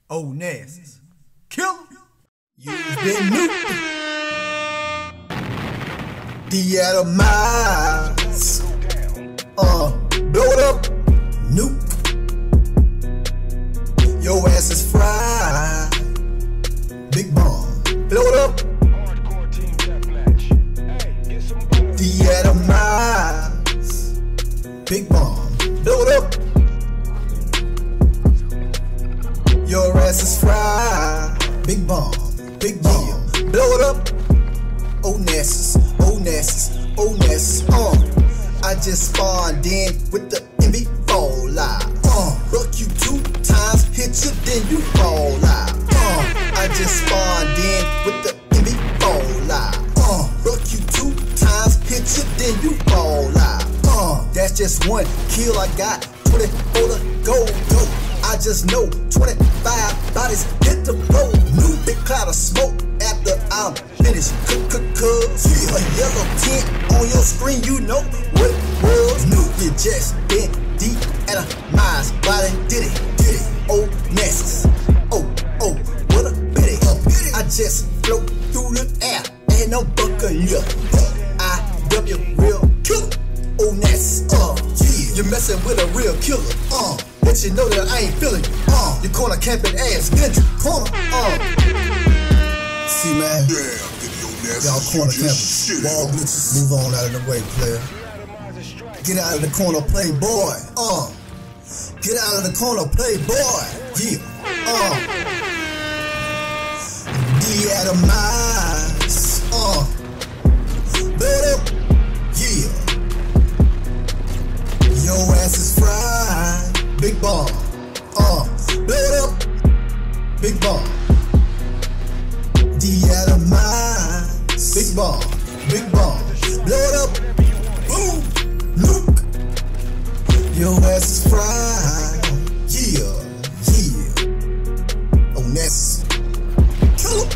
diddyonasis. Kill him. Use been nuked. Diddyonasis. Blow it up. Nuke. Your ass is fried. Big bomb. Blow it up. Diddyonasis. Big bomb. Blow it up. Your ass is fried. Big bomb. Big bomb. Blow it up. Onasis. Onasis. Onasis. I just spawned in with the MV4 live. Buck you 2 times, hit you, then you fall live. I just spawned in with the MV4 live. Buck you 2 times, hit you, then you fall live. That's just one kill I got, 24 to go. I just know 25 bodies hit the road. New big cloud of smoke after I'm finished. See a yellow tint on your screen, you know what it was. New, you just been diddyonasis. Body did it. Onasis. What a bitty. I just float through the air, ain't no buccaneer. I.W. real killer. Onasis. You're messing with a real killer. Let you know that I ain't feeling you. You corner camping ass ninja. Corner. See, man. Y'all corner camping. Wall blitzes. Move on out of the way, player. Get out of the corner, playboy. Get out of the corner, playboy. Yeah. Diddyonasis. Blow up. Yeah. Your ass is fried. Big bomb. Blow it up. Big bomb. Diddyonasis. Big bomb. Big bomb. Blow it up. Boom. Nuke. Your ass is fried. Yeah. Onasis. Kill him.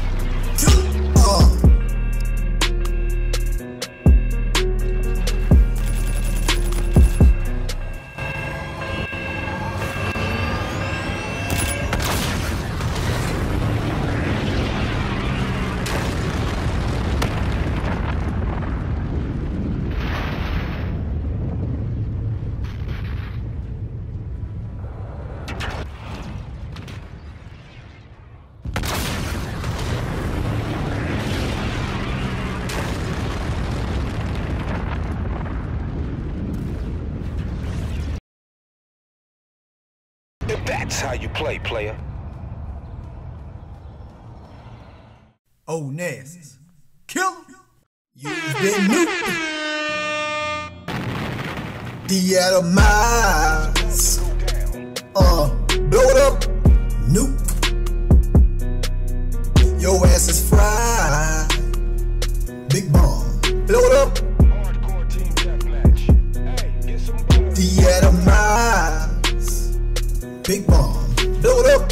Kill him. That's how you play, player. Onasis. Kill him. Use been nuked. Diddyonasis. Blow it up. Nuke. Your ass is fried. Big bomb. Blow it up. Diddyonasis. Big bomb. Blow it up.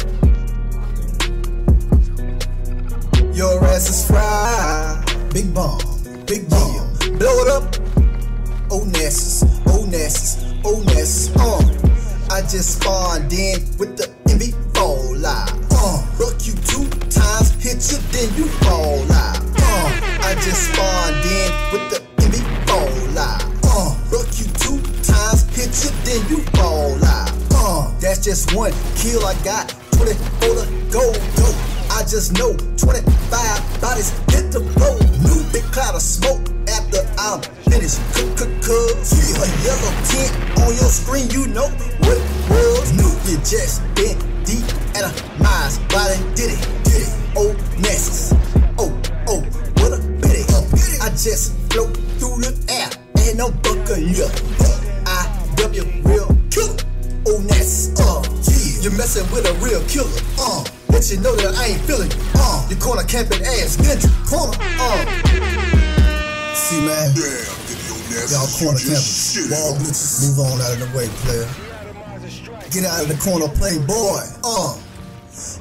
Your ass is fried. Big bomb. Big bomb. Blow it up. Onasis. Onasis. Onasis. I just spawned in with the MV4 live. Buck you 2 times, hit you, then you fall live. I just spawned in with the MV4 live. Buck you 2 times, hit you, then you fall live. That's just one kill I got, 24 to go. I just know 25 bodies hit the road. New big cloud of smoke after I'm finished. See a yellow tint on your screen, you know what it was. New, you just been diddyonasis. Body did it. Onasis. What a bitty. I just float through the air, ain't no buccaneer. I.W. real killer. Onasis. You're messing with a real killer. Let you know that I ain't feeling you. You corner camping ass ninja. Corner. See, man. Y'all corner camping. Wall blitzes. Move on out of the way, player. Get out of the corner, playboy.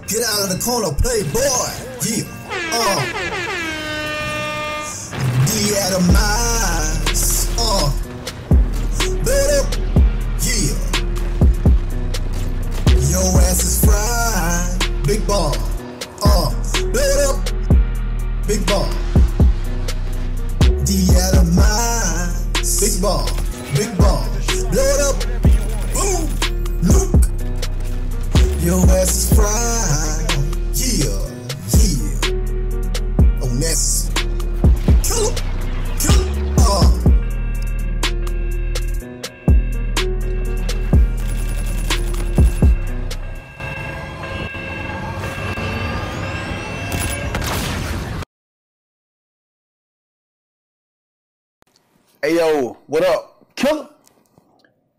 Get out of the corner, playboy. Yeah. Diddyonasis. Blow it up. Yeah. Your ass is fried. big bomb. Diddyonasis, big bomb, big bomb. Blow it up, boom, nuke. Your ass is fried, yeah, yeah. Oh, Ness, kill him, kill him, Hey yo, what up? Killer!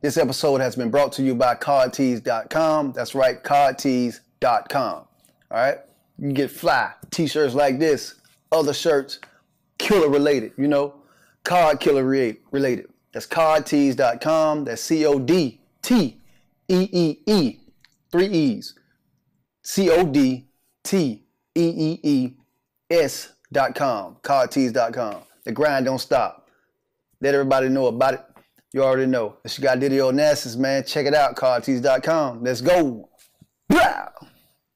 This episode has been brought to you by C.O.D.tees.com. That's right, C.O.D.tees.com. Alright? You can get fly t-shirts like this, other shirts, killer related, you know, COD killer related. That's C.O.D.tees.com. That's C-O-D-T-E-E-E. 3 E's. C-O-D-T-E-E-E-S.com. C.O.D.tees.com. The grind don't stop. Let everybody know about it. You already know. If you got diddyonasis, man, check it out. C.O.D.tees.com. Let's go. Wow.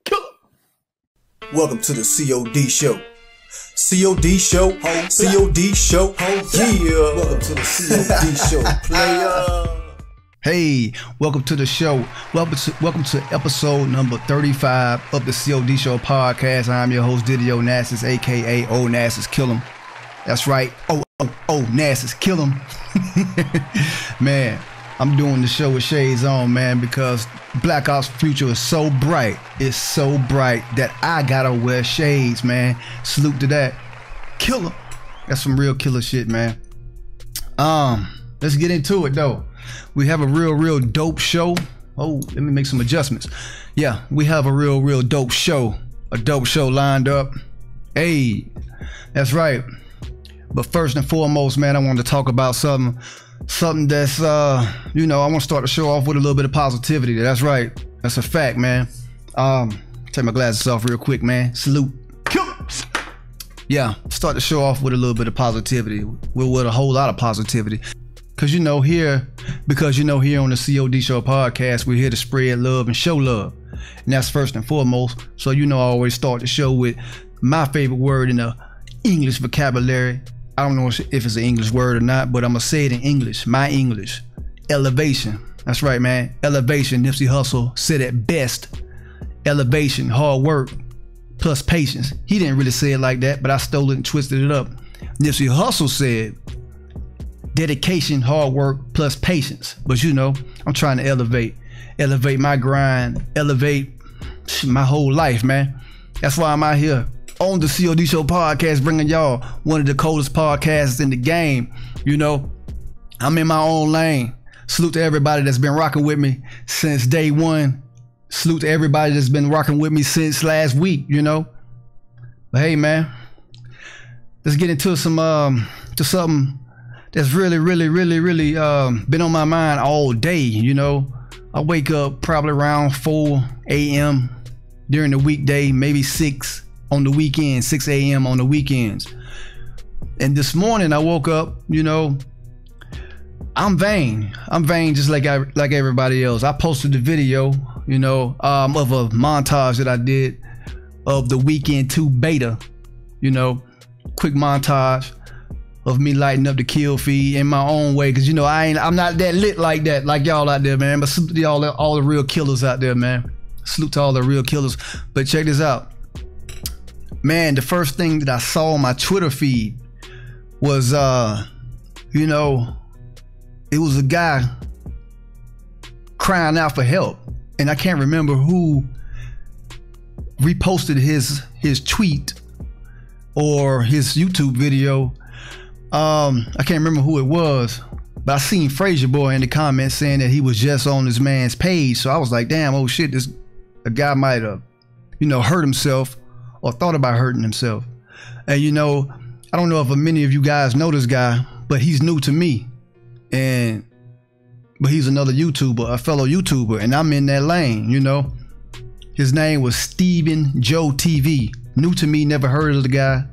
Killer. Welcome to the C.O.D. show. C.O.D. show, ho. C.O.D. show, ho. Yeah. Welcome to the C.O.D. show, player. Hey, welcome to the show. Welcome to episode number 35 of the C.O.D. show podcast. I'm your host, diddyonasis, aka Onasis Kill 'em. That's right. Nasis, kill him. Man, I'm doing the show with shades on, man, because Black Ops future is so bright. It's so bright that I gotta wear shades, man. Salute to that. Killer. That's some real killer shit, man. Let's get into it though. We have a real dope show. Oh, let me make some adjustments. Yeah, we have a real dope show. A dope show lined up. Hey, that's right. But first and foremost, man, I want to talk about something that's, you know, I want to start the show off with a little bit of positivity. That's right. That's a fact, man. Take my glasses off real quick, man. Salute. Yeah, start the show off with a little bit of positivity. With a whole lot of positivity. Because, you know, here on the C.O.D. show podcast, we're here to spread love and show love. And that's first and foremost. So, you know, I always start the show with my favorite word in the English vocabulary. I don't know if it's an English word or not, but I'm gonna say it in English. My English. Elevation. That's right, man. Elevation. Nipsey Hussle said it best. Elevation, hard work, plus patience. He didn't really say it like that, but I stole it and twisted it up. Nipsey Hussle said dedication, hard work, plus patience. But you know, I'm trying to elevate my grind, elevate my whole life, man. That's why I'm out here on the C.O.D. show podcast, bringing y'all one of the coldest podcasts in the game. You know, I'm in my own lane. Salute to everybody that's been rocking with me since day one. Salute to everybody that's been rocking with me since last week, you know. But hey, man, let's get into something that's really been on my mind all day, you know. I wake up probably around 4 a.m. during the weekday, maybe 6 on the weekend, 6 a.m. on the weekends. And this morning I woke up, you know, I'm vain just like everybody else. I posted the video, you know, of a montage that I did of the Weekend 2 beta, you know, quick montage of me lighting up the kill feed in my own way, because you know I'm not that lit like that, like y'all out there, man. But salute to all the real killers out there, man. Salute to all the real killers. But check this out. Man, the first thing that I saw on my Twitter feed was, you know, it was a guy crying out for help. And I can't remember who reposted his tweet or his YouTube video. I can't remember who it was, but I seen Frazier Boy in the comments saying that he was just on this man's page. So I was like, damn, oh shit, a guy might have, you know, hurt himself or thought about hurting himself. And you know, I don't know if many of you guys know this guy, but he's new to me. But he's another YouTuber, a fellow YouTuber, and I'm in that lane, you know. His name was Stephen Joe TV. New to me, never heard of the guy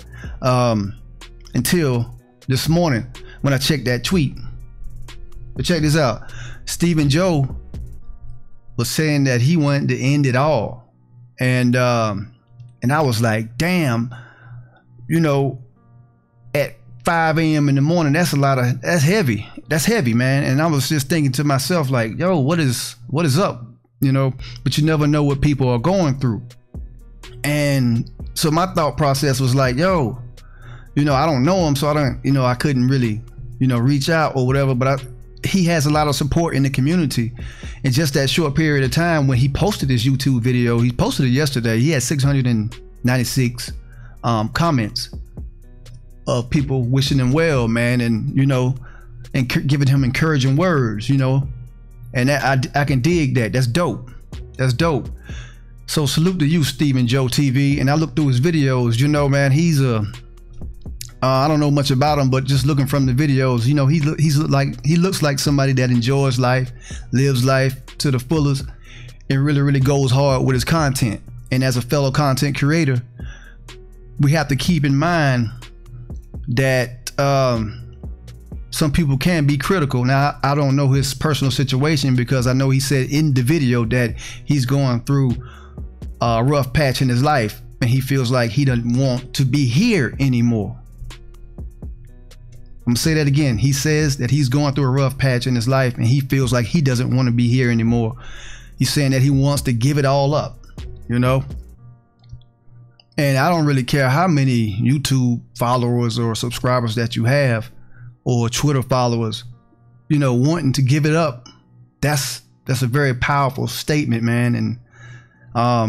until this morning when I checked that tweet. But check this out. Stephen Joe was saying that he wanted to end it all. And I was like, damn, you know, at 5 a.m. in the morning, that's heavy. That's heavy, man. And I was just thinking to myself, like, yo, what is up? You know, but you never know what people are going through. And so my thought process was like, yo, you know, I don't know him, so I couldn't really, you know, reach out or whatever, but he has a lot of support in the community. In just that short period of time when he posted this YouTube video, he posted it yesterday, he had 696 comments of people wishing him well, man, and, you know, and giving him encouraging words, you know, and that, I can dig that. That's dope. That's dope. So salute to you, Stephen Joe TV. And I looked through his videos, you know, man, he's I don't know much about him, but just looking from the videos, you know, he looks like somebody that enjoys life, lives life to the fullest, and really goes hard with his content. And as a fellow content creator, we have to keep in mind that some people can be critical. Now, I don't know his personal situation, because I know he said in the video that he's going through a rough patch in his life, and he feels like he doesn't want to be here anymore. I'm gonna say that again. He says that he's going through a rough patch in his life, and he feels like he doesn't want to be here anymore. He's saying that he wants to give it all up, you know? And I don't really care how many YouTube followers or subscribers that you have, or Twitter followers, you know, wanting to give it up. That's a very powerful statement, man. And I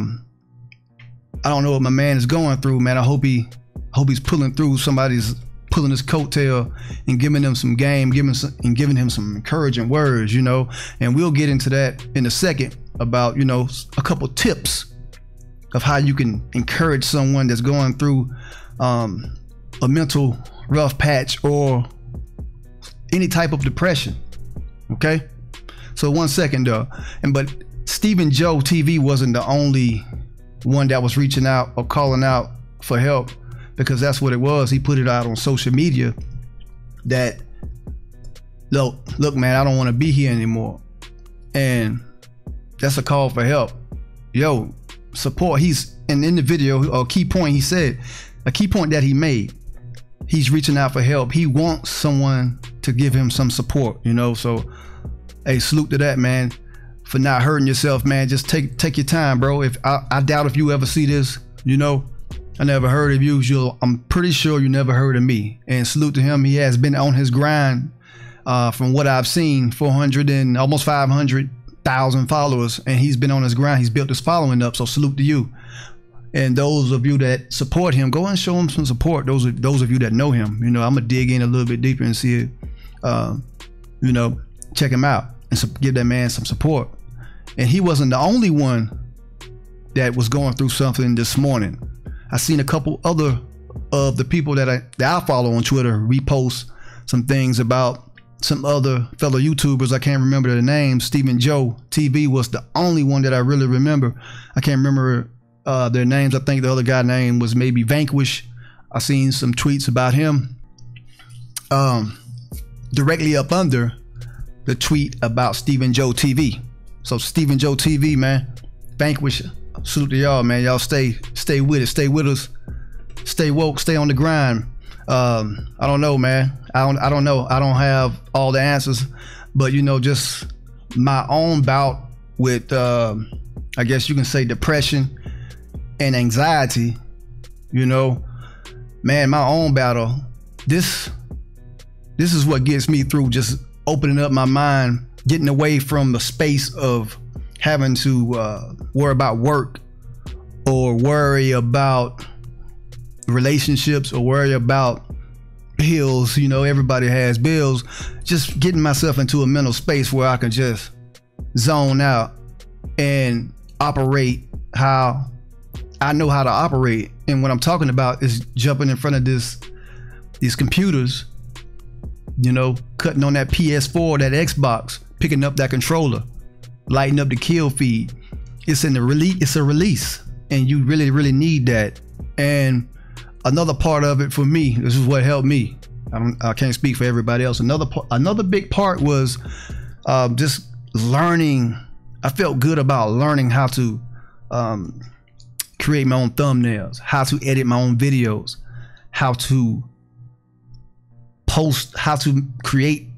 don't know what my man is going through, man. I hope he's pulling through. Somebody's pulling his coattail and giving him some game, giving him some encouraging words, you know. And we'll get into that in a second about, you know, a couple tips of how you can encourage someone that's going through a mental rough patch or any type of depression. Okay, so 1 second though. But Stephen Joe TV wasn't the only one that was reaching out or calling out for help, because that's what it was. He put it out on social media that, look man, I don't want to be here anymore. And that's a call for help. Yo, support. And in the video, a key point that he made, he's reaching out for help. He wants someone to give him some support, you know. So hey, salute to that, man, for not hurting yourself, man. Just take your time, bro. If I doubt if you ever see this, you know, I never heard of you. I'm pretty sure you never heard of me. And salute to him. He has been on his grind, from what I've seen, 400 and almost 500,000 followers, and he's been on his grind. He's built his following up. So salute to you. And those of you that support him, go and show him some support. Those of you that know him, you know, I'm gonna dig in a little bit deeper and see it. You know, check him out and give that man some support. And he wasn't the only one that was going through something this morning. I seen a couple other of the people that I follow on Twitter repost some things about some other fellow YouTubers. I can't remember their names. Stephen Joe TV was the only one that I really remember. I can't remember their names. I think the other guy's name was maybe Vanquish. I seen some tweets about him directly up under the tweet about Stephen Joe TV. So Stephen Joe TV, man, Vanquish, salute to y'all, man. Y'all stay with it, stay with us, stay woke, stay on the grind. I don't know, man. I don't know. I don't have all the answers, but you know, just my own bout with I guess you can say depression and anxiety, you know, man, my own battle. This is what gets me through, just opening up my mind, getting away from the space of having to worry about work or worry about relationships or worry about bills. You know, everybody has bills. Just getting myself into a mental space where I can just zone out and operate how I know how to operate. And what I'm talking about is jumping in front of these computers, you know, cutting on that PS4, that Xbox, picking up that controller, lighting up the kill feed. It's a release, and you really need that. And another part of it for me, this is what helped me. I can't speak for everybody else. Another big part was just learning. I felt good about learning how to create my own thumbnails, how to edit my own videos, how to post, how to create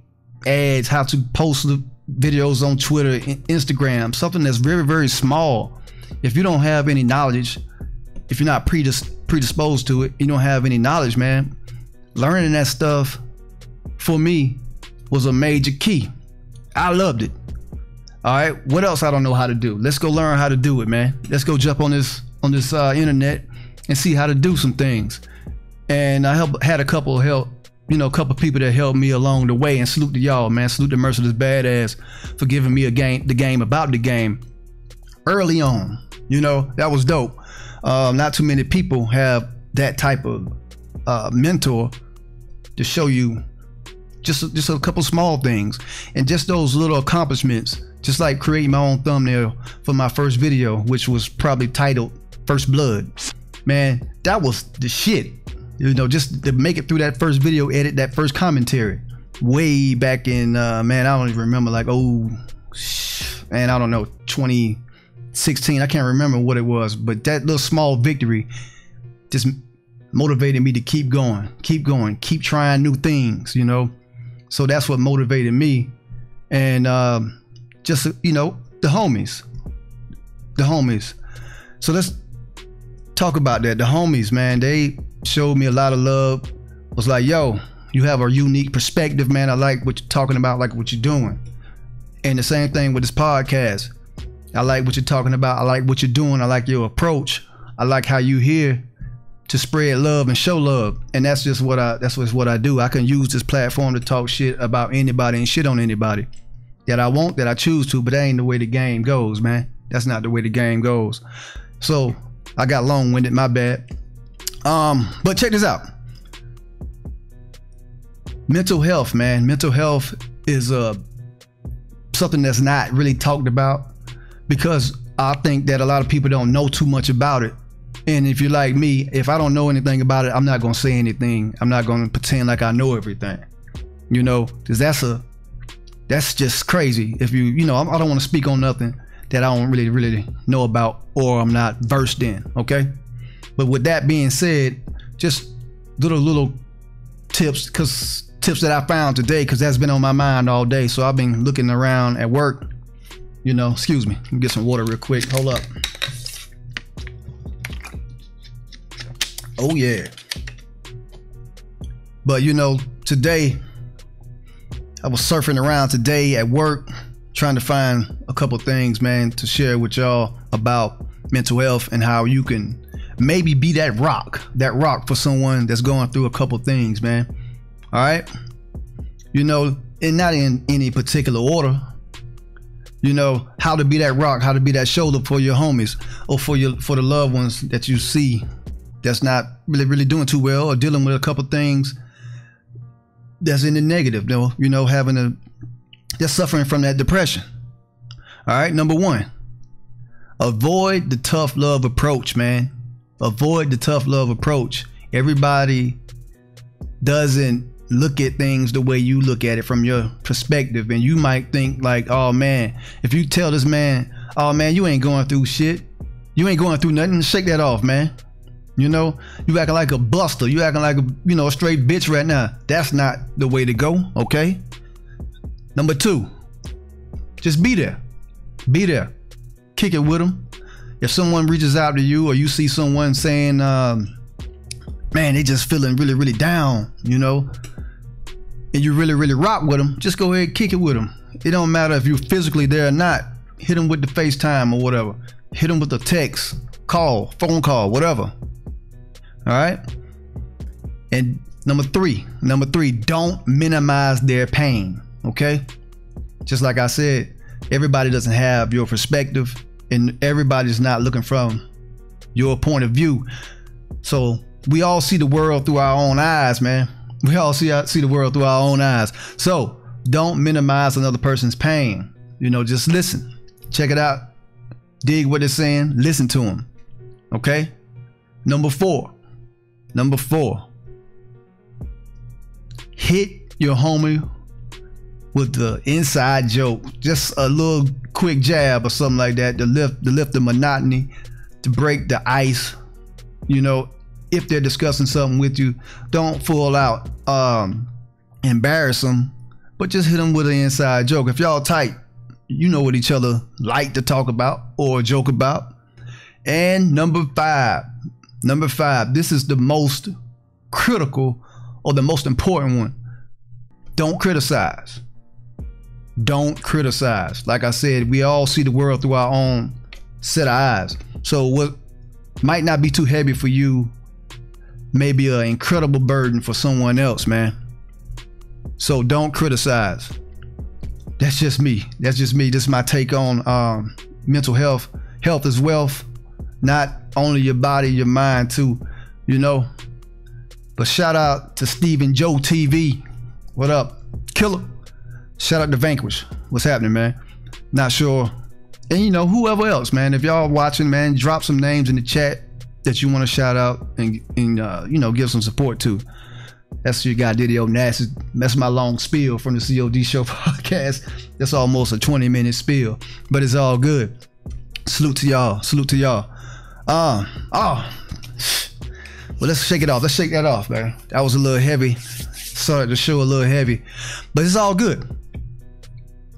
ads, how to post the videos on Twitter and Instagram, something that's very, very small. If you don't have any knowledge, if you're not predisposed to it, you don't have any knowledge, man, learning that stuff for me was a major key. I loved it. All right, what else I don't know how to do? Let's go learn how to do it, man. Let's go jump on this internet and see how to do some things. And I had a couple of help, you know, a couple of people that helped me along the way. And salute to y'all, man. Salute to Merciless Badass for giving me the game about the game early on. You know, that was dope. Not too many people have that type of mentor to show you just a couple small things, and just those little accomplishments. Just like creating my own thumbnail for my first video, which was probably titled First Blood. Man, that was the shit. You know, just to make it through that first video, edit that first commentary way back in, man, I don't even remember, like, man, I don't know, 2016. I can't remember what it was, but that little small victory just motivated me to keep going, keep trying new things, you know? So that's what motivated me. And, just, you know, the homies. So let's talk about that. The homies, man, they showed me a lot of love. Was like, yo, you have a unique perspective, man. I like what you're talking about, like what you're doing. And the same thing with this podcast. I like what you're talking about. I like what you're doing. I like your approach. I like how you here to spread love and show love. And that's just what I do. I can use this platform to talk shit about anybody and shit on anybody that I want, that I choose to, but that ain't the way the game goes, man. That's not the way the game goes. So I got long-winded, my bad. But check this out. Mental health, man. Mental health is something that's not really talked about, because I think that a lot of people don't know too much about it. And if you're like me, if I don't know anything about it, I'm not gonna say anything. I'm not gonna pretend like I know everything, you know, because that's just crazy. If you know, I don't want to speak on nothing that I don't really know about or I'm not versed in, okay? But with that being said, just little tips that I found today, because that's been on my mind all day. So I've been looking around at work, you know. Excuse me, let me get some water real quick. Hold up. Oh yeah. But you know, today I was surfing around today at work, trying to find a couple things, man, to share with y'all about mental health and how you can maybe be that rock for someone that's going through a couple things, man. All right. You know, and not in any particular order, you know, how to be that rock, how to be that shoulder for your homies, or for the loved ones that you see that's not really doing too well, or dealing with a couple things that's in the negative, though, you know, they're suffering from that depression. All right, number one, avoid the tough love approach, man. Avoid the tough love approach. Everybody doesn't look at things the way you look at it from your perspective, and you might think like, oh man, if you tell this man, oh man, you ain't going through shit, you ain't going through nothing, shake that off, man. You know, you acting like a buster, you acting like a straight bitch right now. That's not the way to go, okay? Number two, just be there. Kick it with them. If someone reaches out to you, or you see someone saying, man, they just feeling really down, you know, and you really rock with them, just go ahead and kick it with them. It don't matter if you're physically there or not. Hit them with the FaceTime or whatever. Hit them with a text, call, phone call, whatever. All right. And number three, don't minimize their pain. Okay. Just like I said, everybody doesn't have your perspective, and everybody's not looking from your point of view. So we all see the world through our own eyes, man. We all see the world through our own eyes. So don't minimize another person's pain. You know, just listen, check it out, dig what they're saying, listen to them. Okay. Number four, hit your homie with the inside joke, just a little quick jab or something like that to lift the monotony, to break the ice. You know, if they're discussing something with you, don't full out embarrass them, but just hit them with an inside joke. If y'all tight, you know what each other like to talk about or joke about. And number five, this is the most critical or the most important one. Don't criticize. Don't criticize. Like I said, we all see the world through our own set of eyes. So what might not be too heavy for you may be an incredible burden for someone else, man. So don't criticize. That's just me. That's just me. This is my take on mental health. Health is wealth. Not only your body, your mind too, you know. But shout out to Stephen Joe TV. What up? Killer. Shout out to Vanquish. What's happening, man? Not sure. And you know, whoever else, man. If y'all watching, man, drop some names in the chat that you want to shout out and you know, give some support to. That's your guy diddyonasis. That's my long spiel from the C.O.D show podcast. That's almost a 20-minute spiel, but it's all good. Salute to y'all. Salute to y'all. Well, let's shake it off. Let's shake that off, man. That was a little heavy. Started the show a little heavy, but it's all good.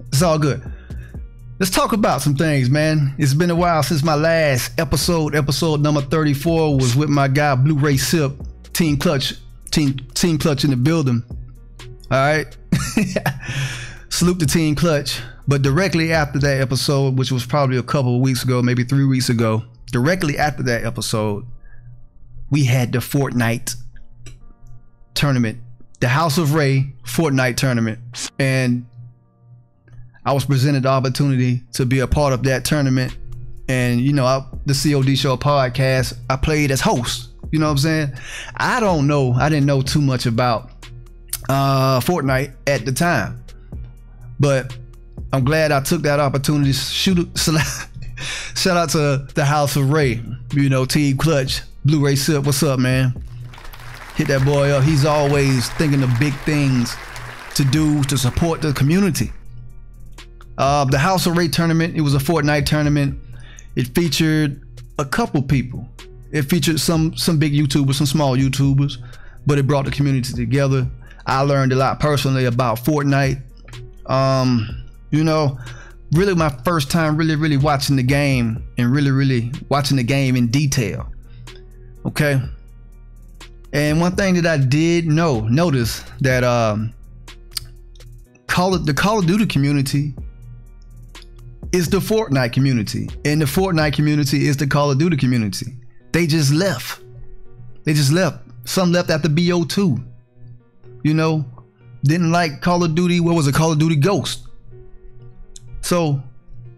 It's all good. Let's talk about some things, man. It's been a while since my last episode. Episode number 34 was with my guy Blu-ray Sip, Team Clutch in the building. All right. Salute to Team Clutch. But directly after that episode, which was probably a couple of weeks ago, maybe 3 weeks ago, directly after that episode, we had the Fortnite tournament, the House of Ray Fortnite tournament. And I was presented the opportunity to be a part of that tournament. And, you know, the C.O.D show podcast, I played as host. You know what I'm saying? I didn't know too much about Fortnite at the time. But I'm glad I took that opportunity. Shout out to the House of Ray, you know, Team Clutch, Blu-ray Sip. What's up, man? Hit that boy up. He's always thinking of big things to do to support the community. The House of Ray tournament, it was a Fortnite tournament. It featured a couple people. It featured some big YouTubers, some small YouTubers, but it brought the community together. I learned a lot personally about Fortnite. You know, really my first time really watching the game and really watching the game in detail. Okay. And one thing that I did notice that the Call of Duty community is the Fortnite community, and the Fortnite community is the Call of Duty community. They just left. Some left after BO2. You know, didn't like Call of Duty. What was it? Call of Duty Ghost. So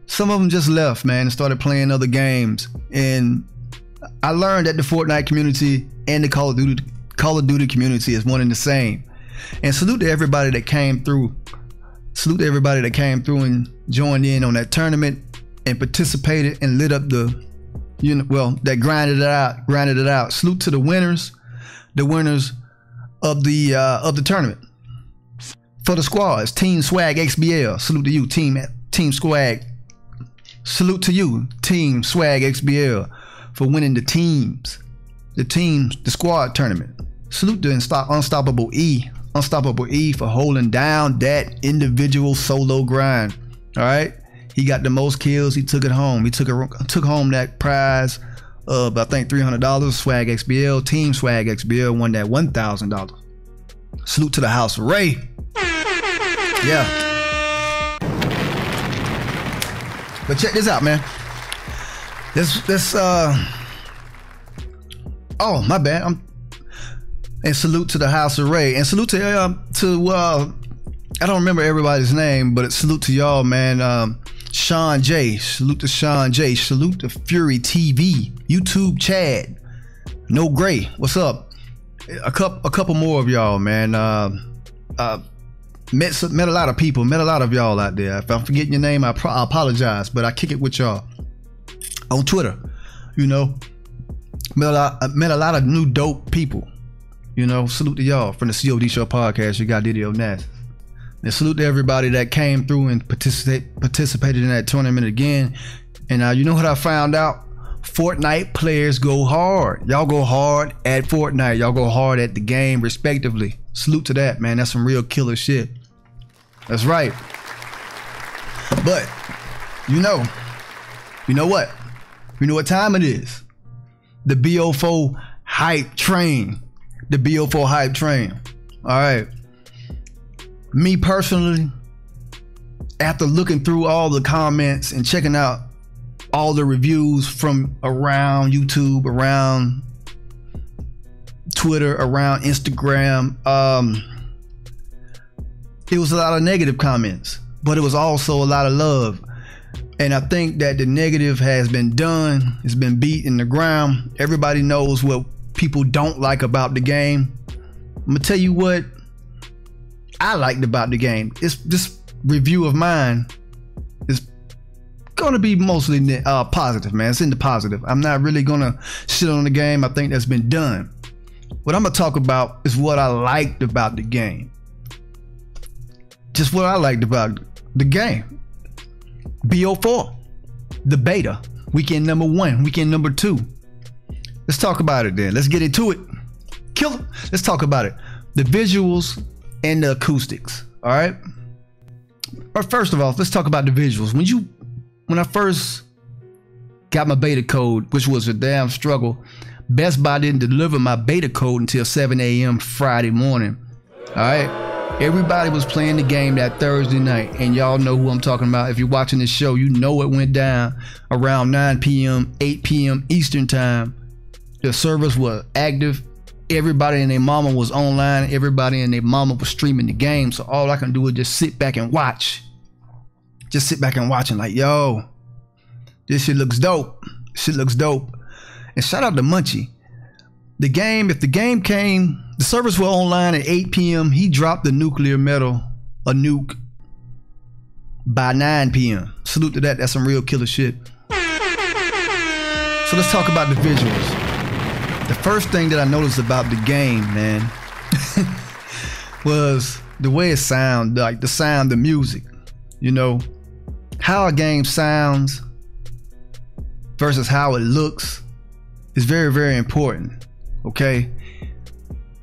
some of them just left, man, and started playing other games. And I learned that the Fortnite community and the Call of Duty community is one and the same. And salute to everybody that came through. Salute to everybody that came through and joined in on that tournament and participated and lit up the, you know, well, that grinded it out. Salute to the winners of the tournament. For the squads, Team Swag XBL. Salute to you, Team Swag. Salute to you, Team Swag XBL, for winning the squad tournament. Salute to Unstoppable E for holding down that individual solo grind. All right, he got the most kills. He took it home. He took home that prize of, I think, $300. Swag XBL, Team Swag XBL won that $1,000. Salute to the House of Ray. Yeah. But check this out, man. Oh, my bad. And salute to the House of Ray. And salute to I don't remember everybody's name, but salute to y'all, man. Sean J. Salute to Sean J. Salute to Fury TV. YouTube Chad. No Gray. What's up? A couple more of y'all, man. Met a lot of people. Met a lot of y'all out there. If I'm forgetting your name, I apologize, but I kick it with y'all on Twitter. You know, met a lot of new dope people. You know, salute to y'all from the C.O.D show podcast. You got diddyonasis. And salute to everybody that came through and participated in that tournament again. And you know what I found out? Fortnite players go hard. Y'all go hard at Fortnite. Y'all go hard at the game, respectively. Salute to that, man. That's some real killer shit. That's right. But you know what? You know what time it is? The BO4 hype train. The BO4 hype train. All right. Me personally, after looking through all the comments and checking out all the reviews from around YouTube, around Twitter, around Instagram, it was a lot of negative comments, but it was also a lot of love. And I think that the negative has been done. It's been beat in the ground. Everybody knows what people don't like about the game. I'm gonna tell you what I liked about the game. This review of mine is gonna be mostly positive, man. It's in the positive. I'm not really gonna shit on the game. I think that's been done. What I'm gonna talk about is what I liked about the game. Just what I liked about the game. BO4, the beta, weekend number 1, weekend number 2. Let's talk about it then. Let's get into it. Killer. Let's talk about it. The visuals and the acoustics. All right. But first of all, let's talk about the visuals. When I first got my beta code, which was a damn struggle, Best Buy didn't deliver my beta code until 7 a.m. Friday morning. All right. Everybody was playing the game that Thursday night, and y'all know who I'm talking about. If you're watching this show, you know it went down around 9 p.m., 8 p.m. Eastern time. The servers were active. Everybody and their mama was online. Everybody and their mama was streaming the game. So all I can do is just sit back and watch. Just sit back and watch and like, yo, this shit looks dope. Shit looks dope. And shout out to Munchie. The game, if the game came, the servers were online at 8 p.m. He dropped the nuclear metal, a nuke, by 9 p.m. Salute to that. That's some real killer shit. So let's talk about the visuals. The first thing that I noticed about the game, man, was the way it sounded, like the sound, the music. You know, how a game sounds versus how it looks is very, very important. Okay,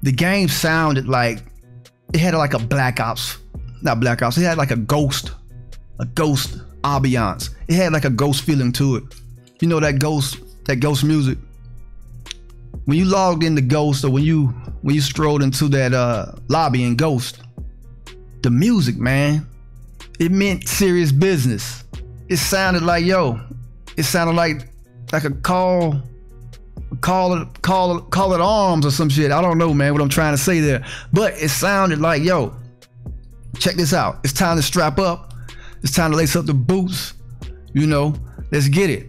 the game sounded like it had like a Black Ops, not Black Ops. It had like a ghost ambiance. It had like a ghost feeling to it. You know that ghost music. When you logged into Ghost, or when you strolled into that lobby in Ghost, the music, man, it meant serious business. It sounded like, yo, it sounded like a call it arms or some shit. I don't know, man, what I'm trying to say there, but it sounded like, yo, check this out. It's time to strap up. It's time to lace up the boots. You know, let's get it.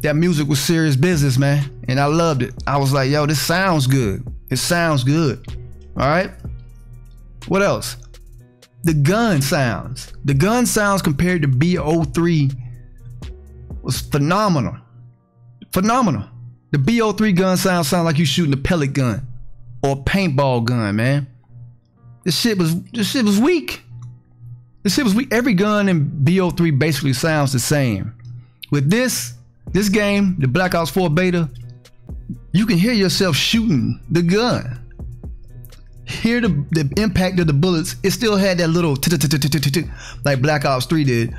That music was serious business, man, and I loved it. I was like, yo, this sounds good. It sounds good. All right. What else? The gun sounds. The gun sounds compared to BO3 was phenomenal. Phenomenal. The BO3 gun sound like you shooting a pellet gun or a paintball gun, man. This shit was weak. This shit was weak. Every gun in BO3 basically sounds the same. With this game, the Black Ops 4 beta, you can hear yourself shooting the gun. Hear the impact of the bullets. It still had that little like Black Ops 3 did,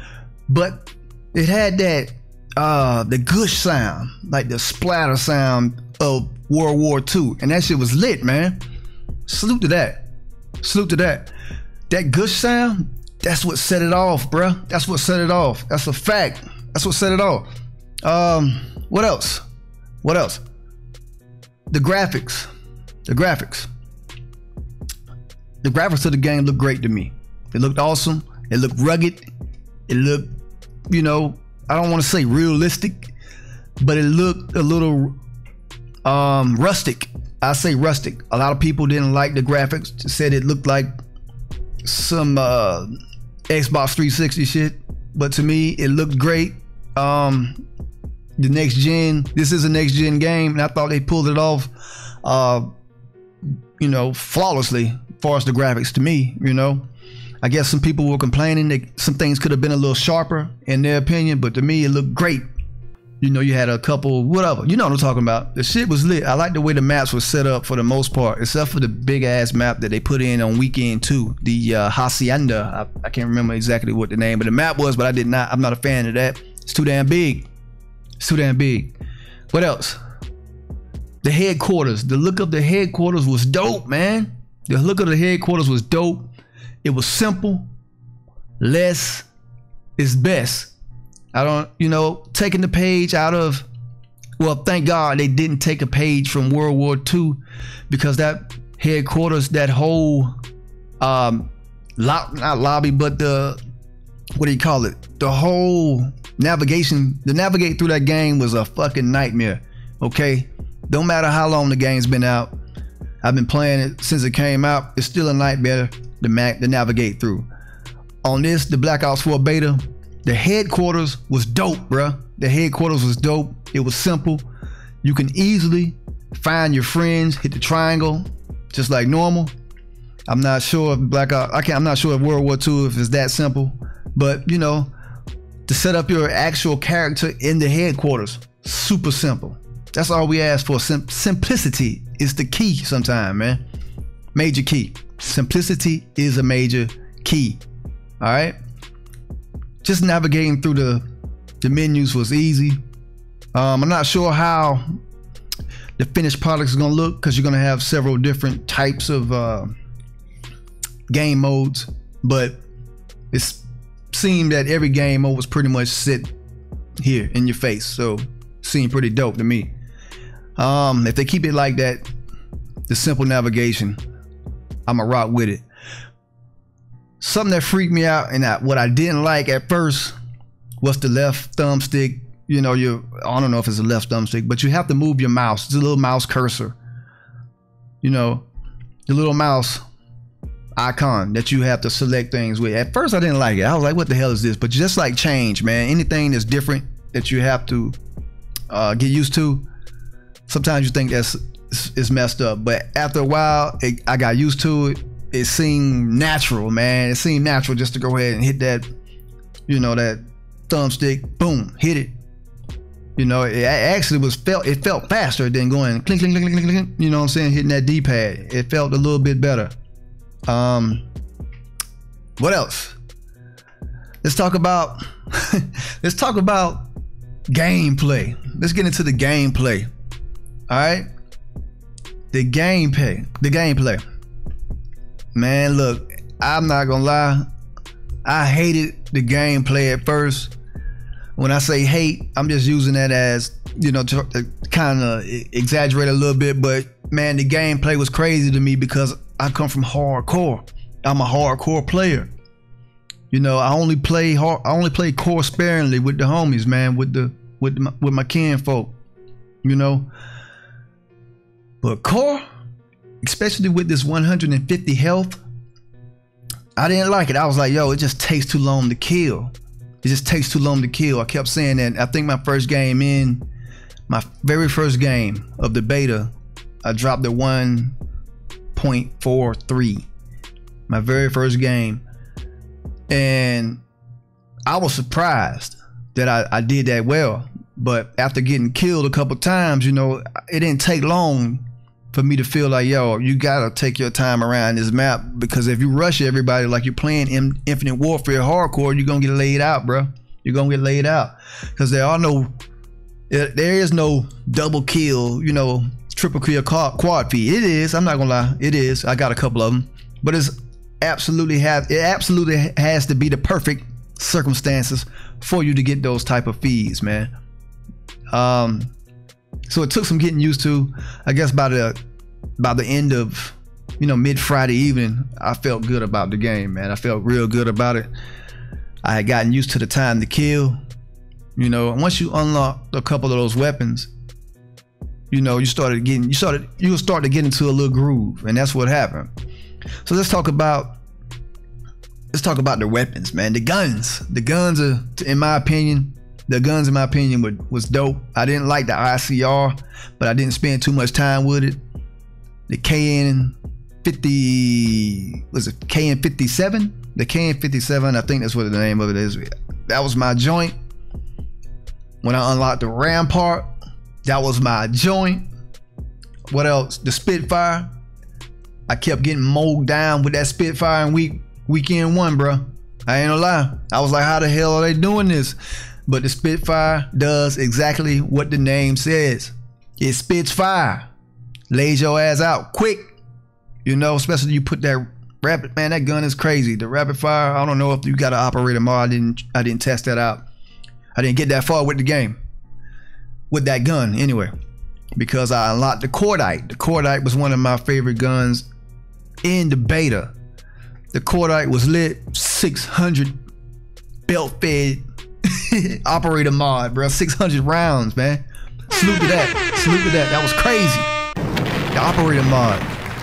but it had that the gush sound, like the splatter sound of World War II, and that shit was lit, man. Salute to that. Salute to that. That gush sound, that's what set it off, bruh. That's what set it off. That's a fact. That's what set it off. What else? What else? The graphics. The graphics. The graphics of the game looked great to me. It looked awesome. It looked rugged. It looked, you know, I don't want to say realistic, but it looked a little rustic. I say rustic. A lot of people didn't like the graphics. Said it looked like some Xbox 360 shit, but to me it looked great. The next gen, this is a next gen game, and I thought they pulled it off you know, flawlessly as far as the graphics to me. You know, I guess some people were complaining that some things could have been a little sharper in their opinion, but to me it looked great. You know, you had a couple, whatever. You know what I'm talking about. The shit was lit. I like the way the maps were set up for the most part, except for the big ass map that they put in on weekend 2, the Hacienda. I can't remember exactly what the name of the map was, but I'm not a fan of that. It's too damn big. It's too damn big. What else? The headquarters. The look of the headquarters was dope, man. The look of the headquarters was dope. It was simple. Less is best. I don't, you know, taking the page out of, well, thank God they didn't take a page from World War II, because that headquarters, that whole, not lobby, but the, what do you call it? The whole navigation, the navigate through that game was a fucking nightmare, okay? Don't matter how long the game's been out. I've been playing it since it came out. It's still a nightmare to navigate through. On this, the Black Ops 4 beta, the headquarters was dope, bruh. The headquarters was dope. It was simple. You can easily find your friends, hit the triangle, just like normal. I'm not sure if I'm not sure if World War II, if it's that simple, but you know, to set up your actual character in the headquarters, super simple. That's all we ask for. Simplicity is the key sometimes, man. Major key. Simplicity is a major key. All right. Just navigating through the menus was easy. I'm not sure how the finished product is gonna look, because you're gonna have several different types of game modes, but it seemed that every game mode was pretty much sit here in your face, so it seemed pretty dope to me. If they keep it like that, the simple navigation, I'ma rock with it. Something that freaked me out and what I didn't like at first was the left thumbstick. You know, I don't know if it's a left thumbstick, but you have to move your mouse. It's a little mouse cursor. You know, the little mouse icon that you have to select things with. At first I didn't like it. I was like, what the hell is this? But just like change, man, anything that's different that you have to get used to, sometimes you think it's messed up. But after a while, I got used to it. It seemed natural, man. It seemed natural just to go ahead and hit that, you know, that thumbstick, boom, hit it. You know, it actually it felt faster than going clink, clink, clink, clink, clink, you know what I'm saying, hitting that D-pad. It felt a little bit better. What else? Let's talk about gameplay. Let's get into the gameplay. All right, the gameplay. Man, look, I'm not gonna lie. I hated the gameplay at first. When I say hate, I'm just using that as, you know, to kind of exaggerate a little bit. But man, the gameplay was crazy to me because I come from hardcore. I'm a hardcore player. You know, I only play core sparingly with the homies, man, with my kinfolk. You know, but core, especially with this 150 health, I didn't like it. I was like, yo, it just takes too long to kill. It just takes too long to kill. I kept saying that. I think my very first game of the beta, I dropped the 1.43. My very first game. And I was surprised that I did that well. But after getting killed a couple times, you know, it didn't take long for me to feel like, yo, you gotta take your time around this map, because if you rush everybody like you're playing Infinite Warfare hardcore, you're gonna get laid out, bro. You're gonna get laid out, because there is no double kill, you know, triple kill, quad feed. It is, I'm not gonna lie, it is. I got a couple of them, but it absolutely has to be the perfect circumstances for you to get those type of feeds, man. So it took some getting used to. I guess by the end of, you know, mid-Friday evening, I felt good about the game, man. I felt real good about it. I had gotten used to the time to kill. You know, and once you unlock a couple of those weapons, you know, you start to get into a little groove, and that's what happened. So let's talk about the weapons, man. The guns are, in my opinion, was dope. I didn't like the ICR, but I didn't spend too much time with it. The KN-50, was it KN-57? The KN-57, I think that's what the name of it is. That was my joint. when I unlocked the Rampart, that was my joint. What else? The Spitfire. I kept getting mowed down with that Spitfire in weekend 1, bro. I ain't gonna lie. I was like, how the hell are they doing this? But the Spitfire does exactly what the name says. It spits fire. Lays your ass out quick. You know, especially you put that rapid, man, that gun is crazy. The rapid fire, I don't know if you got an operator mod. I didn't test that out. I didn't get that far with the game. With that gun, anyway. Because I unlocked the cordite. The cordite was one of my favorite guns in the beta. The cordite was lit. 600 belt fed operator mod, bro. 600 rounds, man. Salute to that. Salute to that. That was crazy. The operator mod.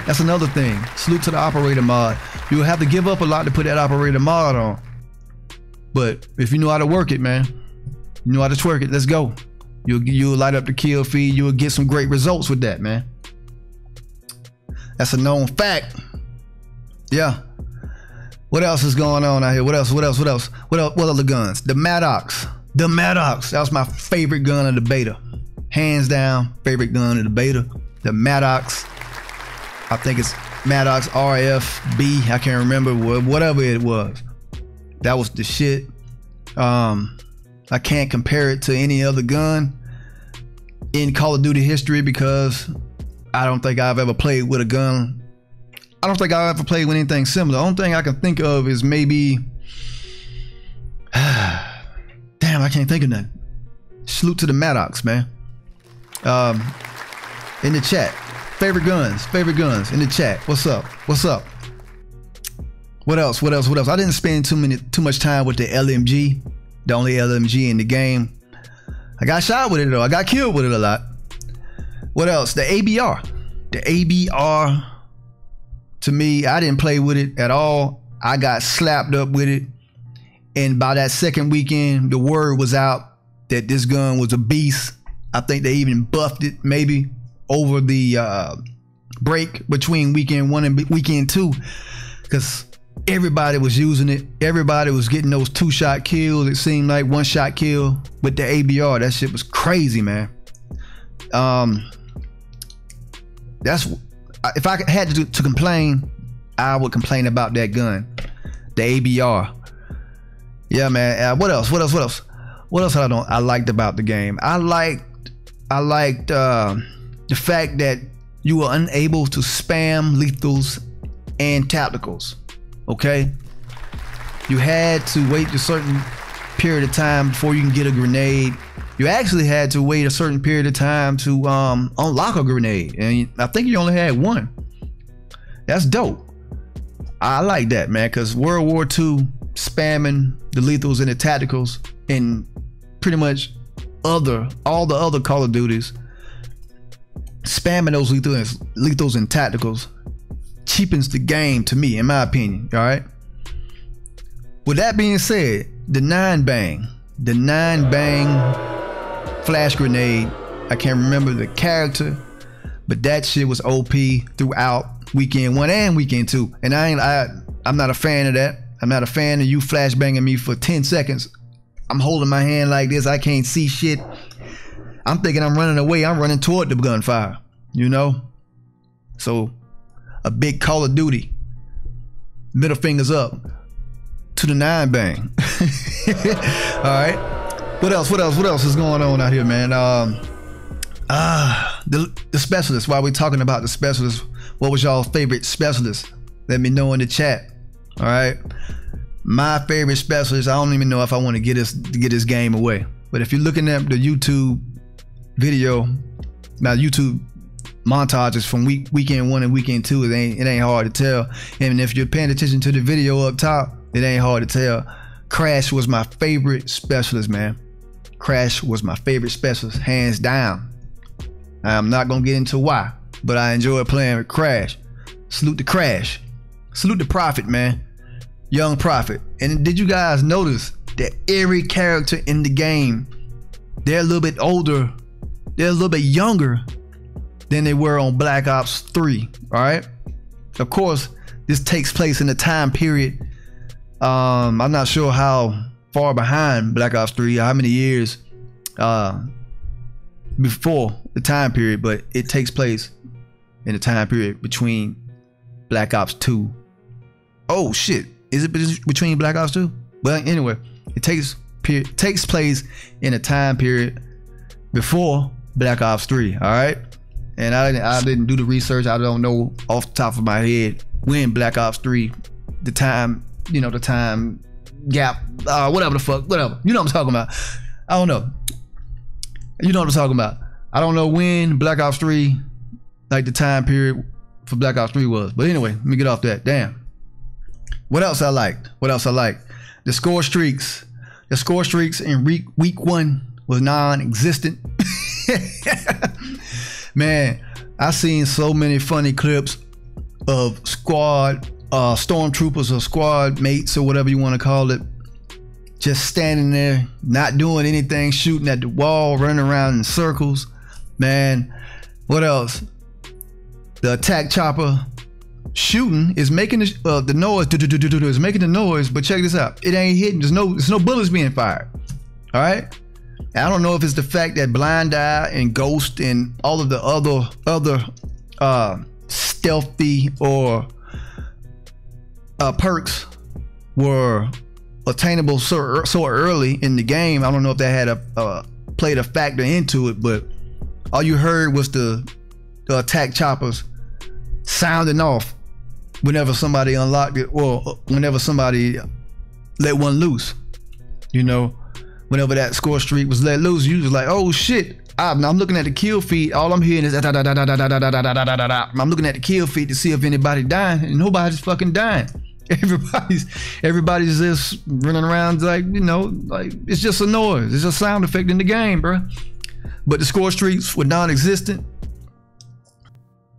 That's another thing. Salute to the operator mod. You'll have to give up a lot to put that operator mod on. But if you know how to work it, man, you know how to twerk it, let's go. You'll light up the kill feed. You'll get some great results with that, man. That's a known fact. Yeah. What else is going on out here? What else? What other guns? The Maddox. The Maddox. That was my favorite gun of the beta. Hands down, favorite gun of the beta. The Maddox. I think it's Maddox RFB. I can't remember whatever it was. That was the shit. I can't compare it to any other gun in Call of Duty history because I don't think I've ever played with a gun. I don't think I've ever played with anything similar. The only thing I can think of is maybe damn, I can't think of nothing. Salute to the Maddox, man. In the chat, favorite guns in the chat. What's up? What else? I didn't spend too much time with the LMG, the only LMG in the game. I got shot with it though. I got killed with it a lot. What else? The ABR. The ABR, to me, I didn't play with it at all. I got slapped up with it, and by that second weekend, the word was out that this gun was a beast. I think they even buffed it maybe over the break between weekend 1 and weekend 2, because everybody was using it. Everybody was getting those 2-shot kills. It seemed like 1-shot kill with the ABR. That shit was crazy, man. That's, if I had to complain, I would complain about that gun, the ABR. Yeah, man. What else? What else I liked about the game? I liked the fact that you were unable to spam lethals and tacticals. Okay, you had to wait a certain period of time before you can get a grenade. You actually had to wait a certain period of time to unlock a grenade, and I think you only had one. That's dope. I like that, man, because World War II spamming the lethals and the tacticals and pretty much all the other Call of Duties, spamming those lethals and tacticals cheapens the game to me, in my opinion. All right. With that being said, the 9-bang flash grenade, I can't remember the character, but that shit was OP throughout weekend 1 and weekend 2. And I'm not a fan of that. I'm not a fan of you flash banging me for 10 seconds. I'm holding my hand like this. I can't see shit. I'm thinking I'm running away. I'm running toward the gunfire, you know? So a big Call of Duty, middle fingers up to the 9-bang. All right. What else is going on out here, man? The specialists. While we're talking about the specialists, what was y'all favorite specialist? Let me know in the chat. All right. My favorite specialist, I don't even know if I want to get this game away. But if you're looking at the YouTube video, now YouTube montages from weekend 1 and weekend 2, it ain't hard to tell. And if you're paying attention to the video up top, it ain't hard to tell. Crash was my favorite specialist, man. Crash was my favorite specialist, hands down. I'm not gonna get into why, but I enjoy playing with Crash. Salute to Crash. Salute to Prophet, man. Young Prophet. And did you guys notice that every character in the game, they're a little bit older, they're a little bit younger than they were on Black Ops 3, all right? Of course, this takes place in a time period. I'm not sure how far behind Black Ops 3, how many years before the time period, but it takes place in the time period between Black Ops 2. Oh shit, is it between Black Ops 2? But anyway, it takes place in a time period before Black Ops 3. All right, and I didn't do the research. I don't know off the top of my head when Black Ops 3, the time, you know, the time gap, whatever the fuck, whatever. You know what I'm talking about. I don't know. You know what I'm talking about. I don't know when Black Ops 3, like the time period for Black Ops 3 was. But anyway, let me get off that. Damn. What else I liked? What else I liked? The score streaks. The score streaks in week 1 was non-existent. Man, I seen so many funny clips of squad stormtroopers or squad mates or whatever you want to call it, just standing there, not doing anything, shooting at the wall, running around in circles. Man, what else? The attack chopper shooting is making the noise, is making the noise, but check this out. It ain't hitting. There's no bullets being fired. All right? I don't know if it's the fact that Blind Eye and Ghost and all of the other stealthy or perks were attainable so early in the game. I don't know if that had played a factor into it, but all you heard was the attack choppers sounding off whenever somebody unlocked it, or whenever somebody let one loose. You know, whenever that score streak was let loose, you was like, oh shit. I'm looking at the kill feed. All I'm hearing is I'm looking at the kill feed to see if anybody dying, and nobody's fucking dying. Everybody's just running around like, you know, like it's just a noise. It's a sound effect in the game, bro. But the score streaks were non-existent.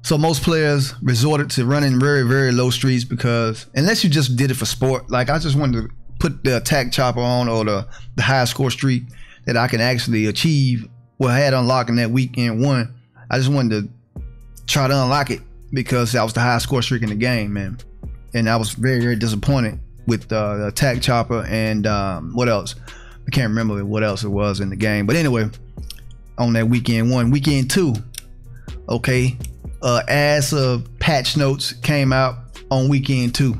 So most players resorted to running very, very low streaks, because unless you just did it for sport, like I just wanted to put the attack chopper on, or the high score streak that I can actually achieve, well, I had unlocked in that weekend 1. I just wanted to try to unlock it because that was the highest score streak in the game, man. And I was very, very disappointed with the attack chopper and what else? I can't remember what else it was in the game. But anyway, on that weekend 1, weekend 2, okay, as of patch notes came out on weekend 2.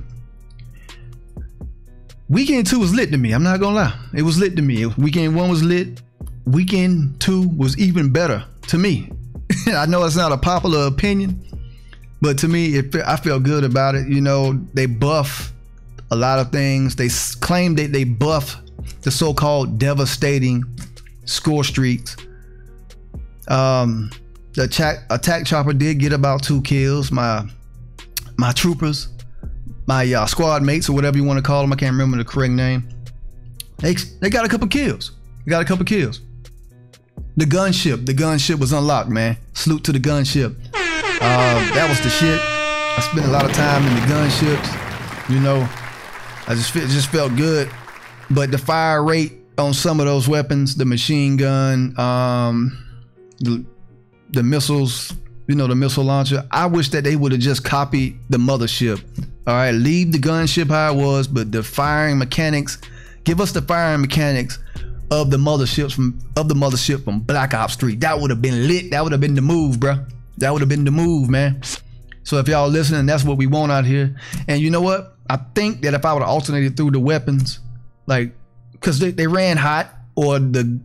Weekend 2 was lit to me. I'm not gonna lie, it was lit to me. Weekend 1 was lit. Weekend 2 was even better to me. I know it's not a popular opinion, but to me, I felt good about it. You know, they buff a lot of things. They claim that they buff the so-called devastating score streaks. The attack chopper did get about 2 kills. My troopers, my squad mates, or whatever you want to call them, I can't remember the correct name. They got a couple kills. The gunship was unlocked, man. Salute to the gunship. That was the shit. I spent a lot of time in the gunships. You know, I just felt good. But the fire rate on some of those weapons, the machine gun, the missiles, you know, the missile launcher, I wish that they would have just copied the mothership. All right, leave the gunship how it was, but the firing mechanics, give us the firing mechanics of the mothership from Black Ops 3. That would have been lit. That would have been the move, bro. That would have been the move, man. So if y'all listening, that's what we want out here. And you know what? I think that if I would have alternated through the weapons, like, because they ran hot, or the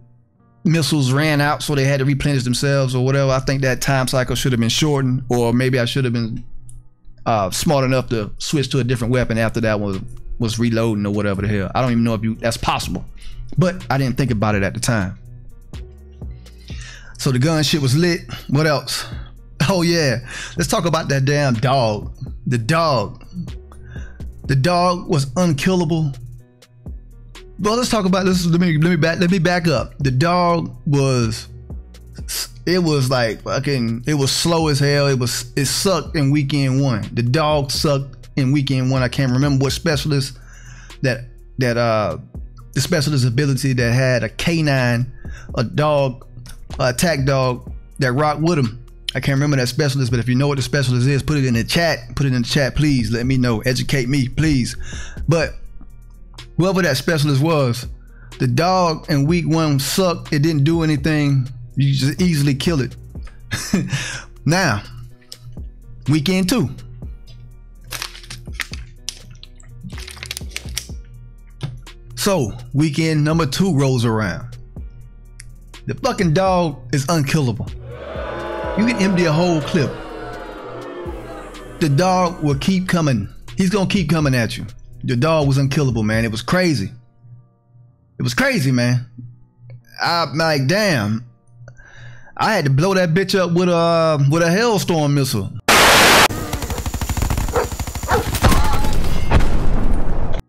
missiles ran out, so they had to replenish themselves or whatever, I think that time cycle should have been shortened, or maybe I should have been smart enough to switch to a different weapon after that was reloading or whatever the hell. I don't even know if that's possible, but I didn't think about it at the time. So the gun shit was lit. What else? Oh yeah, let's talk about that damn dog. The dog was unkillable. Well, let's talk about this. Let me back up. The dog was, it was like fucking, it was slow as hell. It sucked in weekend 1. The dog sucked in weekend 1. I can't remember what specialist the specialist ability that had a canine, a dog, attack dog that rocked with him. I can't remember that specialist, but if you know what the specialist is, put it in the chat. Put it in the chat, please. Let me know. Educate me, please. But whoever that specialist was, The dog in week 1 sucked. It didn't do anything. You just easily kill it. Now, weekend 2. So, weekend number 2 rolls around. The fucking dog is unkillable. You can empty a whole clip. The dog will keep coming. He's gonna keep coming at you. The dog was unkillable, man. It was crazy. It was crazy, man. I'm like, damn. I had to blow that bitch up with a hailstorm missile.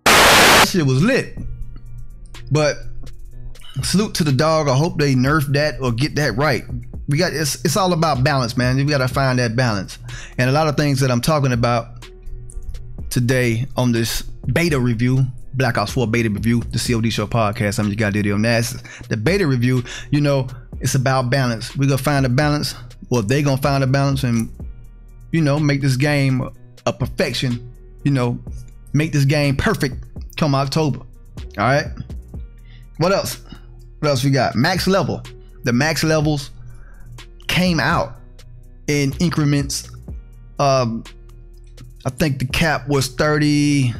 That shit was lit. But salute to the dog. I hope they nerf that or get that right. It's all about balance, man. We gotta find that balance. And a lot of things that I'm talking about today on this beta review, Black Ops 4 beta review, the C.O.D show podcast. I'm your guy diddyonasis. The beta review, you know, it's about balance. We're gonna find a balance, or they gonna find a balance, and you know, make this game a perfection. You know, make this game perfect come October. All right. What else? What else we got? Max level. The max levels came out in increments. I think the cap was 30.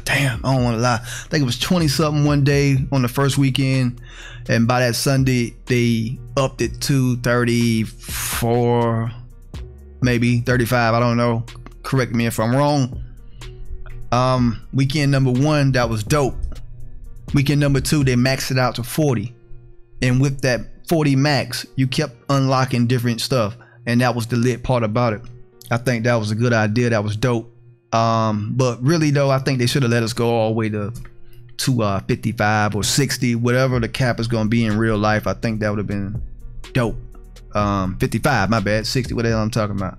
Damn, I don't want to lie. I think it was 20 something one day on the first weekend, and by that Sunday they upped it to 34, maybe 35. I don't know. Correct me if I'm wrong. Weekend number 1, that was dope. Weekend number 2, they maxed it out to 40, and with that 40 max, you kept unlocking different stuff, and that was the lit part about it. I think that was a good idea. That was dope. But really though, I think they should have let us go all the way to 55 or 60, whatever the cap is going to be in real life. I think that would have been dope. 55, my bad. 60, what the hell I'm talking about.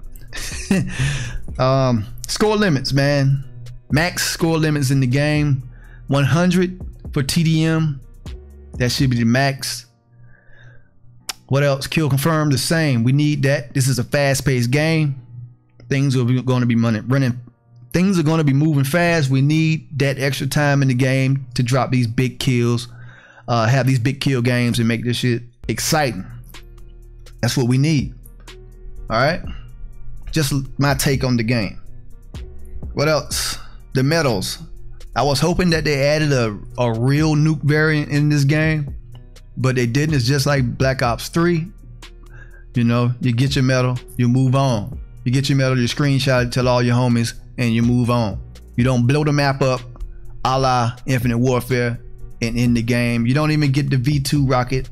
Score limits, man. Max score limits in the game. 100 for TDM. That should be the max. What else? Kill confirm, the same. We need that. This is a fast-paced game. Things are going to be running. Things are going to be moving fast. We need that extra time in the game to drop these big kills, have these big kill games, and make this shit exciting. That's what we need. All right. Just my take on the game. What else? The medals. I was hoping that they added a real nuke variant in this game, but they didn't. It's just like Black Ops 3. You know, you get your medal, you move on. You get your medal, you screenshot it, tell all your homies, and you move on. You don't blow the map up a la Infinite Warfare and end the game. You don't even get the V2 rocket,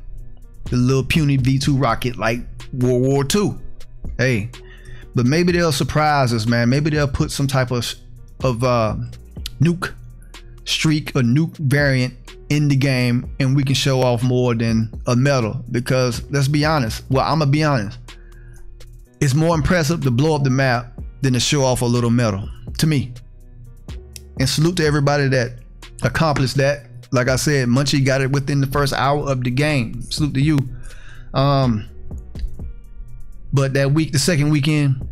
the little puny V2 rocket like World War II. Hey, but maybe they'll surprise us, man. Maybe they'll put some type of nuke streak or nuke variant in the game, and we can show off more than a medal. Because let's be honest, well, I'm gonna be honest, it's more impressive to blow up the map than to show off a little medal, to me. And salute to everybody that accomplished that. Like I said, Munchie got it within the first hour of the game. Salute to you. But that week, the second weekend,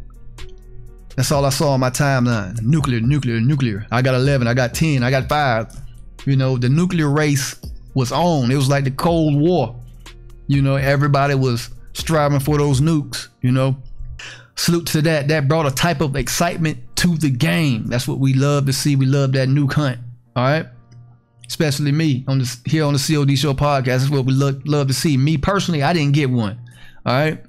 that's all I saw on my timeline. Nuclear. I got 11, I got 10, I got 5. You know, the nuclear race was on. It was like the Cold War. You know, everybody was striving for those nukes, you know. Salute to that. That brought a type of excitement to the game. That's what we love to see. We love that nuke hunt. All right. Especially me on this here on the C.O.D show podcast. That's what we love to see. Me personally, I didn't get one. All right.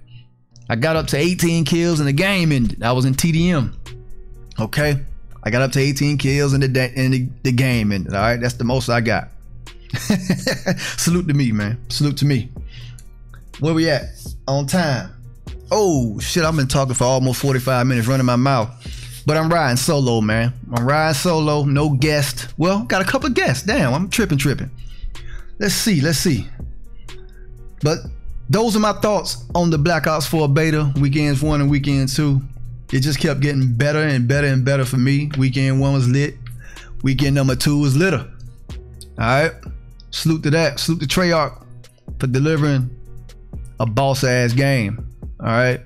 I got up to 18 kills and the game ended. I was in TDM. Okay. I got up to 18 kills and the game ended. All right. That's the most I got. Salute to me, man. Salute to me. Where we at? On time. Oh shit, I've been talking for almost 45 minutes running my mouth. But I'm riding solo, man. I'm riding solo, no guest. Well, got a couple of guests. Damn, I'm tripping. Let's see. But those are my thoughts on the Black Ops 4 beta, weekends 1 and weekend 2. It just kept getting better and better for me. Weekend 1 was lit. Weekend number 2 was litter. Alright. Salute to that. Salute to Treyarch for delivering a boss ass game. All right,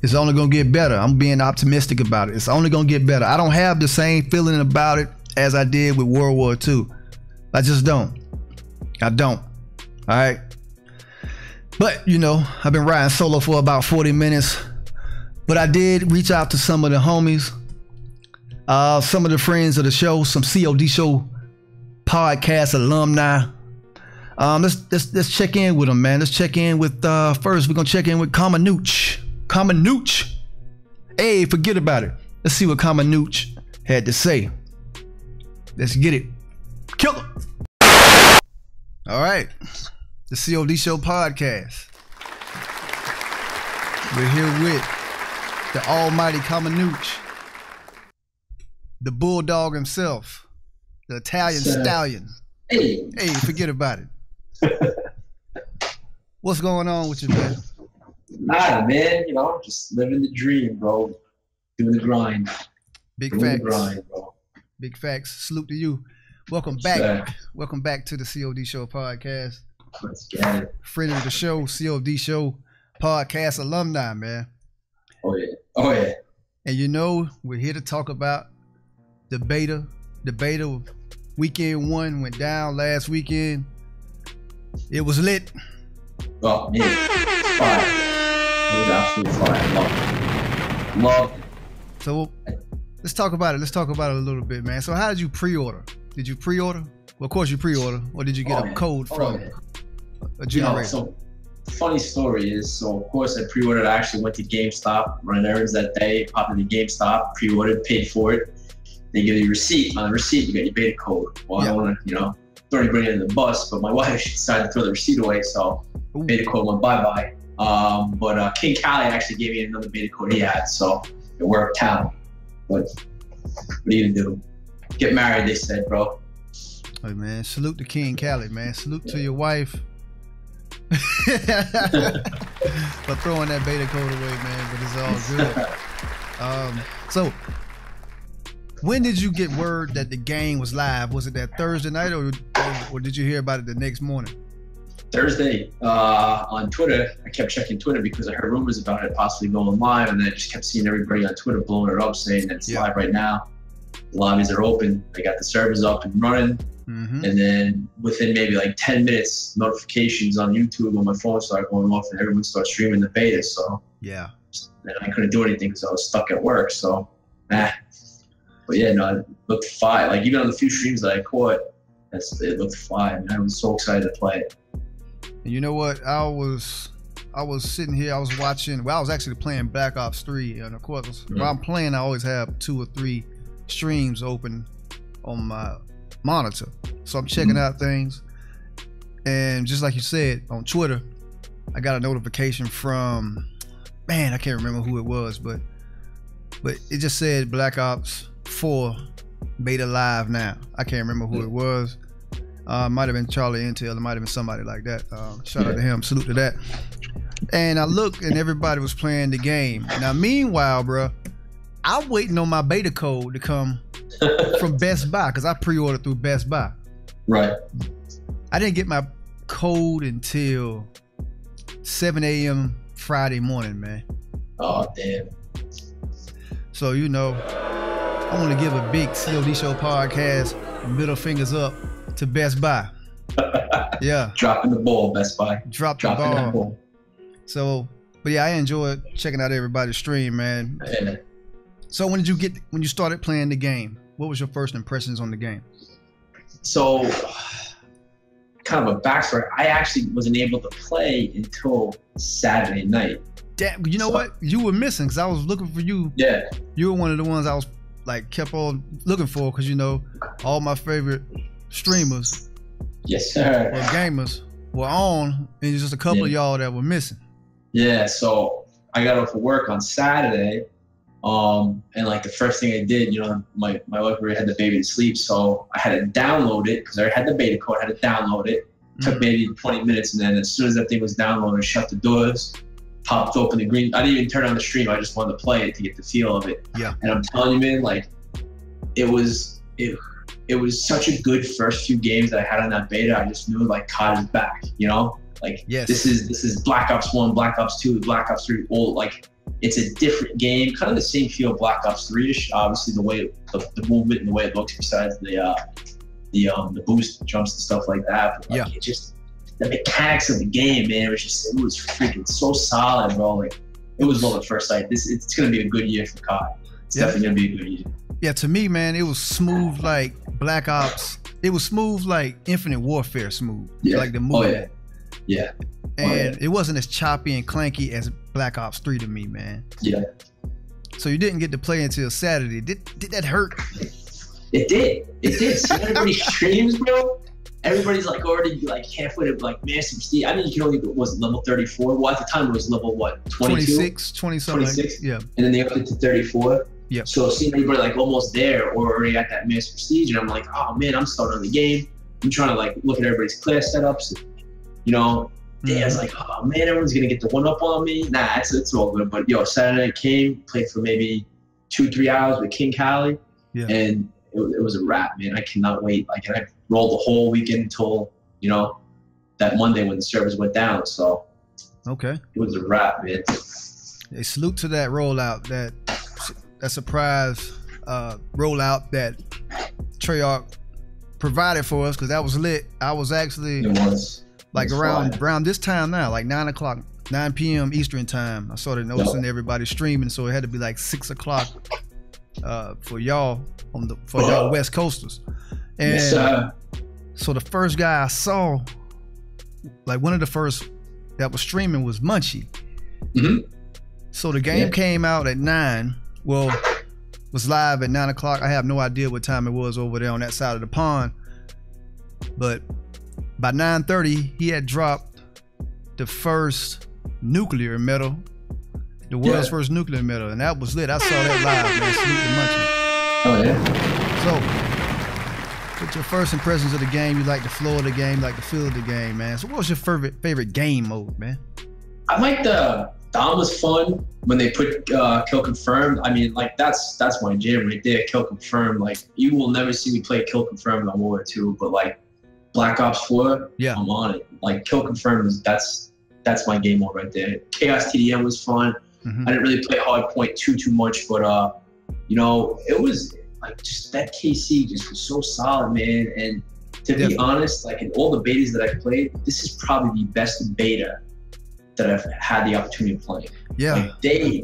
it's only gonna get better. I'm being optimistic about it. It's only gonna get better. I don't have the same feeling about it as I did with World War II. I just don't. I don't. All right. But, you know, I've been riding solo for about 40 minutes. But I did reach out to some of the homies, some of the friends of the show, some C.O.D. show podcast alumni. Let's check in with them, man. Let's check in with, first, we're going to check in with Kammanuch. Kammanuch. Hey, forget about it. Let's see what Kammanuch had to say. Let's get it. Killer. All right. The C.O.D. show podcast. We're here with the almighty Kammanuch, the bulldog himself, the Italian stallion. Hey, forget about it. What's going on with you, man? Nada, man. You know, just living the dream, bro. Doing the grind. Big doing facts. The grind, bro. Big facts. Salute to you. Welcome back. Welcome back to the C.O.D. show podcast. Let's get it. Friend of the show, C.O.D. show podcast alumni, man. Oh yeah. Oh yeah. And you know, we're here to talk about the beta. The beta weekend 1 went down last weekend. It was lit. Oh man, it's fire. It was absolutely fire. Love it. So let's talk about it. Let's talk about it a little bit, man. So how did you pre-order? Did you pre-order? Well, of course you pre-order. Or did you get a code from a generator? So funny story is, so of course I pre-ordered. I actually went to GameStop, ran errands that day, popped into GameStop, pre-ordered, paid for it. They give you a receipt. On the receipt, you got your beta code. Well, I don't want to, you know, throw anybody under the bus, but my wife, she decided to throw the receipt away, so beta code went bye-bye. But King Cali actually gave me another beta code he had, so it worked out. But what are you gonna do? Get married, they said, bro. Hey man, salute to King Cali, man. Salute to your wife for throwing that beta code away, man. But it's all good. So when did you get word that the game was live? Was it that Thursday night, or did you hear about it the next morning? Thursday on Twitter. I kept checking Twitter because I heard rumors about it possibly going live, and I just kept seeing everybody on Twitter blowing it up, saying that it's live right now. The lobbies are open. They got the servers up and running. And then within maybe like 10 minutes, notifications on YouTube on my phone started going off, and everyone started streaming the beta. So yeah, and I couldn't do anything because I was stuck at work. So But yeah, no, it looked fire. Like even on the few streams that I caught, it looked fire. I was so excited to play it. And you know what? I was sitting here. I was watching. Well, I was actually playing Black Ops 3, and of course, while I'm playing, I always have 2 or 3 streams open on my monitor. So I'm checking out things, and just like you said on Twitter, I got a notification from, man, I can't remember who it was, but it just said Black Ops 4 beta live now. I can't remember who it was. Might have been Charlie Intel. It might have been somebody like that. Shout out to him. Salute to that. And I looked, and everybody was playing the game. Now, meanwhile, bro, I'm waiting on my beta code to come from Best Buy, because I pre-ordered through Best Buy. Right. I didn't get my code until 7 a.m. Friday morning, man. Oh, damn. So, you know, I want to give a big C.O.D. show podcast middle fingers up to Best Buy. Yeah. Dropping the ball, Best Buy. Dropping the ball. So, but yeah, I enjoyed checking out everybody's stream, man. Yeah. So when you started playing the game, what was your first impressions on the game? So, kind of a backstory. I actually wasn't able to play until Saturday night. Damn, you know what? You were missing, because I was looking for you. Yeah. You were one of the ones I was like kept on looking for, because you know all my favorite streamers, yes sir, or gamers were on, and there's just a couple of y'all that were missing. Yeah. So I got off of work on Saturday, and like the first thing I did, you know, my wife already had the baby to sleep, so I had to download it because I already had the beta code. I had to download it. Took maybe 20 minutes, and then as soon as that thing was downloaded, shut the doors, popped open the green. I didn't even turn on the stream. I just wanted to play it to get the feel of it. Yeah. And I'm telling you, man, like it was such a good first few games that I had on that beta. I just knew like COD is back, you know? Like this is Black Ops 1, Black Ops 2, Black Ops 3, all like it's a different game, kind of the same feel Black Ops 3-ish. Obviously the way the movement and the way it looks, besides the the boost jumps and stuff like that. But like, it just, the mechanics of the game, man, it was freaking so solid, bro. Like, it was love at first sight. It's gonna be a good year for COD. It's definitely gonna be a good year. Yeah, to me, man, it was smooth like Black Ops. It was smooth like Infinite Warfare smooth. Yeah. Like the movie. Oh, yeah. And it wasn't as choppy and clanky as Black Ops 3 to me, man. Yeah. So you didn't get to play until Saturday. Did that hurt? It did. See everybody streams, bro. Everybody's like already like halfway to like master prestige. I mean, you can only go, was it level 34? Well, at the time it was level what? 22? 26, 20 something. 26. Yeah. And then they upped it to 34. Yeah. So seeing everybody like almost there or already at that master prestige, and I'm like, oh man, I'm starting on the game. I'm trying to like look at everybody's class setups. And, you know, Dan's like, oh man, everyone's gonna get the one up on me. Nah, it's all good. But yo, Saturday night came, played for maybe 2-3 hours with King Cali, and it was a wrap, man. I cannot wait. Like, I rolled the whole weekend until, you know, that Monday when the servers went down. So it was a wrap, man. They salute to that rollout, that surprise rollout that Treyarch provided for us, because that was lit. I was actually like around this time now, like 9 p.m. Eastern time. I started noticing everybody streaming, so it had to be like 6 o'clock for y'all y'all West Coasters. And so the first guy I saw, like one of the first that was streaming, was Munchie. So the game came out at 9. Well, was live at 9 o'clock. I have no idea what time it was over there on that side of the pond. But by 9:30, he had dropped the first nuclear medal, the world's first nuclear medal, and that was lit. I saw that live, man. Salute to Munchie. So, with your first impressions of the game, you like the flow of the game, you like the feel of the game, man. So, what was your favorite game mode, man? I like the Dom was fun when they put kill confirmed. I mean, like that's my jam right there. Kill confirmed. Like, you will never see me play kill confirmed on World War II, but like Black Ops 4, I'm on it. Like, kill confirmed that's my game mode right there. Chaos TDM was fun. I didn't really play Hardpoint too much, but you know, it was like just that KC just was so solid, man. And to be honest, like in all the betas that I played, this is probably the best beta that I've had the opportunity of playing. Like they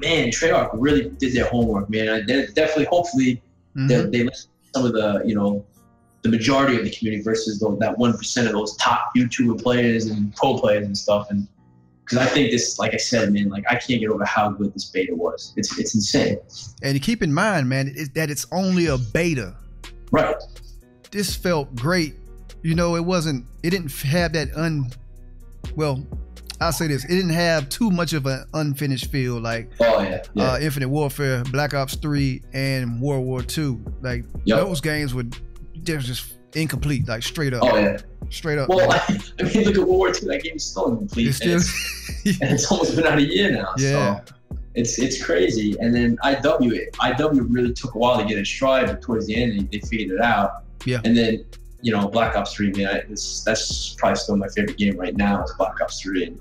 man, Treyarch really did their homework, man. They definitely, hopefully, they listen to some of the, you know, the majority of the community versus that 1% of those top YouTuber players and pro players and stuff. And because I think this, like I said, man, like I can't get over how good this beta was. It's insane. And keep in mind, man, that it's only a beta. Right. This felt great. You know, it didn't have that well, I'll say this, it didn't have too much of an unfinished feel like Infinite Warfare, Black Ops 3, and World War II. Like, those games they're just incomplete, like straight up. Straight up. Well, I mean, look at World War II, that game is still incomplete. And it's almost been out a year now. So it's crazy. And then IW really took a while to get its stride, but towards the end, they figured it out. And then, you know, Black Ops 3, man, that's probably still my favorite game right now, is Black Ops 3. And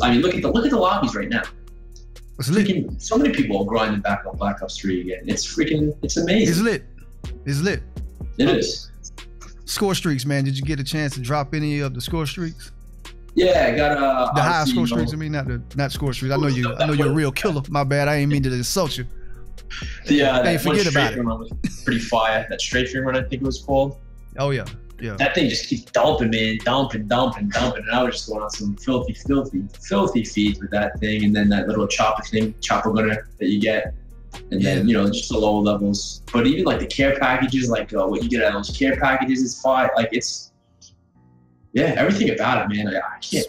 I mean, look at the lobbies right now. So many people are grinding back on Black Ops 3 again. It's amazing. It's lit. It is. Score streaks, man. Did you get a chance to drop any of the score streaks? Yeah, I got the high score streaks. I mean, not score streaks. I know you're a real killer. My bad. I ain't mean to insult you. That forget about it. Run was pretty fire. That straight frame run, I think it was called. Oh yeah. That thing just keeps dumping, man, dumping, and I was just going on some filthy feeds with that thing, and then that little chopper gunner that you get, and then, you know, just the lower levels. But even like the care packages, like what you get out of those care packages is fire. Like, it's everything about it, man.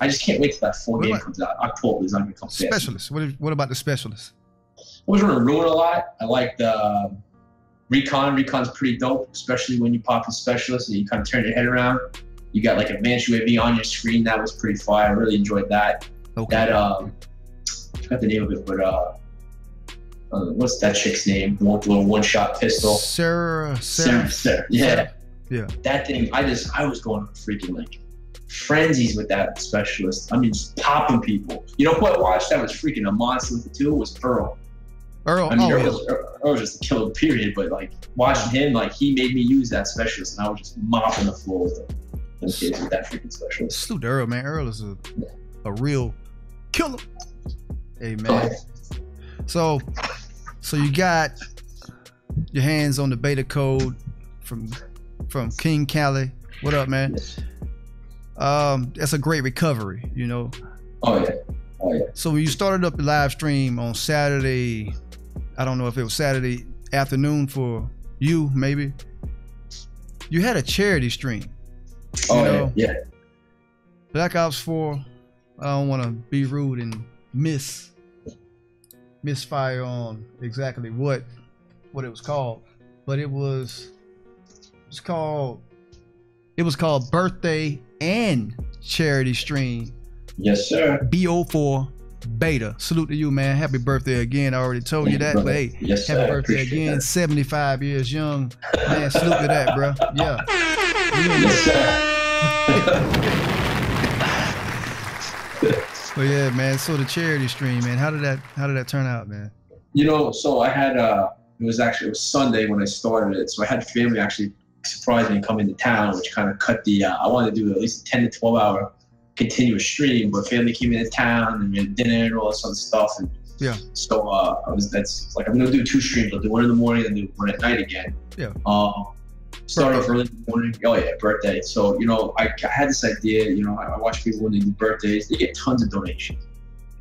I just can't wait till that full game comes out. October is not gonna come fast. Specialists. What about the specialists? I was running Ruin a lot. I like the Recon. Recon's pretty dope, especially when you pop the specialist and you kind of turn your head around. You got like advanced UAV on your screen. That was pretty fire. I really enjoyed that. That I forgot the name of it, but what's that chick's name? The little one-shot pistol. Sarah. Yeah. That thing. I was going freaking like frenzies with that specialist. I mean, just popping people. You know who I watched that was freaking a monster with it too? Was Errl. Errl, I mean, Errl was just a killer, period. But like watching him, like he made me use that specialist, and I was just mopping the floor with them kids with that freaking specialist. Salute to Errl, man. Errl is a real killer. Hey, man. So you got your hands on the beta code from King Cali. What up, man? Yes. That's a great recovery, you know. Oh yeah. So when you started up the live stream on Saturday, I don't know if it was Saturday afternoon for you, maybe. You had a charity stream. Oh, you know? yeah. Black Ops 4. I don't want to be rude and misfire on exactly what it was called, but it was called Birthday and Charity Stream. Yes, sir. BO4 Beta. Salute to you, man. Happy birthday again. I already told you that, brother. but hey, yes, happy sir. birthday again. That. 75 years young. Man, salute to that, bro. Yeah. Yes, sir. But yeah, man. So the charity stream, man. How did that turn out, man? You know, so I had it was Sunday when I started it. So I had family actually surprise me and come into town, which kind of cut the I wanted to do at least a 10 to 12 hour continuous stream, but family came into town and we had dinner and all this other stuff. And yeah. So that's like, I'm gonna do 2 streams. I'll do one in the morning and do one at night again. Yeah. Start off early in the morning. Oh yeah, birthday. So, you know, I had this idea, you know, I watch people when they do birthdays, they get tons of donations.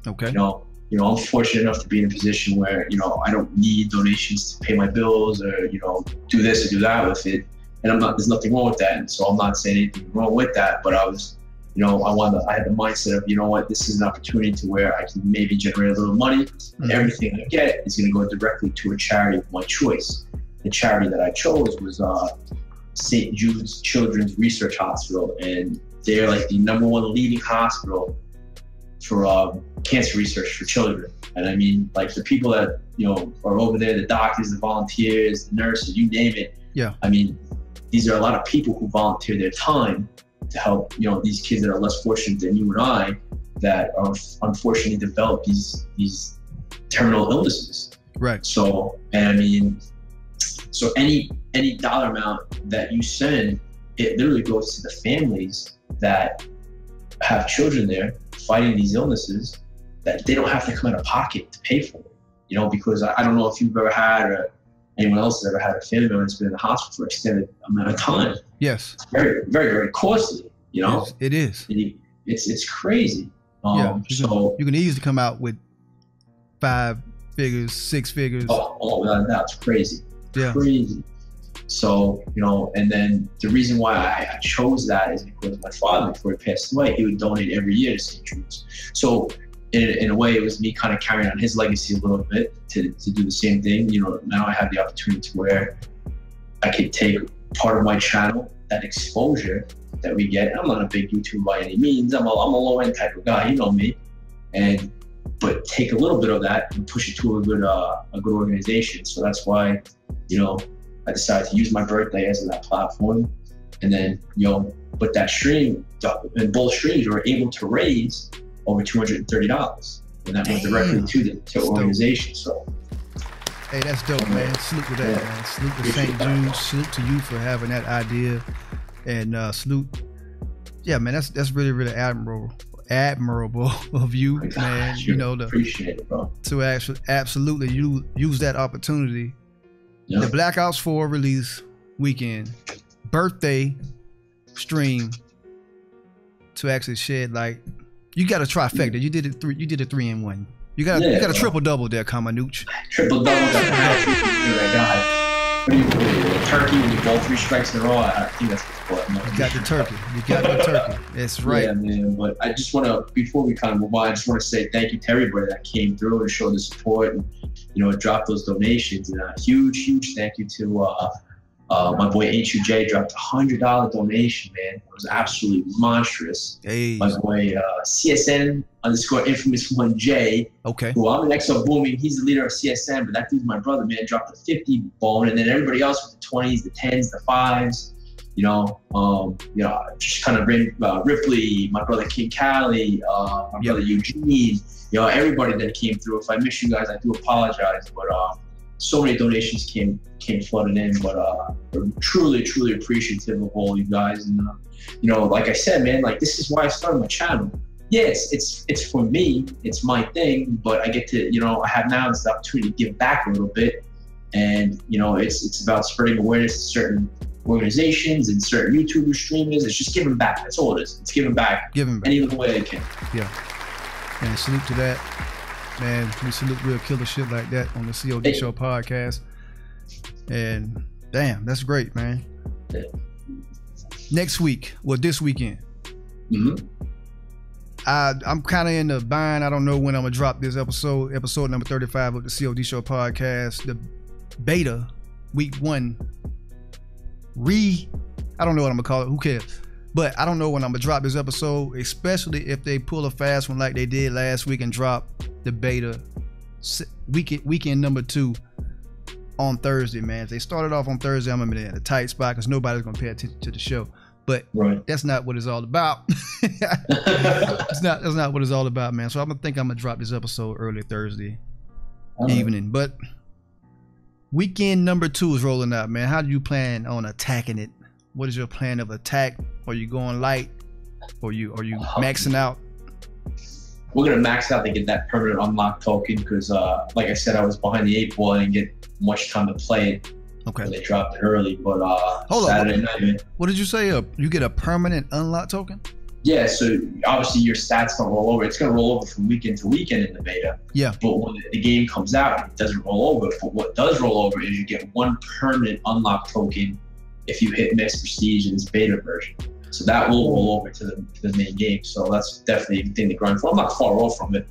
Okay. You know, I'm fortunate enough to be in a position where, you know, I don't need donations to pay my bills or, you know, do this or do that with it. And there's nothing wrong with that. And so I'm not saying anything wrong with that, but I was, you know, I had the mindset of, you know what, this is an opportunity to where I can maybe generate a little money, and everything I get is going to go directly to a charity of my choice. The charity that I chose was St. Jude's Children's Research Hospital, and they're like the #1 leading hospital for cancer research for children. And I mean, like the people that, you know, are over there, the doctors, the volunteers, the nurses, you name it. Yeah. I mean, these are a lot of people who volunteer their time to help, you know, these kids that are less fortunate than you and I, that are unfortunately develop these terminal illnesses. Right. So, and I mean, so any dollar amount that you send, it literally goes to the families that have children there fighting these illnesses that they don't have to come out of pocket to pay for it. You know, because I don't know if you've ever had or anyone else has ever had a family member that's been in the hospital for an extended amount of time. Yes. It's very, very, very costly, you know? It is. It's crazy. You can easily come out with 5 figures, 6 figures. Oh, that's crazy. Yeah. Crazy. So, you know, and then the reason why I chose that is because my father, before he passed away, he would donate every year to St. Jude's. So in a way, it was me kind of carrying on his legacy a little bit to do the same thing. You know, now I have the opportunity to where I could take part of my channel, that exposure that we get. I'm not a big YouTuber by any means. I'm a low-end type of guy, you know me. But take a little bit of that and push it to a good organization. So that's why, you know, I decided to use my birthday as that platform. And then, you know, but that stream, and both streams were able to raise over $230. And that went directly to the organization. So. Hey, that's dope, man. Salute to that, man. Salute to St. Jude. Salute to you for having that idea. And salute. Yeah, man, that's really, really admirable of you, man. You know, appreciate it, bro. To actually absolutely use that opportunity. Yep. The Black Ops 4 release weekend, birthday stream to actually shed light. You got a trifecta. You did it 3-in-1. You got a triple double there, Kammanuch. Triple double. Turkey when you go 3 strikes in a row. I think that's what. You got the turkey. You got the turkey. That's right. Yeah, man. But I just want to, before we kind of move on, I just want to say thank you to everybody that came through and showed the support and, you know, dropped those donations. And a huge thank you to my boy H.U.J. dropped a $100 donation, man. It was absolutely monstrous. Hey. My boy CSN_infamous1J. Okay. Who I'm an XO Booming. He's the leader of CSN, but that dude's my brother, man. Dropped a 50 bone, and then everybody else with the 20s, the 10s, the 5s. just kind of Ripley, my brother King Cali, my brother Eugene, everybody that came through. If I miss you guys, I do apologize, but so many donations came flooding in, but we're truly appreciative of all you guys. And like I said, man, like this is why I started my channel. Yes, it's for me, it's my thing, but I get to, I have now this opportunity to give back a little bit. And, it's about spreading awareness to certain organizations and certain YouTubers, streamers. It's just giving back. That's all it is. It's giving back. Any little way I can. Yeah. And salute to that. Man, we salute real killer shit like that on the C.O.D. Show podcast. And damn, that's great, man. Yeah. Next week, this weekend. Mm-hmm. I'm kind of in the bind. I don't know when I'm gonna drop this episode number 35 of the C.O.D. Show podcast. The beta week 1 I don't know what I'm gonna call it. Who cares? But I don't know when I'm gonna drop this episode, especially if they pull a fast one like they did last week and drop the beta weekend number 2 on Thursday, man. If they started off on Thursday, I'm gonna be in a tight spot because nobody's gonna pay attention to the show. But that's not what it's all about. That's not what it's all about, man. So I'm gonna drop this episode early Thursday evening. But weekend number 2 is rolling out, man. How do you plan on attacking it? What is your plan of attack? Are you going light? Or are you maxing out? We're gonna max out to get that permanent unlock token because, like I said, I was behind the 8 ball. I didn't get much time to play it. Okay. They dropped it early, but hold Saturday on. night. What did you say? You get a permanent unlock token? Yeah, so obviously your stats don't roll over. It's going to roll over from weekend to weekend in the beta. Yeah. But when the game comes out, it doesn't roll over. But what does roll over is you get 1 permanent unlock token if you hit Max Prestige in this beta version. So that will roll over to the main game. So that's definitely a thing to grind for. I'm not far off from it.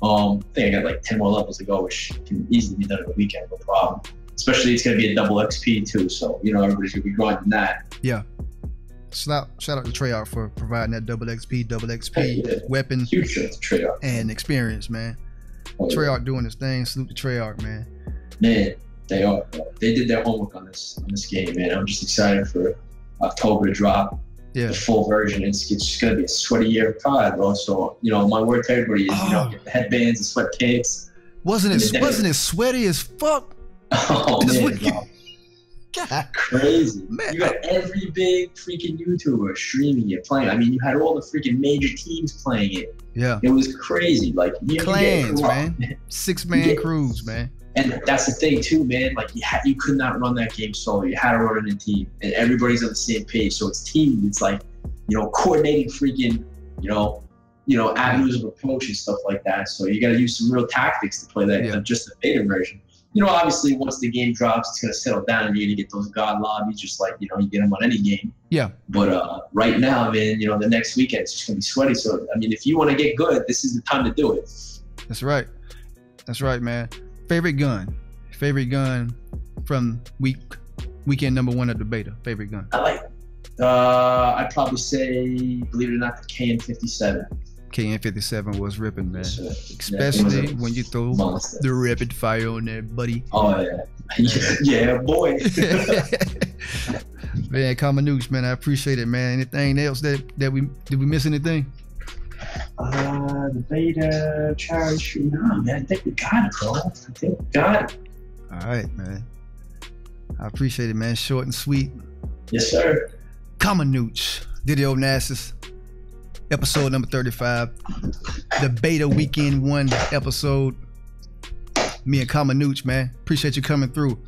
I think I got like 10 more levels to go, which can easily be done in a weekend, no problem. Especially it's going to be a double XP too, so everybody's going to be grinding that. Yeah. Shout out to Treyarch for providing that double XP weapon Huge shout out to Treyarch and experience, man. Treyarch doing his thing. Salute to Treyarch, man. Man, they are. They did their homework on this game, man. I'm just excited for October to drop the full version. It's just going to be a sweaty year of COD, bro. So my word to everybody is, get the headbands and sweat cakes. Wasn't it sweaty as fuck? Oh man, bro. God. Crazy. Man. You got every big freaking YouTuber streaming it, playing. I mean, you had all the freaking major teams playing it. Yeah. It was crazy. Like clans, man. 6-man crews, man. And that's the thing too, man. Like you could not run that game solo. You had to run it in team, and everybody's on the same page. So it's team. It's like coordinating freaking avenues of approach and stuff like that. So you got to use some real tactics to play that. Just the beta version. Obviously once the game drops, it's gonna settle down, and you're gonna get those god lobbies, just like you get them on any game. Yeah. But right now, man, the next weekend it's just gonna be sweaty. So I mean, if you want to get good, this is the time to do it. That's right. That's right, man. Favorite gun from weekend number 1 of the beta. Favorite gun. I like. I'd probably say, believe it or not, the KN57. KN57 was ripping, man. Especially when you throw the rapid fire on there, buddy. Oh yeah. Yeah, boy. Man, Kammanuch, man, I appreciate it, man. Anything else did we miss anything? The beta charge. No, man, I think we got it, bro. I think we got it. All right, man. I appreciate it, man. Short and sweet. Yes, sir. Kammanuch, diddyonasis. Episode number 35, the beta weekend 1 episode. Me and Kammanuch, man. Appreciate you coming through.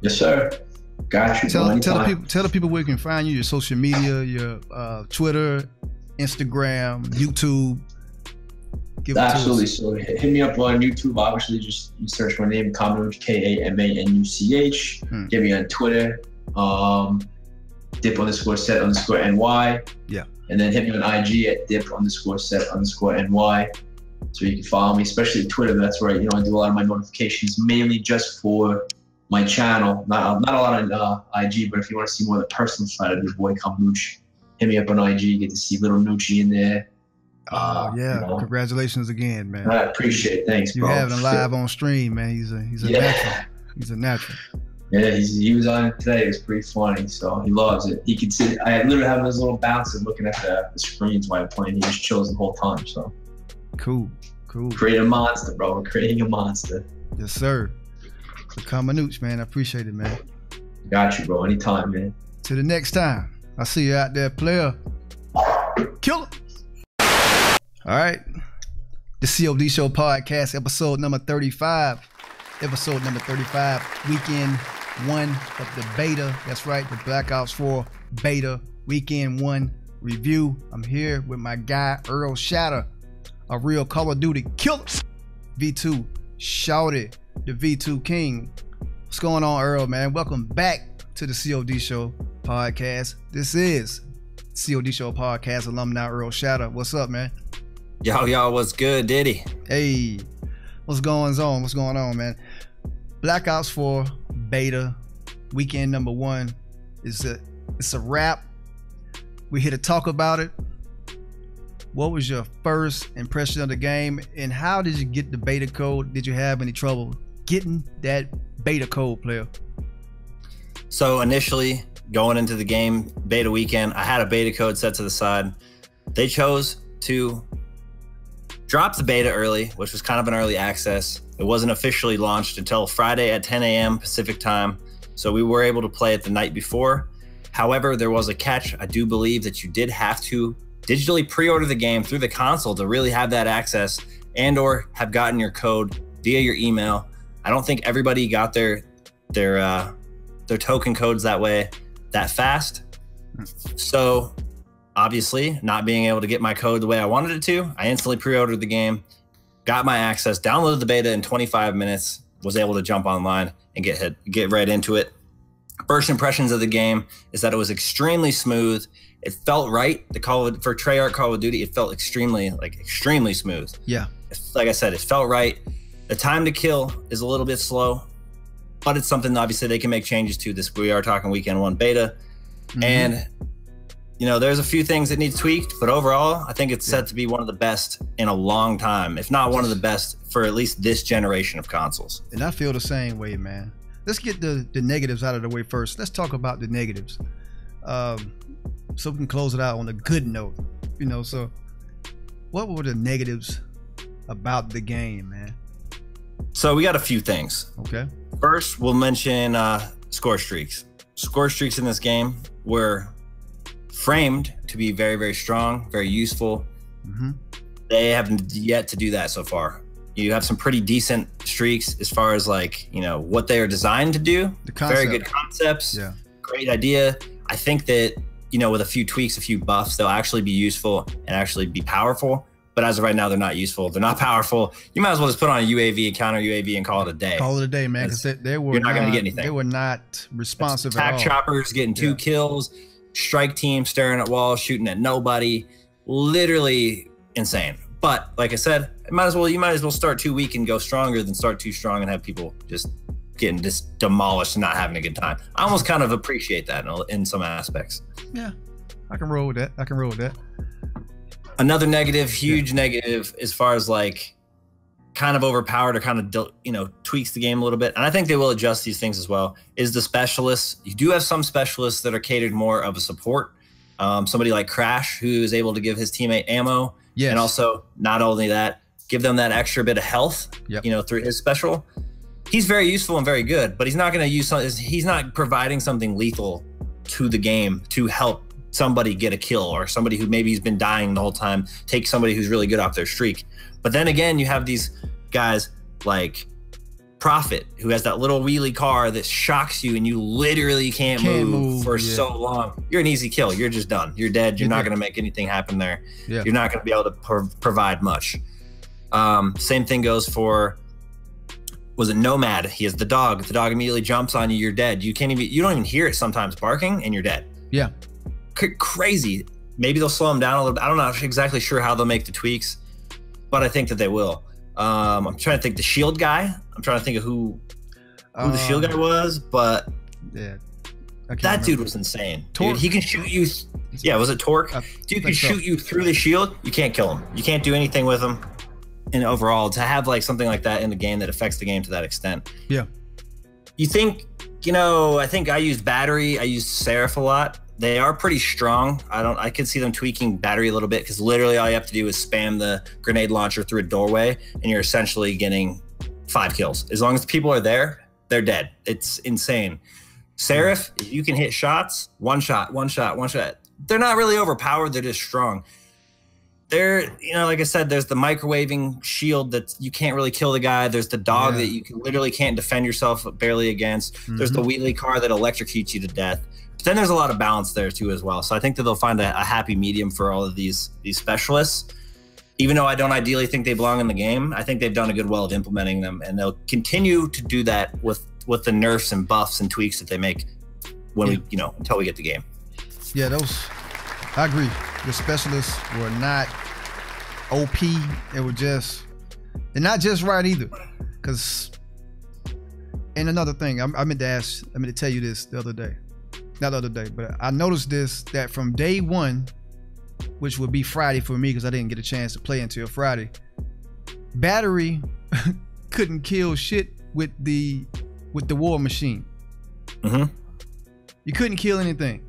Yes, sir. Got you. Tell the people where you can find you, your social media, your Twitter, Instagram, YouTube. Absolutely. So hit me up on YouTube. Obviously, just you search my name, Kammanuch, Kamanuch. Get me on Twitter, dip_set_ny. Yeah. And then hit me on IG at dip_set_ny. So you can follow me, especially Twitter. That's where I do a lot of my notifications, mainly just for my channel. Not a lot on IG, but if you want to see more of the personal side of your boy Kammanuch, hit me up on IG. Get to see little Nucci in there. Congratulations again, man. I appreciate it. Thanks, bro. You having him live on stream, man. He's a natural. He's a natural. Yeah, he was on it today. It was pretty funny. So he loves it. He could sit. I literally have his little bouncer looking at the screens while I'm playing. He just chills the whole time. So cool. Create a monster, bro. We're creating a monster. Yes, sir. The Kammanuch, man. I appreciate it, man. Got you, bro. Anytime, man. Till the next time. I see you out there, player. Kill it. All right. The C.O.D. Show podcast, episode number 35. Episode number 35. Weekend 1 of the beta. That's right. The Black Ops 4 beta. Weekend 1 review. I'm here with my guy, Errl Shatter. A real Call of Duty killer. V2 shouted the V2 King. What's going on, Errl, man? Welcome back to the C.O.D. Show podcast. This is C.O.D. Show podcast alumni Errl Shatter. What's up, man? Y'all, what's good, Diddy? Hey, what's going on? What's going on, man? Black Ops 4 beta weekend number 1 it's a wrap. We're here to talk about it. What was your first impression of the game, and how did you get the beta code? Did you have any trouble getting that beta code, player? So initially, going into the game beta weekend, I had a beta code set to the side. They chose to drop the beta early, which was kind of an early access. It wasn't officially launched until Friday at 10 a.m. Pacific time, so we were able to play it the night before. However, there was a catch. I do believe that you did have to digitally pre-order the game through the console to really have that access, and or have gotten your code via your email. I don't think everybody got their token codes that way that fast. So obviously, not being able to get my code the way I wanted it to, I instantly pre-ordered the game, got my access, downloaded the beta in 25 minutes, was able to jump online and get right into it. First impressions of the game is that it was extremely smooth. It felt right. For tryhard Call of Duty, it felt extremely smooth. Yeah. Like I said, it felt right. The time to kill is a little bit slow, but it's something obviously they can make changes to. This, we are talking weekend 1 beta. And you know, there's a few things that need tweaked, but overall, I think it's set to be one of the best in a long time, if not one of the best for at least this generation of consoles. And I feel the same way, man. Let's get the negatives out of the way first. Let's talk about the negatives. So we can close it out on a good note. You know, so what were the negatives about the game, man? So we got a few things. Okay. First, we'll mention score streaks. Score streaks in this game were framed to be very, very strong, very useful. They haven't yet to do that so far. You have some pretty decent streaks as far as, like, you know, what they are designed to do. The concept. Very good concepts. Yeah. Great idea. I think that, you know, with a few tweaks, a few buffs, they'll actually be useful and actually be powerful. But as of right now, they're not useful. They're not powerful. You might as well just put on a UAV, a counter UAV, and call it a day. Call it a day, man, because they were you're not going to get anything. They were not responsive at all. Attack choppers getting 2 kills, strike team staring at walls, shooting at nobody. Literally insane. But like I said, you might as well start too weak and go stronger than start too strong and have people just getting just demolished and not having a good time. I almost kind of appreciate that in some aspects. Yeah, I can roll with that. Another negative, huge negative, as far as like kind of overpowered or kind of, you know, tweaks the game a little bit. And I think they will adjust these things as well, is the specialists. You do have some specialists that are catered more of a support. Somebody like Crash, who is able to give his teammate ammo. Yes. And also, not only that, give them that extra bit of health, you know, through his special. He's very useful and very good, but he's not going to use he's not providing something lethal to the game to help somebody get a kill, or somebody who maybe has been dying the whole time, take somebody who's really good off their streak. But then again, you have these guys like Prophet, who has that little wheelie car that shocks you and you literally can't move for so long. You're an easy kill. You're just done. You're dead. You're not going to make anything happen there. You're not going to be able to provide much. Same thing goes for, was it Nomad? He has the dog. The dog immediately jumps on you. You're dead. You don't even hear it sometimes barking, and you're dead. Yeah. Crazy. Maybe they'll slow him down a little bit. I'm not exactly sure how they'll make the tweaks, but I think that they will. I'm trying to think the shield guy. I'm trying to think of who the shield guy was, but that dude was insane. Dude, he can shoot you. Yeah, was it Torque? Dude can shoot you through the shield. You can't kill him. You can't do anything with him. And overall, to have like something like that in the game that affects the game to that extent, You think, I think I used Battery. I used Seraph a lot. They are pretty strong. I could see them tweaking Battery a little bit because literally all you have to do is spam the grenade launcher through a doorway and you're essentially getting 5 kills. As long as the people are there, they're dead. It's insane. Seraph, you can hit shots, one shot. They're not really overpowered. They're just strong. They're, like I said, there's the microwaving shield that you can't really kill the guy. There's the dog that you literally can't defend yourself barely against. There's the wheelie car that electrocutes you to death. But then there's a lot of balance there too as well. So I think that they'll find a happy medium for all of these specialists. Even though I don't ideally think they belong in the game, I think they've done a good well of implementing them, and they'll continue to do that with the nerfs and buffs and tweaks that they make when we, until we get the game. Yeah, I agree. The specialists were not OP. They were just, they're not just right either. Cause, and another thing, I meant to tell you this the other day. Not the other day, but I noticed this, that from day one, which would be Friday for me because I didn't get a chance to play until Friday, Battery couldn't kill shit with the war machine. You couldn't kill anything.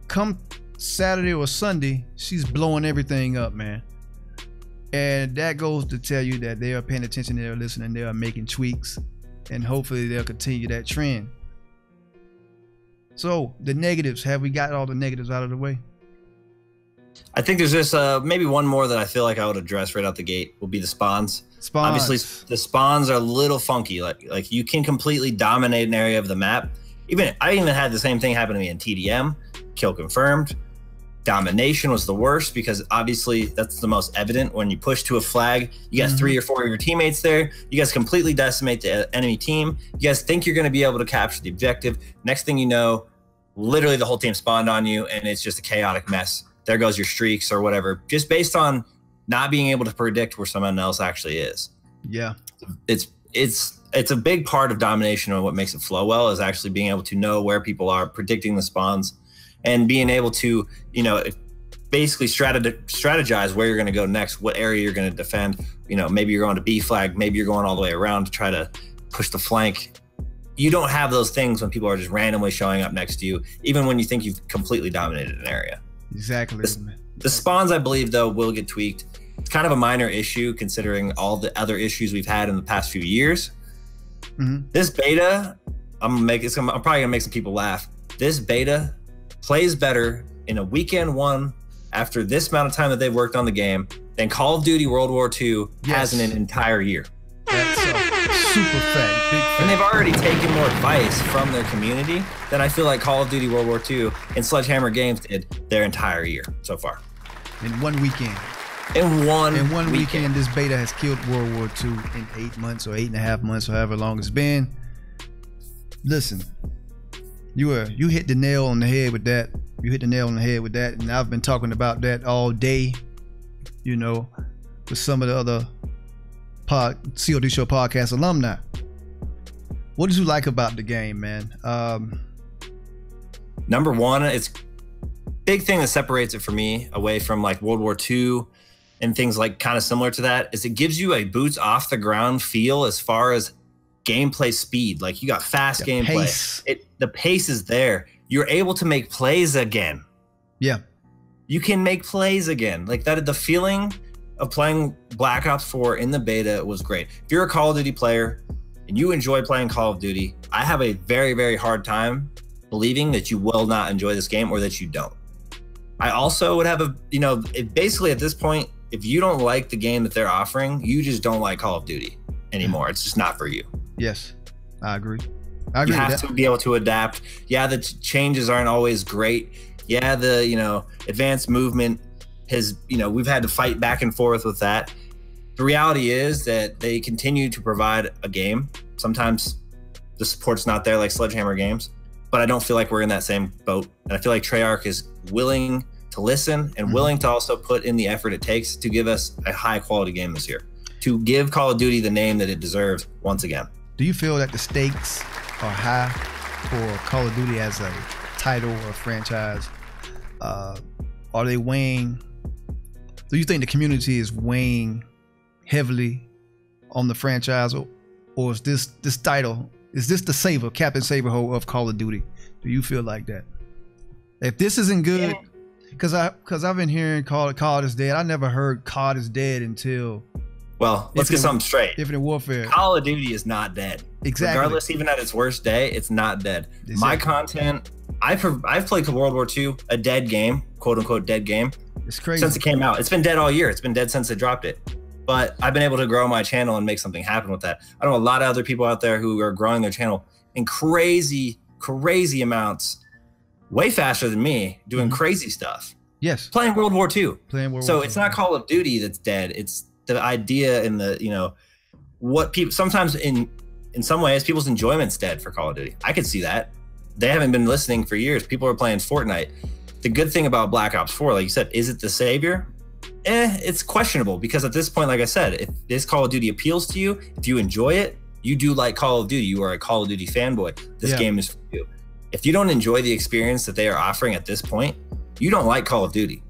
Come Saturday or Sunday, she's blowing everything up, man. And that goes to tell you that they are paying attention, they are listening, they are making tweaks, and hopefully they'll continue that trend. So the negatives, have we got all the negatives out of the way? I think there's just maybe one more that I feel like I would address right out the gate will be the spawns. Obviously, the spawns are a little funky. Like you can completely dominate an area of the map. I even had the same thing happen to me in TDM. Kill confirmed. Domination was the worst because obviously that's the most evident. When you push to a flag, you got 3 or 4 of your teammates there. You guys completely decimate the enemy team. You guys think you're going to be able to capture the objective. Next thing you know, literally the whole team spawned on you and it's just a chaotic mess. There goes your streaks or whatever, just based on not being able to predict where someone else actually is. Yeah. It's a big part of domination, and what makes it flow well is actually being able to know where people are, predicting the spawns, and being able to, basically strategize where you're going to go next, what area you're going to defend. Maybe you're going to B flag, maybe you're going all the way around to try to push the flank. You don't have those things when people are just randomly showing up next to you, even when you think you've completely dominated an area. Exactly. The spawns, I believe, though, will get tweaked. It's kind of a minor issue considering all the other issues we've had in the past few years. This beta, I'm probably gonna make some people laugh. This beta plays better in a weekend one after this amount of time that they've worked on the game than Call of Duty World War II has in an entire year. That's super fact, big fact. And they've already taken more advice from their community than I feel like Call of Duty World War II and Sledgehammer Games did their entire year so far. In one weekend. In one weekend, this beta has killed World War II in 8 months or 8.5 months, or however long it's been. Listen, you hit the nail on the head with that. You hit the nail on the head with that, and I've been talking about that all day, with some of the other COD Show podcast alumni. What did you like about the game, man? Number one, it's big thing that separates it for me away from like World War II and things like kind of similar to that is it gives you a boots off the ground feel as far as gameplay speed. Like you got fast gameplay. The pace is there. You're able to make plays again. Yeah. You can make plays again. Like that, the feeling of playing Black Ops 4 in the beta was great. If you're a Call of Duty player and you enjoy playing Call of Duty, I have a very, very hard time believing that you will not enjoy this game or that you don't. I also would have basically at this point, if you don't like the game that they're offering, you just don't like Call of Duty anymore. It's just not for you. Yes, I agree. You have to be able to adapt. Yeah, the changes aren't always great. Yeah, the advanced movement has, we've had to fight back and forth with that. The reality is that they continue to provide a game. Sometimes the support's not there like Sledgehammer Games, but I don't feel like we're in that same boat. And I feel like Treyarch is willing to listen and willing to also put in the effort it takes to give us a high quality game this year, to give Call of Duty the name that it deserves once again. Do you feel that the stakes are high for Call of Duty as a title or franchise? Are they weighing? Do you think the community is weighing heavily on the franchise, or is this title Is this the saver, Captain Saberho of Call of Duty? Do you feel like that? If this isn't good, because I've been hearing COD is dead. I never heard COD is dead until. Well, let's get something straight. Infinite Warfare. Call of Duty is not dead. Exactly. Regardless, even at its worst day, it's not dead. Exactly. My content, I've played World War II, a dead game, quote unquote dead game. It's crazy. Since it came out. It's been dead all year. It's been dead since they dropped it. But I've been able to grow my channel and make something happen with that. I know a lot of other people out there who are growing their channel in crazy amounts, way faster than me, doing crazy stuff. Yes. Playing World War II. So it's not Call of Duty that's dead. It's the idea and the, you know, what people sometimes in some ways people's enjoyment's dead for Call of Duty. I could see that. They haven't been listening for years. People are playing Fortnite. The good thing about Black Ops 4, like you said, is it the savior? It's questionable, because at this point, like I said, if this Call of Duty appeals to you, if you enjoy it, you do like Call of Duty, you are a Call of Duty fanboy, this game is for you. If you don't enjoy the experience that they are offering at this point, you don't like Call of Duty.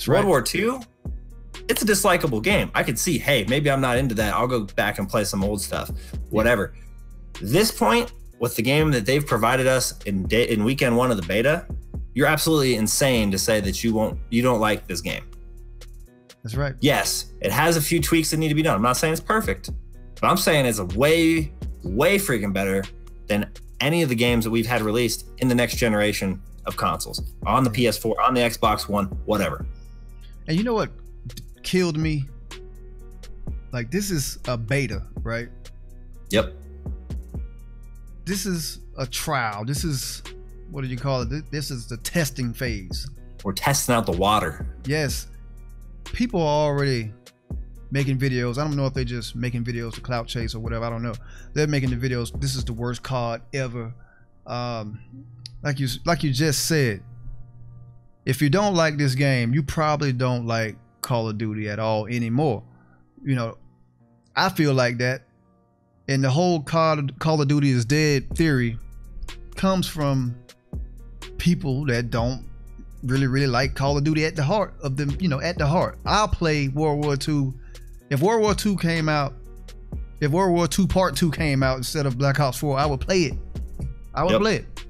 World War II, it's a dislikable game. I could see, hey, maybe I'm not into that. I'll go back and play some old stuff, whatever. This point, with the game that they've provided us in weekend 1 of the beta, you're absolutely insane to say that you don't like this game. That's right. Yes, it has a few tweaks that need to be done. I'm not saying it's perfect, but I'm saying it's a way freaking better than any of the games that we've had released in the next generation of consoles, on the PS4, on the Xbox One, whatever. And you know what killed me? Like, this is a beta, right? Yep. This is a trial. This is, what do you call it? This is the testing phase. We're testing out the water. Yes. People are already making videos. I don't know if they're just making videos to clout chase or whatever. I don't know. They're making the videos. This is the worst COD ever. Like you just said, if you don't like this game, you probably don't like Call of Duty at all anymore. You know, I feel like that. And the whole Call of Duty is dead theory comes from people that don't really like Call of Duty at the heart of them, you know, at the heart. I'll play World War II. If World War II came out, if World War II Part 2 came out instead of Black Ops 4, I would play it. I would play it.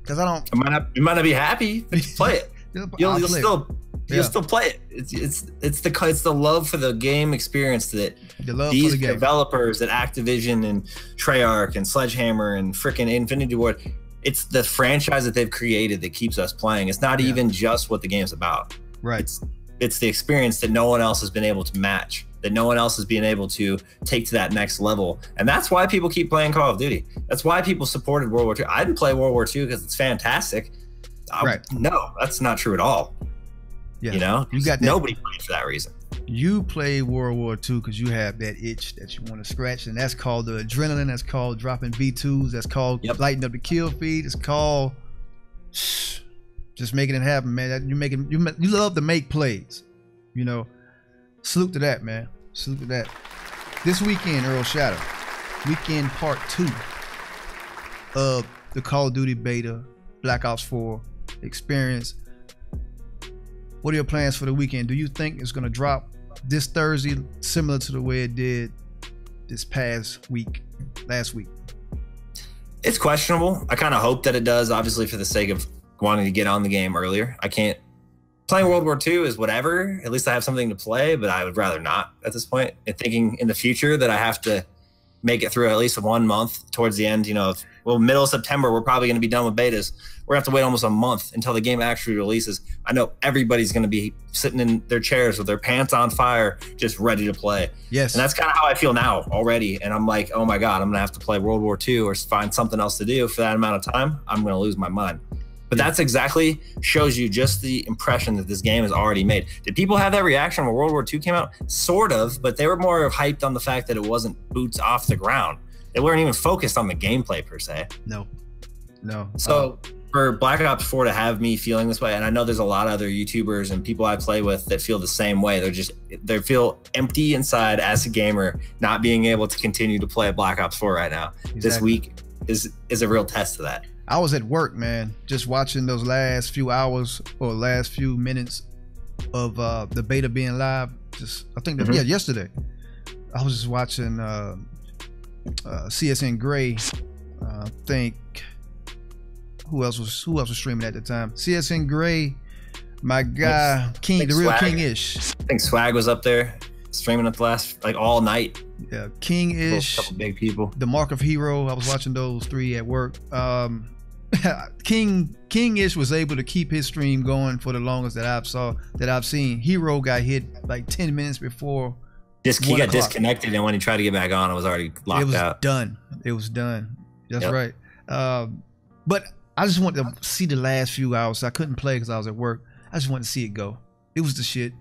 Because I don't. You might not be happy, but you play it. You'll still play it. It's the love for the game experience that these developers at Activision and Treyarch and Sledgehammer and frickin' Infinity Ward, it's the franchise that they've created that keeps us playing. It's not even just what the game's about. Right. It's the experience that no one else has been able to match, that no one else has been able to take to that next level. And that's why people keep playing Call of Duty. That's why people supported World War II. I didn't play World War II because it's fantastic. No, that's not true at all. Yeah. You know, you got that. Nobody played for that reason. You play World War II because you have that itch that you want to scratch, and that's called the adrenaline. That's called dropping V2s. That's called lighting up the kill feed. It's called just making it happen, man. You love to make plays. You know, salute to that, man. Salute to that. This weekend, Errl Shatter, weekend part 2 of the Call of Duty beta, Black Ops 4 experience. What are your plans for the weekend? Do you think it's going to drop this Thursday, similar to the way it did this past week, last week? It's questionable. I kind of hope that it does, obviously, for the sake of wanting to get on the game earlier. I can't. Playing World War II is whatever. At least I have something to play, but I would rather not at this point. And thinking in the future that I have to make it through at least 1 month towards the end, you know, middle of September, we're probably going to be done with betas. We're going to have to wait almost a month until the game actually releases. I know everybody's going to be sitting in their chairs with their pants on fire, just ready to play. Yes. And that's kind of how I feel now already. And I'm like, oh my God, I'm going to have to play World War II or find something else to do for that amount of time. I'm going to lose my mind. But that's exactly shows you just the impression that this game has already made. Did people have that reaction when World War II came out? Sort of, but they were more hyped on the fact that it wasn't boots off the ground. They weren't even focused on the gameplay per se. No. So for Black Ops 4 to have me feeling this way, and I know there's a lot of other YouTubers and people I play with that feel the same way. They feel empty inside as a gamer, not being able to continue to play Black Ops 4 right now. Exactly. This week is a real test of that. I was at work, man, just watching those last few hours or last few minutes of the beta being live. I think that yesterday. I was just watching CSN Gray I think who else was streaming at the time? CSN Gray, my guy King, the real King-ish. I think Swag was up there streaming at the last, like, all night. Yeah, King-ish. A couple big people. The Mark of Hero. I was watching those three at work. King-ish was able to keep his stream going for the longest that I've seen. Hero got hit like 10 minutes before. He got disconnected, and when he tried to get back on, it was already locked out. It was done. That's right. But I just wanted to see the last few hours. I couldn't play because I was at work. I just wanted to see it go. It was the shit.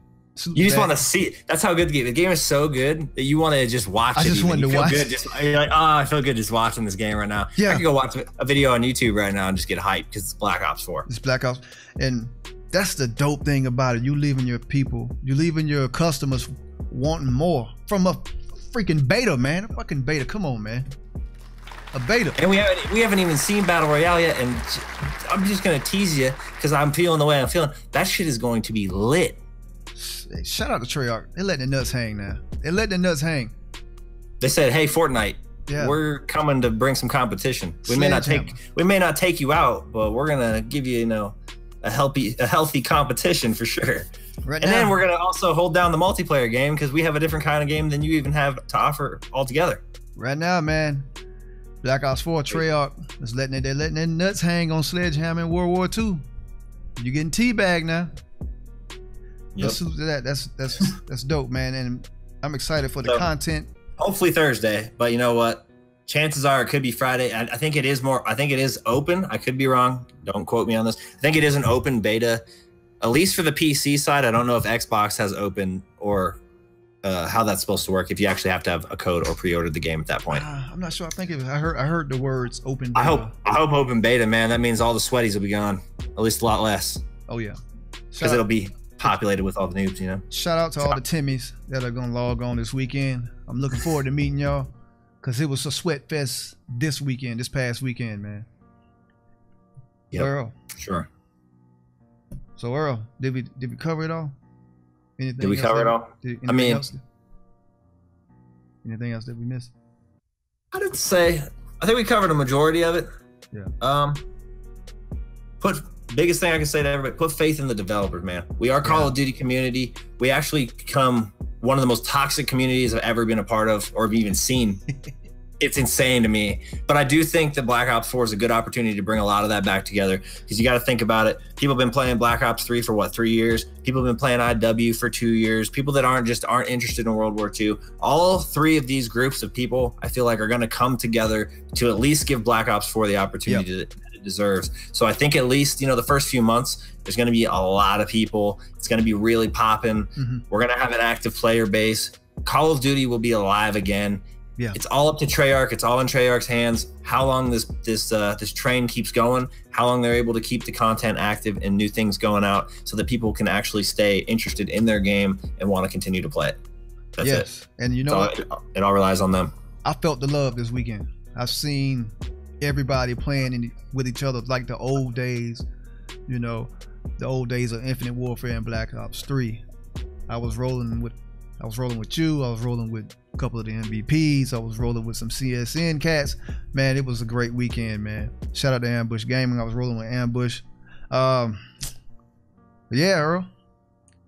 You just want to see it. That's how good the game is. So good that you want to just watch it. I just wanted to watch it. You're like, oh, I feel good just watching this game right now. Yeah. I could go watch a video on YouTube right now and just get hyped because it's Black Ops 4. It's Black Ops. And that's the dope thing about it. You leaving your people, you leaving your customers wanting more from a freaking beta, man. A fucking beta. Come on, man. A beta. And we haven't even seen Battle Royale yet, and I'm just gonna tease you because I'm feeling the way I'm feeling. That shit is going to be lit. Hey, shout out to Treyarch. They letting the nuts hang now. They let the nuts hang. They said, "Hey, Fortnite, we're coming to bring some competition. We may not take you out, but we're gonna give you, a healthy competition for sure. Right and now, then we're gonna also hold down the multiplayer game because we have a different kind of game than you even have to offer altogether. Right now, man, Black Ops 4 Treyarch is they're letting their nuts hang on Sledgehammer in World War II. You're getting teabagged now. Yep. That's dope, man, and I'm excited for the content. Hopefully Thursday, but you know what? Chances are it could be Friday. I think it is more. I think it is open. I could be wrong. Don't quote me on this. I think it is an open beta, at least for the PC side. I don't know if Xbox has open or how that's supposed to work. If you actually have to have a code or pre-order the game at that point. I'm not sure. I think I heard the words open beta. I hope open beta, man. That means all the sweaties will be gone. At least a lot less. Oh yeah. Because it'll be populated with all the noobs, Shout out to all the Timmies that are gonna log on this weekend. I'm looking forward to meeting y'all because it was a sweat fest this past weekend, man. Yep. Errl. Sure. So Errl, did we cover it all? Did we cover it all? Anything else that we missed? I didn't say. I think we covered a majority of it. Yeah. Biggest thing I can say to everybody, put faith in the developers, man. We are Call of Duty community. We actually become one of the most toxic communities I've ever been a part of or have even seen. It's insane to me. But I do think that Black Ops 4 is a good opportunity to bring a lot of that back together because you got to think about it. People have been playing Black Ops 3 for what, 3 years? People have been playing IW for 2 years. People that aren't interested in World War II. All three of these groups of people, I feel like, are going to come together to at least give Black Ops 4 the opportunity that it deserves. So I think at least, the first few months, there's going to be a lot of people. It's going to be really popping. We're going to have an active player base. Call of Duty will be alive again. Yeah. It's all up to Treyarch. It's all in Treyarch's hands. How long this train keeps going, how long they're able to keep the content active and new things going out so that people can actually stay interested in their game and want to continue to play it. That's it. And it all relies on them. I felt the love this weekend. I've seen everybody playing with each other like the old days, the old days of Infinite Warfare and Black Ops 3. I was rolling with you. I was rolling with a couple of the MVPs. I was rolling with some CSN cats. Man, it was a great weekend, man. Shout out to Ambush Gaming. I was rolling with Ambush. Yeah, Errl,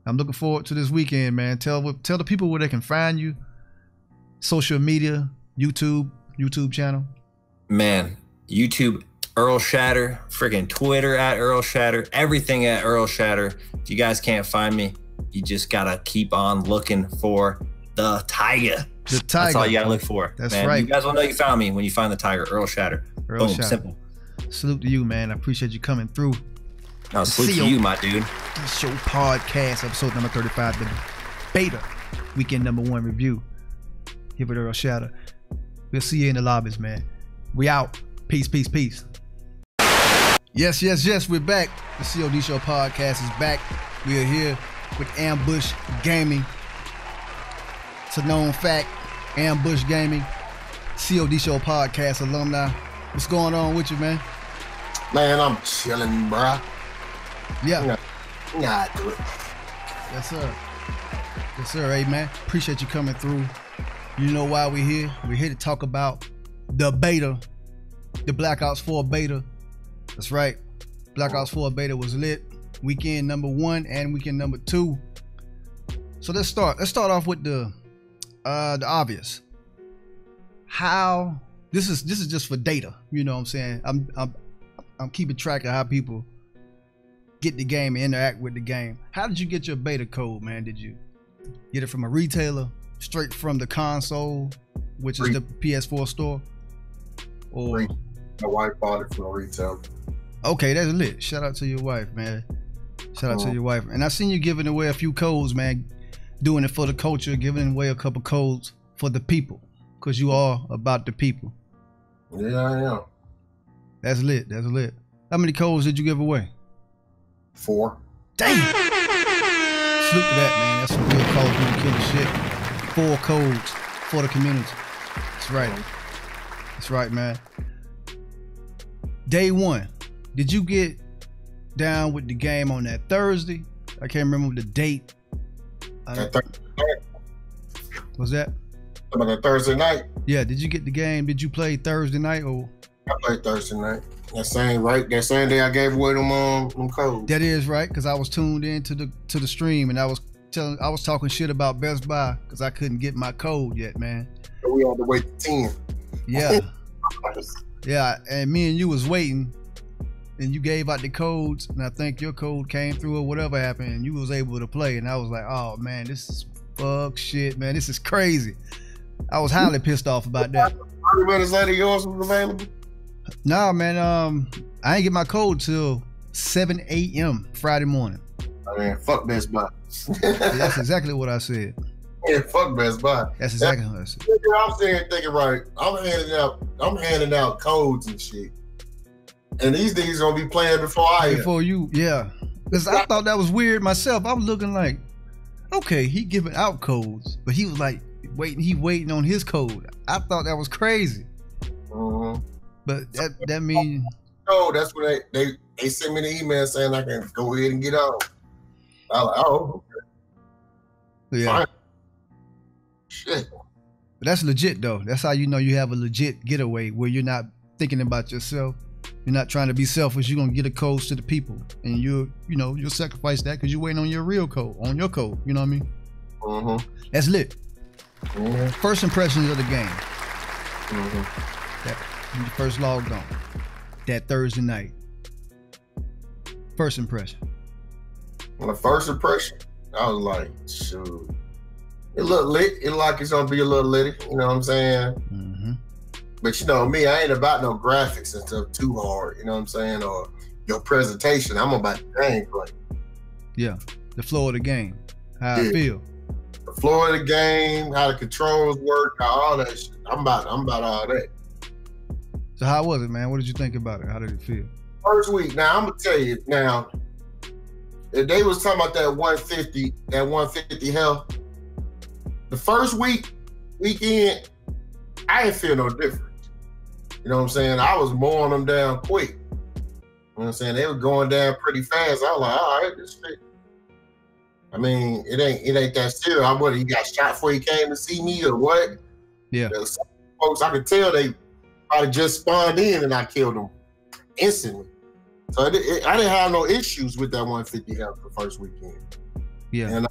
I'm looking forward to this weekend, man. Tell the people where they can find you. Social media, YouTube channel. Man, YouTube, Errl Shatter. Freaking Twitter at Errl Shatter. Everything at Errl Shatter. If you guys can't find me, you just gotta keep on looking for the tiger. That's all you gotta look for. That's right. You guys will know you found me when you find the tiger. Errl Shatter. Boom. Shatter. Simple. Salute to you, man. I appreciate you coming through. No, salute to you, my dude. Show podcast, episode number 35, the beta weekend #1 review. Give it Errl Shatter. We'll see you in the lobbies, man. We out. Peace, peace, peace. Yes. We're back. The C.O.D. Show podcast is back. We are here with Ambush Gaming. It's a known fact. Ambush Gaming, C.O.D. Show podcast alumni. What's going on with you, man? Man, I'm chilling, bruh. Yeah. Nah, do it. Yes, sir. Hey, man. Appreciate you coming through. You know why we're here? We're here to talk about the beta the Black Ops 4 beta. That's right. Black Ops 4 beta was lit. Weekend number 1 and weekend number 2. So let's start. Let's start off with the obvious. How this is just for data. You know what I'm saying? I'm keeping track of how people get the game and interact with the game. How did you get your beta code, man? Did you get it from a retailer, straight from the console, which is the PS4 store? Or my wife bought it from a retailer. Okay, that's lit. Shout out to your wife, man. Shout out to your wife. And I seen you giving away a few codes, man. Doing it for the culture, giving away a couple codes for the people, because you are about the people. Yeah, I am. That's lit. That's lit. How many codes did you give away? 4. Damn. Salute to that, man. That's some real Call of Duty killer shit. 4 codes for the community. That's right. That's right, man. Day 1, did you get down with the game on that Thursday? I can't remember the date. Was that? About that Thursday night? Yeah, did you get the game? Did you play Thursday night or? I played Thursday night. That same day I gave away them codes. That is right, because I was tuned in to the stream and I was talking shit about Best Buy because I couldn't get my code yet, man. So we had to wait to 10. Yeah. Yeah, and me and you was waiting and you gave out the codes and I think your code came through or whatever happened and you was able to play and I was like, oh man, this is fuck shit, man. This is crazy. I was highly pissed off about that. 30 minutes later yours was available? Nah, man, I ain't get my code till 7 a.m. Friday morning. I mean, fuck Best Buy. That's exactly what I said. Yeah, fuck Best Buy. That's exactly what I said. I'm sitting thinking, right, I'm handing out codes and shit. And these niggas gonna be playing before I am. Before you, yeah. Because I thought that was weird myself. I was looking like, okay, he giving out codes, but he was like waiting on his code. I thought that was crazy. But that means that's when they sent me the email saying I can go ahead and get on. I was like, oh, okay. Yeah. Fine. Shit. But that's legit though. That's how you know you have a legit getaway where you're not thinking about yourself. You're not trying to be selfish. You're gonna get a code to the people, and you'll sacrifice that because you're waiting on your real code, on your code. You know what I mean? That's lit. First impressions of the game. That when you first logged on that Thursday night. First impression. My first impression, I was like, shoot. It looked lit. It looked like it's gonna be a little litty. You know what I'm saying? But you know me, I ain't about no graphics and stuff too hard. You know what I'm saying? Or your presentation. I'm about the gameplay. Yeah, the flow of the game. How I feel. The flow of the game, how the controls work, how all that shit. I'm about all that. So how was it, man? What did you think about it? How did it feel? First week. Now I'm gonna tell you. Now, if they was talking about that 150 health. The first weekend, I didn't feel no different. You know what I'm saying? I was mowing them down quick. You know what I'm saying? They were going down pretty fast. I was like, all right, this shit. I mean, it ain't that serious. I whether he got shot before he came to see me or what. Yeah. Some folks, I could tell they probably just spawned in and I killed them instantly. So I didn't have no issues with that 150 health the first weekend. Yeah. And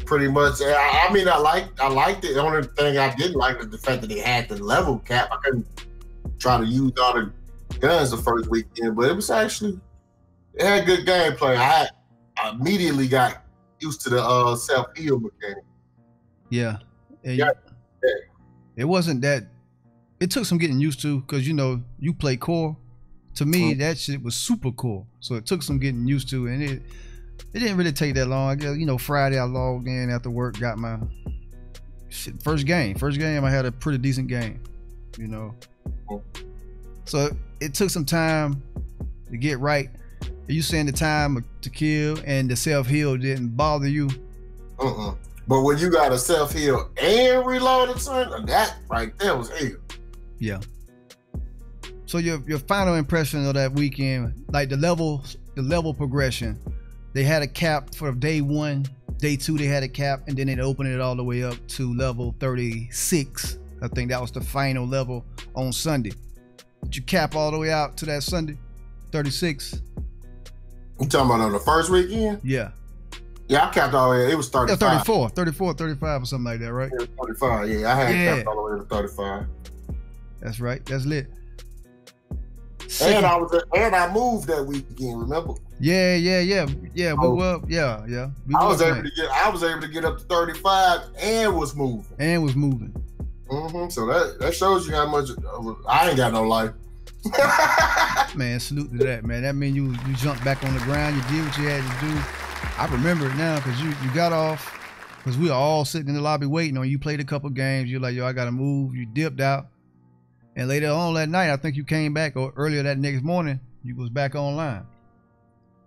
pretty much, I mean, I liked it. The only thing I didn't like was the fact that they had the level cap. I couldn't try to use all the guns the first weekend, but it had good gameplay. I immediately got used to the self-heal mechanic. Yeah. It wasn't that. It took some getting used to because, you play core. To me, that shit was super core. So it took some getting used to, and it didn't really take that long. I guess, Friday I logged in after work, got my first game. First game, I had a pretty decent game, So it took some time to get right. Are you saying the time to kill and the self-heal didn't bother you? But when you got a self-heal and reloaded, son, that right there was hell. Yeah. So your final impression of that weekend, like the level progression, they had a cap for day 1, day 2 they had a cap, and then they opened it all the way up to level 36. I think that was the final level on Sunday. Did you cap all the way out to that Sunday? 36? You talking about on the first weekend? Yeah. Yeah, I capped all the way. It was 35. Yeah, 34, 35 or something like that, right? It was 35, yeah. I had capped all the way to 35. That's right. That's lit. And I moved that weekend, remember? Yeah. We were, yeah. I was able to get up to 35 and was moving. So that shows you how much I ain't got no life. Man, salute to that, man. That means you jumped back on the ground. You did what you had to do. I remember it now because you got off because we were all sitting in the lobby waiting on you. Played a couple games. You're like, yo, I gotta move. You dipped out, and later on that night, I think you came back, or earlier that next morning, you was back online.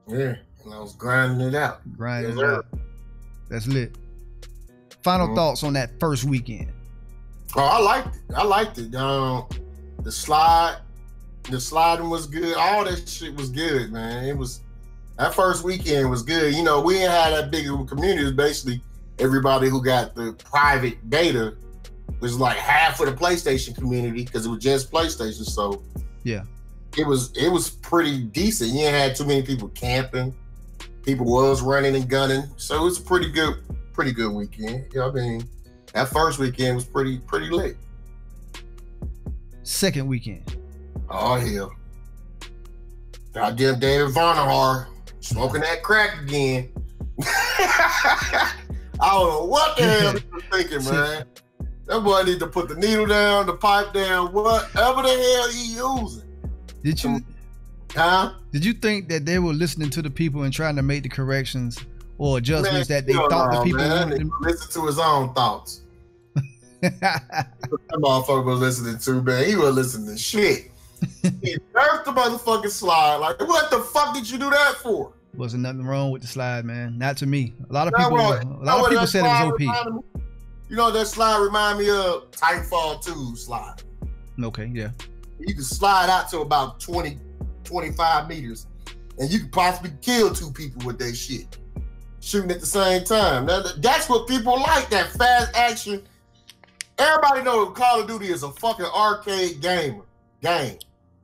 Yeah, and I was grinding it out. That's lit. Final thoughts on that first weekend. Oh, I liked it. The sliding was good. All that shit was good, man. That first weekend was good. You know, we ain't had that big of a community. Basically, everybody who got the private data was like half of the PlayStation community because it was just PlayStation. So yeah, it was pretty decent. You ain't had too many people camping. People was running and gunning. So it was a pretty good weekend. You know what I mean? That first weekend was pretty lit. Second weekend. Oh hell. Goddamn David Vonnegut smoking that crack again. I don't know what the hell he was thinking, man. That boy need to put the needle down, the pipe down, whatever the hell he using. Did you think that they were listening to the people and trying to make the corrections or adjustments that they thought the people wanted them? Listen to his own thoughts. That motherfucker was listening to, man. He was listening to shit. He nerfed the motherfucking slide. Like, what the fuck did you do that for? Wasn't nothing wrong with the slide, man. Not to me. A lot of people said it was OP. You know, that slide remind me of Titanfall 2 slide. Okay, yeah. You can slide out to about 20, 25 meters, and you can possibly kill two people with that shit. Shooting at the same time. That's what people like, that fast action. Everybody knows Call of Duty is a fucking arcade game.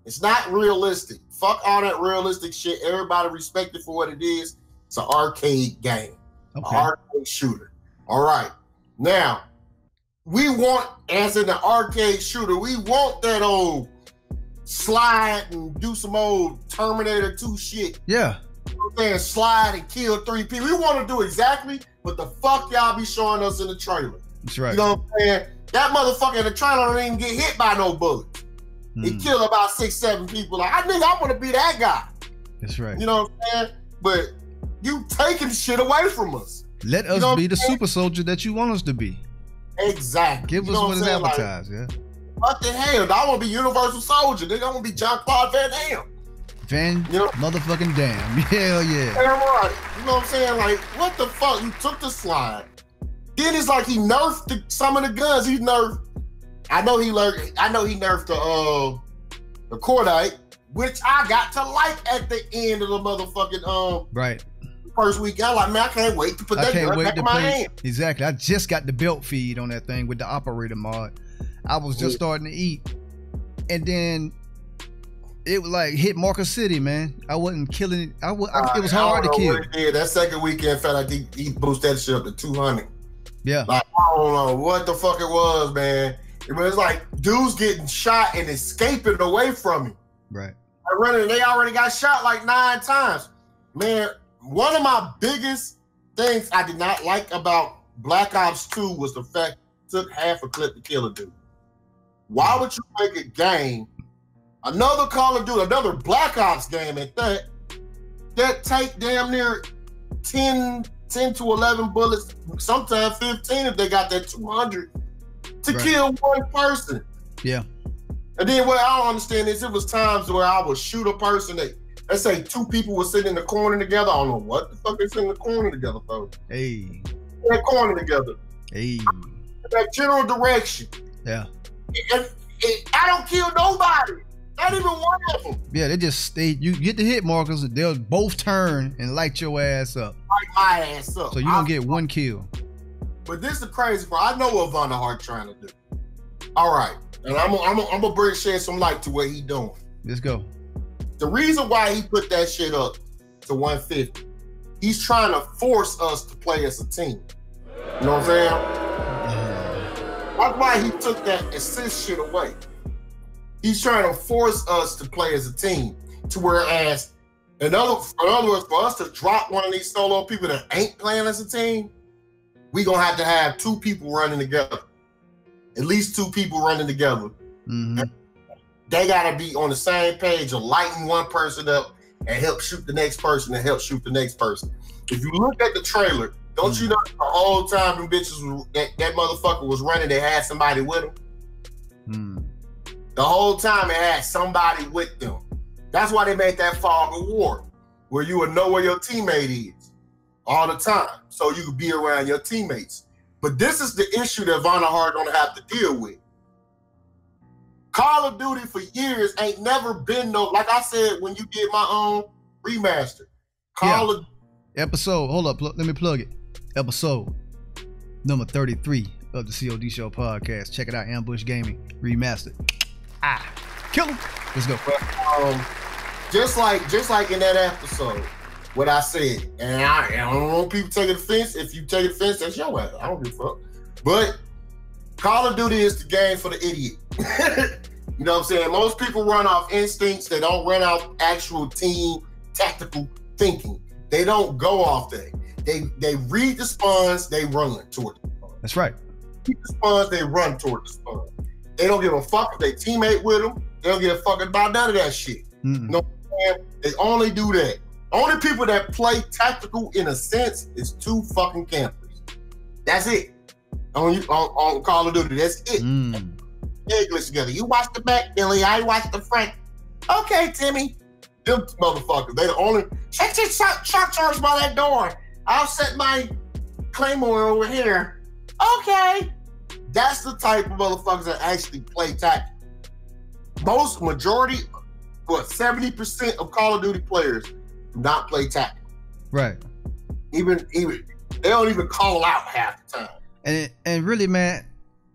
It's not realistic. Fuck all that realistic shit. Everybody respect it for what it is. It's an arcade game. Okay. An arcade shooter. All right. Now, we want, as in the arcade shooter, we want that old slide and do some old Terminator 2 shit. Yeah. You know what I'm saying? Slide and kill 3 people. We want to do exactly what the fuck y'all be showing us in the trailer. That's right. You know what I'm saying? That motherfucker in the trailer don't even get hit by no bullets. He killed about 6-7 people. Like, I want to be that guy. That's right. You know what I'm saying? But you taking shit away from us. Let us be the super soldier that you want us to be. Exactly. Give us what is advertised, yeah. What the hell? I want to be Universal Soldier. They don't want to be Jean-Claude Van Damme. Motherfucking damn. Hell yeah. Right. You know what I'm saying? Like, what the fuck? You took the slide. Then it's like he nerfed some of the guns. He nerfed. I know he nerfed the cordite, which I got to like at the end of the motherfucking right. First week. I'm like, man, I can't wait to put that gun back in my hand. Exactly. I just got the belt feed on that thing with the operator mod. I was just starting to eat, and then it was like hit Marker City, man. I wasn't killing it. It was hard to kill. That second weekend felt like he boosted that shit up to 200. Yeah. Like, I don't know what the fuck it was, man. It was like dudes getting shot and escaping away from him. Right. They already got shot like 9 times. Man, one of my biggest things I did not like about Black Ops 2 was the fact it took half a clip to kill a dude. Why would you make a game, another Call of Duty, another Black Ops game at that take damn near 10 to 11 bullets, sometimes 15 if they got that 200 to kill one person. Yeah. And then what I don't understand is it was times where I would shoot a person that, let's say 2 people were sitting in the corner together. I don't know what the fuck they sit in the corner together for. Hey. In that corner together. Hey. In that general direction. Yeah. I don't kill nobody. Not even one of them. Yeah, you get the hit markers, they'll both turn and light your ass up. Light my ass up. So you don't get one kill. But this is the crazy part. I know what Vonnegut trying to do. All right, and I'm gonna bring shed some light to what he doing. Let's go. The reason why he put that shit up to 150, he's trying to force us to play as a team. You know what I'm saying? That's why he took that assist shit away. He's trying to force us to play as a team. To whereas, in other words, for us to drop one of these solo people that ain't playing as a team, we gonna have to have two people running together. At least two people running together. Mm-hmm. They gotta be on the same page of lighting one person up and help shoot the next person and help shoot the next person. If you look at the trailer, don't you know the whole time them bitches that motherfucker was running, they had somebody with him? The whole time it had somebody with them. That's why they made that fog of war, where you would know where your teammate is all the time, so you could be around your teammates. But this is the issue that Vonnegut gonna have to deal with. Call of Duty for years ain't never been no, like I said when you did my own remaster. Call of Episode, hold up, let me plug it. Episode number 33 of the COD Show podcast. Check it out, Ambush Gaming Remastered. Kill him. Let's go. Just like in that episode, what I said, and I don't want people taking offense. If you take offense, that's your ass. I don't give a fuck. But Call of Duty is the game for the idiot. You know what I'm saying? Most people run off instincts. They don't run off actual team tactical thinking. They don't go off that. They read the spawns, they run toward the spawn. That's right. Read the spawns, they run toward the spawn. They don't give a fuck if they teammate with them. They don't give a fuck about none of that shit. You know what I'm saying? They only do that. Only people that play tactical in a sense is two fucking campers. That's it. On Call of Duty, that's it. English together. You watch the back, Billy. I watch the front. Okay, Timmy. Them motherfuckers. They the only. Check shock charge by that door. I'll set my claymore over here. Okay. That's the type of motherfuckers that actually play tactical. Majority, 70% of Call of Duty players do not play tactical. Right. Even they don't even call out half the time. And really, man,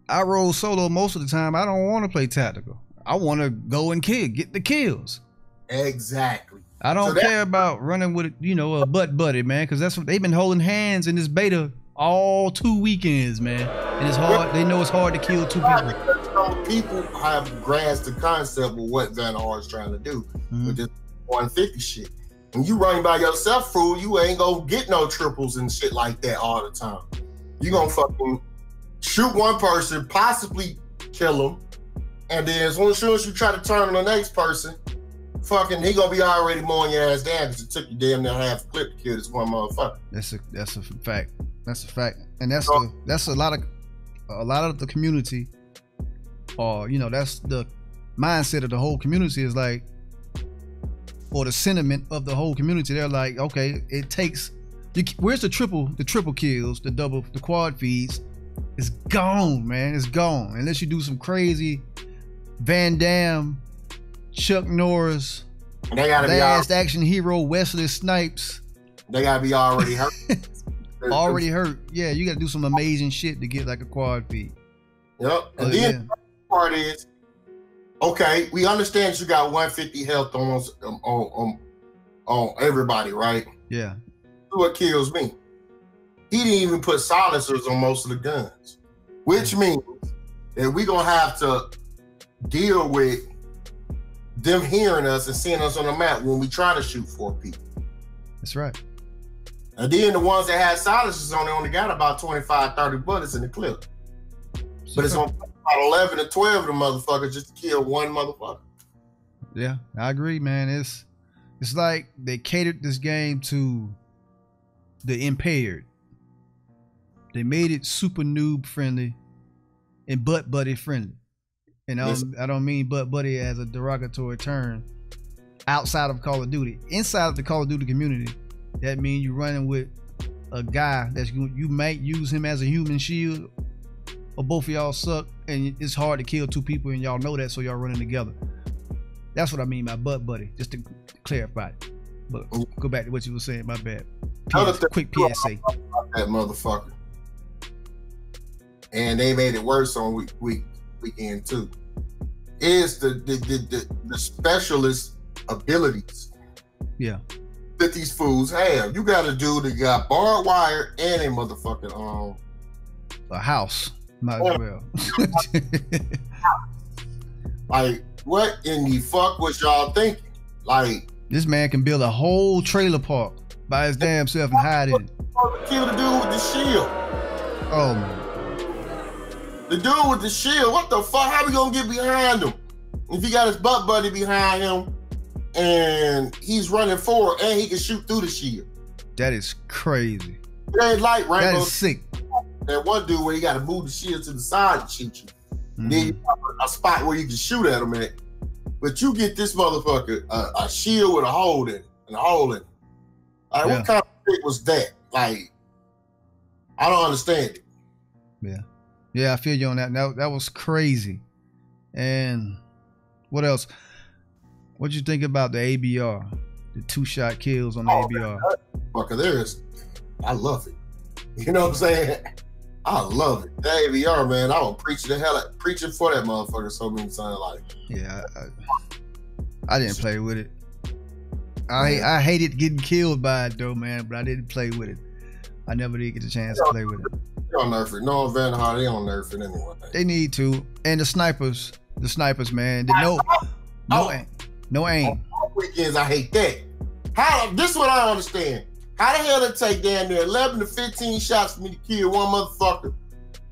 I roll solo most of the time. I don't want to play tactical. I want to go and get the kills. Exactly. I don't care about running with, a butt buddy, man, because that's what they've been holding hands in this beta all 2 weekends, man. And it's hard. They know it's hard to kill two people. Some people have grasped the concept of what Vannegut is trying to do with this 150 shit. When you running by yourself, fool, you ain't gonna get no triples and shit like that all the time. You gonna fucking shoot one person, possibly kill him, and then as soon as you try to turn on the next person, fucking he gonna be already mowing your ass down because it took you damn near half a clip to kill this one motherfucker. That's a fact. That's a fact, and that's a lot of the community, or that's the mindset of the whole community is like, or the sentiment of the whole community. They're like, okay, it takes. Where's the triple kills, the quad feeds? It's gone, man. It's gone unless you do some crazy Van Damme, Chuck Norris, Last Action Hero, Wesley Snipes. They gotta be already hurt. Already hurt. Yeah, you gotta do some amazing shit to get like a quad feed. Yep. And then the part is, okay, we understand that you got 150 health on everybody, right? Yeah. What kills me? He didn't even put silencers on most of the guns, which means that we're gonna have to deal with them hearing us and seeing us on the map when we try to shoot 4 people. That's right. And then the ones that had silencers on, they only got about 25, 30 bullets in the clip. But it's on about 11 or 12 of them motherfuckers just to kill one motherfucker. Yeah, I agree, man. It's like they catered this game to the impaired. They made it super noob friendly and butt buddy friendly. And I don't mean butt buddy as a derogatory term outside of Call of Duty. Inside of the Call of Duty community, that means you're running with a guy that you might use him as a human shield, or both of y'all suck and it's hard to kill 2 people and y'all know that, so y'all running together. That's what I mean by butt buddy, just to clarify it. But go back to what you were saying, my bad. Quick PSA. That motherfucker. And they made it worse on week weekend too, is the specialist abilities. Yeah. That these fools have. You got a dude that got barbed wire and a motherfucking a house. Might as well. Like, what in the fuck was y'all thinking? Like, this man can build a whole trailer park by his damn self and hide in it. Kill the dude with the shield. Oh man. The dude with the shield, what the fuck? How we gonna get behind him? If he got his butt buddy behind him and he's running forward and he can shoot through the shield. That is crazy. It ain't like Rainbow. That is sick. That one dude where you gotta move the shield to the side and shoot you. Mm-hmm. Then you have a spot where you can shoot at him at. But you get this motherfucker a shield with a hole in it. And a hole in it. Like, what kind of shit was that? Like, I don't understand it. Yeah. Yeah, I feel you on that. That was crazy. And what else? What'd you think about the ABR? The 2-shot kills on the ABR. Fucker, I love it. You know what I'm saying? I love it. The ABR, man, I was preaching for that motherfucker so many times. Like, yeah, I didn't play with it. I hated getting killed by it though, man, but I didn't play with it. I never did get the chance to play with it. They don't nerf it. No, Vanderhaar, they don't nerf it anyway. They need to. And the snipers, man. No aim. On weekends, I hate that. This is what I don't understand. How the hell it take damn near 11 to 15 shots for me to kill one motherfucker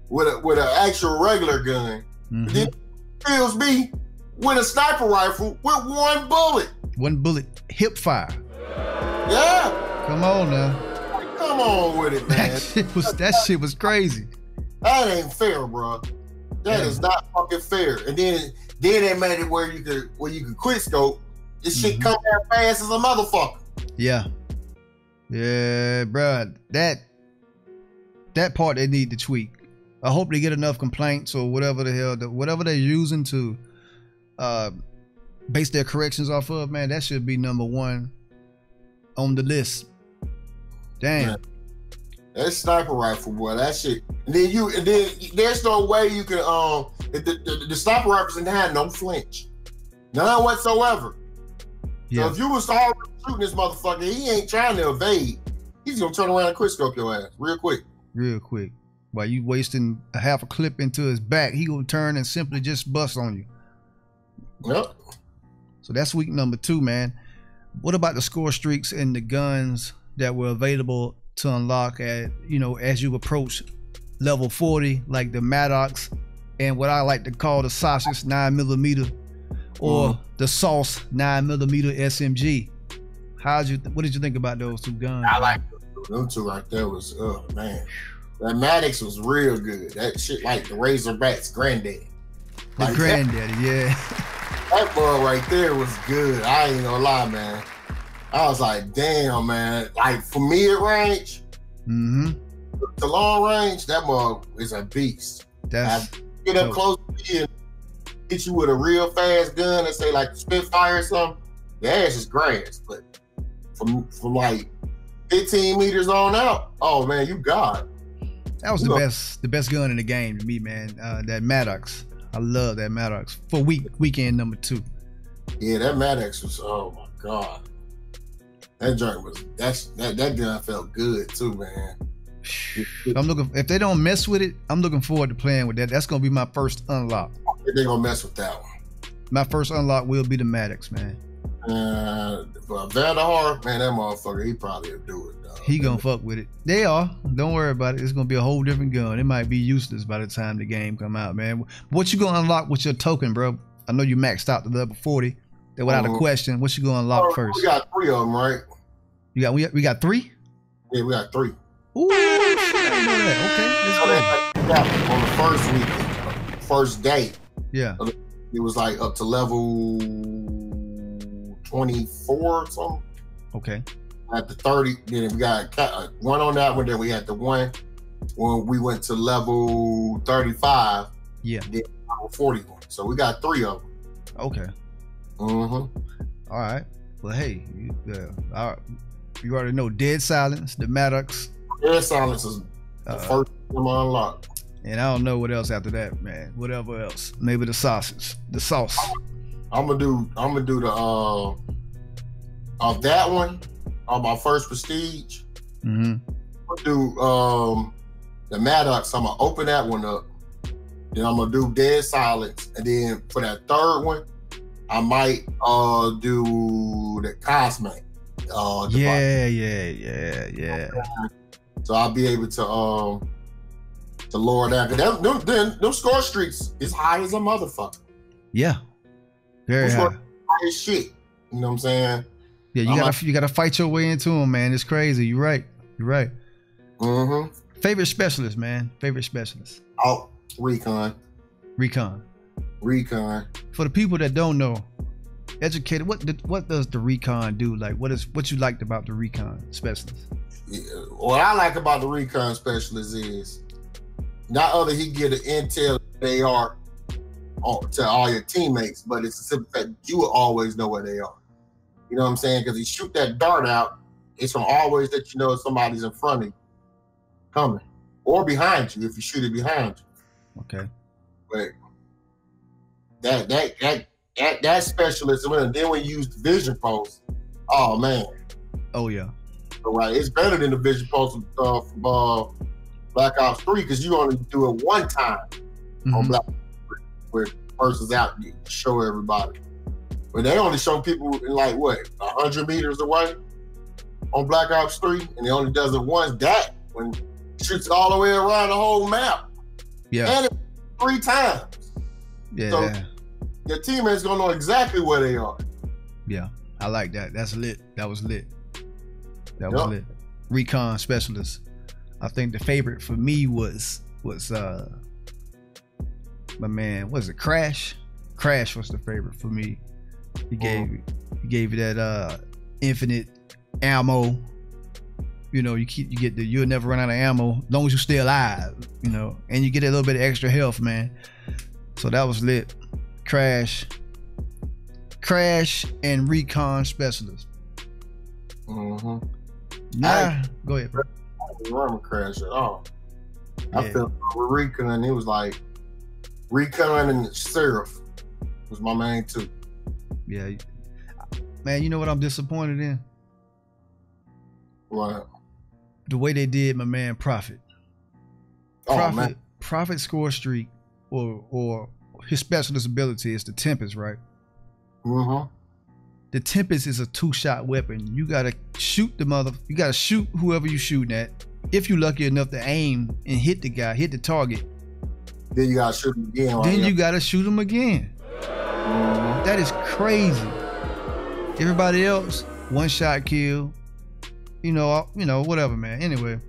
with an actual regular gun? Mm-hmm. Then it kills me with a sniper rifle with one bullet. One bullet, hip fire. Yeah. Come on now. Come on with it, man. That shit was crazy. That ain't fair, bro. That is not fucking fair. And then they made it where you could quick scope. This shit come there fast as a motherfucker. Yeah. Yeah, bro. That part they need to tweak. I hope they get enough complaints or whatever the hell, whatever they're using to base their corrections off of, man. That should be #1 on the list. Damn. Man, that sniper rifle, boy, that shit. And then there's no way you can the sniper rifles didn't have no flinch. None whatsoever. Yeah. So if you was already shooting this motherfucker, he ain't trying to evade. He's gonna turn around and quick scope your ass real quick. Real quick. While you wasting a half a clip into his back, he gonna turn and simply just bust on you. Yep. So that's week #2, man. What about the score streaks and the guns that were available to unlock at, as you approach level 40, like the Maddox and what I like to call the sausage 9mm or the sauce 9mm SMG? What did you think about those two guns? I like them two right there. Was man, that Maddox was real good. That shit like the Razorback's granddaddy. Like granddaddy, yeah. That boy right there was good. I ain't gonna lie, man. I was like, damn, man. Like for mid-range, to long range, that boy is a beast. That's get up close to you and hit you with a real fast gun and say like Spitfire or something. The ass is grass, but from like 15 meters on out, oh man, you got it. That was the best gun in the game to me, man. That Maddox. I love that Maddox for weekend #2. Yeah, that Maddox was, oh my God. That joint was, that gun felt good too, man. If they don't mess with it, I'm looking forward to playing with that. That's gonna be my first unlock. They're gonna mess with that one. My first unlock will be the Maddox, man. But Vanderhaar, man, that motherfucker, he probably will do it. He gonna fuck with it. They are. Don't worry about it. It's gonna be a whole different gun. It might be useless by the time the game come out, man. What you gonna unlock with your token, bro? I know you maxed out to level 40. That without a question. What you gonna unlock first? We got 3 of them, right? We got 3? Yeah, we got 3. Ooh, I didn't know that. Okay, let's go. On the first week, first day. Yeah. It was like up to level 24 or something. Okay. At the 30, then we got one on that one. Then we had the one when we went to level 35. Yeah. Then level 41. So we got 3 of them. Okay. All right. Well, hey, you already know Dead Silence, the Maddox. Dead Silence is the first one unlocked. And I don't know what else after that, man. Whatever else. Maybe the sausage. The sauce. I'm gonna do the of that one on my first prestige. Mm-hmm. I'm gonna do the Maddox. I'm gonna open that one up. Then I'm gonna do Dead Silence. And then for that third one, I might do the Cosmic. Yeah. So I'll be able to lower that. Cause them score streaks is high as a motherfucker. Yeah. Very high. High as shit. You know what I'm saying? Yeah, you gotta fight your way into them, man. It's crazy. You're right. Mm-hmm. Favorite specialist, man. Favorite specialist. Oh, Recon. For the people that don't know, educated, what does the Recon do? Like, what you liked about the Recon specialist? Yeah, what I like about the Recon specialist is not only he get an intel they are to all your teammates, but it's a simple fact you will always know where they are. You know what I'm saying? Because he shoot that dart out, it's gonna always let you know somebody's in front of you, coming, or behind you if you shoot it behind you. Okay. But that specialist, and then when you use the vision post, oh man. Oh yeah. Right, it's better than the vision post from Black Ops 3 because you only do it one time on Black Ops 3 where versus out you show everybody. But they only show people in like what 100 meters away on Black Ops 3, and it only does it once. That when it shoots all the way around the whole map. Yeah. And it 3 times. Yeah. So your teammates gonna know exactly where they are. Yeah, I like that. That's lit. That was lit. Lit. Recon specialist. I think the favorite for me was my man. Was it Crash? Crash was the favorite for me. He gave you that infinite ammo. You know, you'll never run out of ammo as long as you stay alive. You know, and you get a little bit of extra health, man. So that was lit. Crash and Recon specialist. Mm-hmm. Nah, go ahead, bro. I didn't remember Crash at all. Yeah. I felt with Recon, it was like Recon and Seraph was my main two. Yeah, man. You know what I'm disappointed in? What? The way they did my man Prophet. Prophet score streak or his specialist ability is the Tempest, right? Mm-hmm. The Tempest is a 2-shot weapon. You gotta shoot you gotta shoot whoever you shooting at. If you're lucky enough to aim and hit the target. Then you gotta shoot him again. Then you gotta shoot him again. Mm-hmm. That is crazy. Everybody else, 1-shot kill. You know, whatever, man. Anyway,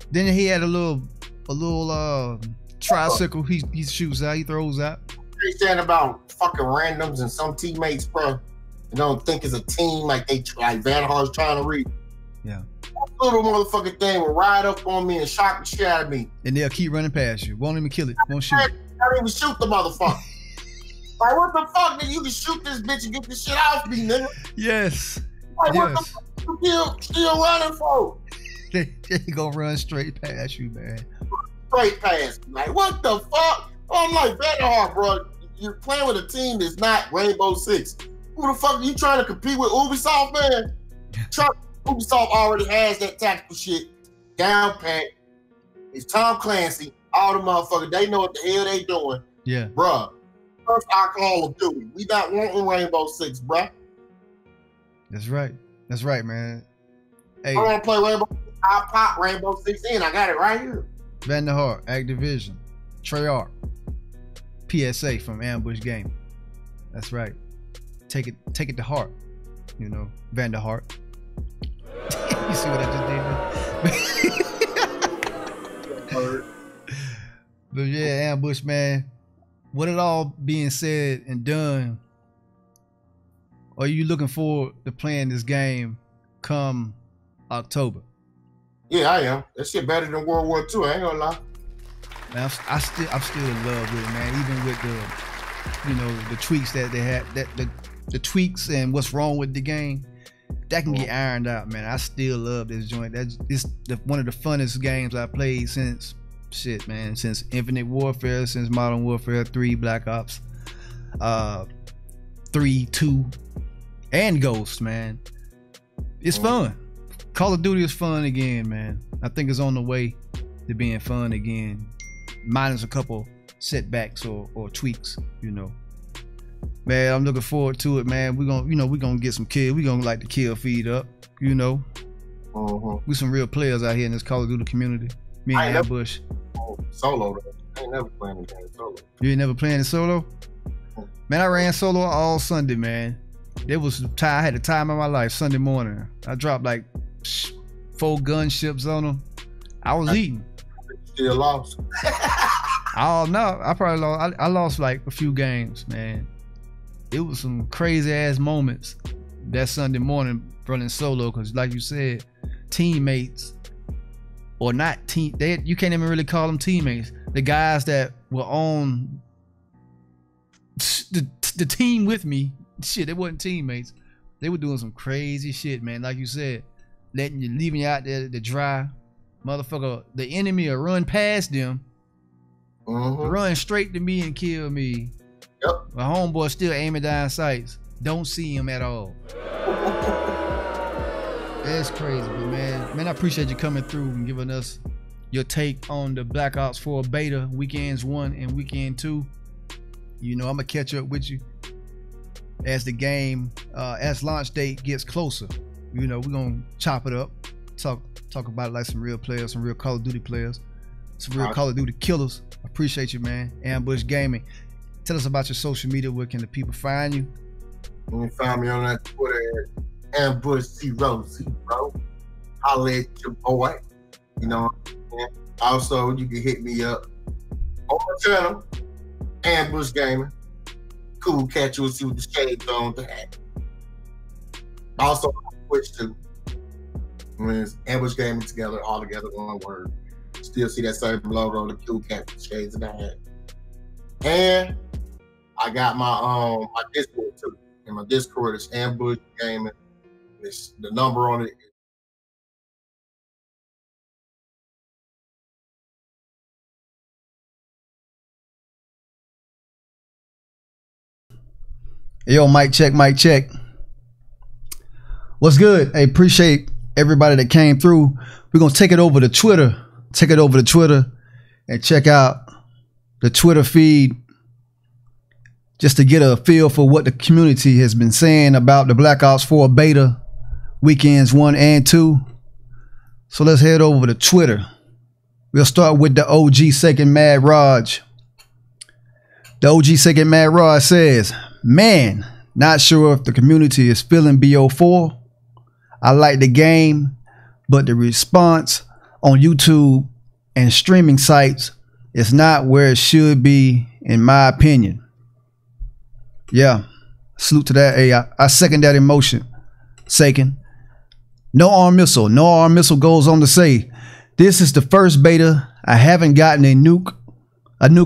then he had a little tricycle. He shoots out. He throws out. They saying about fucking randoms and some teammates, bro. They don't think it's a team like Vanderhaar's trying to read. Yeah. That little motherfucking thing will ride up on me and shock the shit out of me. And they'll keep running past you. Won't even kill it. Won't shoot. I don't even shoot the motherfucker. Like, what the fuck, nigga? You can shoot this bitch and get this shit off me, nigga. Yes. Like, yes. What the fuck you still running for? They gonna run straight past you, man. Straight past me. Like, what the fuck? I'm like, Vanderhaar, bro. You're playing with a team that's not Rainbow Six. Who the fuck are you trying to compete with? Ubisoft, man? Ubisoft already has that tactical shit down pat. It's Tom Clancy, all the motherfuckers. They know what the hell they doing. Yeah. Bruh. First our Call of Duty. We not wanting Rainbow Six, bruh. That's right. That's right, man. Hey. I want to play Rainbow Six. I'll pop Rainbow Six in. I got it right here. Vanderhaar, Activision, Treyarch, PSA from Ambush Game. That's right. Take it to heart. You know, Vanderhaar. You see what I just did? But yeah, Ambush, man. With it all being said and done, are you looking forward to playing this game come October? Yeah, I am. That shit better than World War II. I ain't gonna lie. Man, I'm still in love with it, man. Even with the tweaks that they had, the tweaks and what's wrong with the game, that can get ironed out, man. I still love this joint. It's one of the funnest games I played since shit, man, since Infinite Warfare, since Modern Warfare 3, Black Ops 3, 2, and Ghost, man. It's fun. Call of Duty is fun again, man. I think it's on the way to being fun again, minus a couple setbacks or tweaks, you know. Man, I'm looking forward to it, man. We're gonna get some kills. We're gonna like the kill feed up, you know. We some real players out here in this Call of Duty community. Me and Ambush. Solo, I ain't never playing the game solo. You ain't never playing it solo? Man, I ran solo all Sunday, man. It was I had the time of my life Sunday morning. I dropped like 4 gunships on them. I was eating. Still lost. Oh no, I probably lost. I lost like a few games, man. It was some crazy ass moments that Sunday morning running solo, because like you said, teammates or not you can't even really call them teammates. The guys that were on the team with me, shit, they wasn't teammates. They were doing some crazy shit, man. Like you said, leaving you out there to dry. Motherfucker, the enemy will run past them, run straight to me and kill me. Yep. My homeboy still aiming down sights. Don't see him at all. That's crazy, but man, I appreciate you coming through and giving us your take on the Black Ops 4 beta, weekends 1 and weekend 2. You know, I'm gonna catch up with you as the game, as launch date gets closer. You know, we're gonna chop it up, talk about it like some real players, some real Call of Duty players, some real Call of Duty killers. I appreciate you, man. Ambush Gaming. Tell us about your social media. Where can the people find you? You can find me on that Twitter at Ambush00. I'll let your boy. You know, also you can hit me up on my channel, Ambush Gaming. Cool catch, you'll see what the shades on the hat. Also on Twitch too. When it's Ambush Gaming together, all together, one word. Still see that same logo, the cool catch with shades in the hat. And I got my my Discord too. And my Discord is Ambush Gaming. It's the number on it. Yo, mic check, mic check. What's good? Hey, appreciate everybody that came through. We're gonna take it over to Twitter. Take it over to Twitter and check out the Twitter feed, just to get a feel for what the community has been saying about the Black Ops 4 beta, weekends 1 and 2. So let's head over to Twitter. We'll start with the OG Second Mad Raj. The OG Second Mad Raj says, man, not sure if the community is feeling BO4. I like the game, but the response on YouTube and streaming sites is not where it should be, in my opinion. Yeah, salute to that. Hey, I second that emotion. Second, no arm missile. No arm missile goes on to say, this is the first beta I haven't gotten a nuke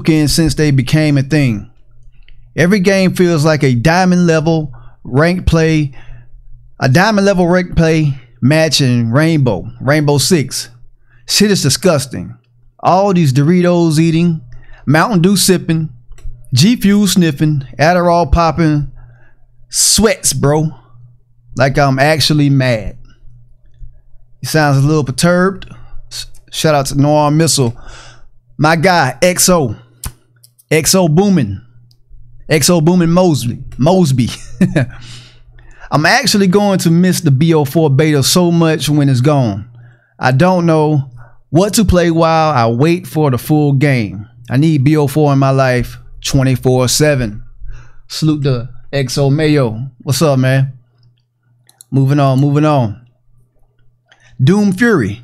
in since they became a thing. Every game feels like a diamond level ranked play match in Rainbow Six. Shit is disgusting. All these Doritos eating, Mountain Dew sipping, G Fuel sniffing, Adderall popping, sweats, bro. Like I'm actually mad. He sounds a little perturbed. Shout out to No Arm Missile. My guy, XO booming. XO booming Mosby. I'm actually going to miss the BO4 beta so much when it's gone. I don't know what to play while I wait for the full game. I need BO4 in my life 24/7. Salute to XO Mayo. What's up, man? Moving on. Doom Fury.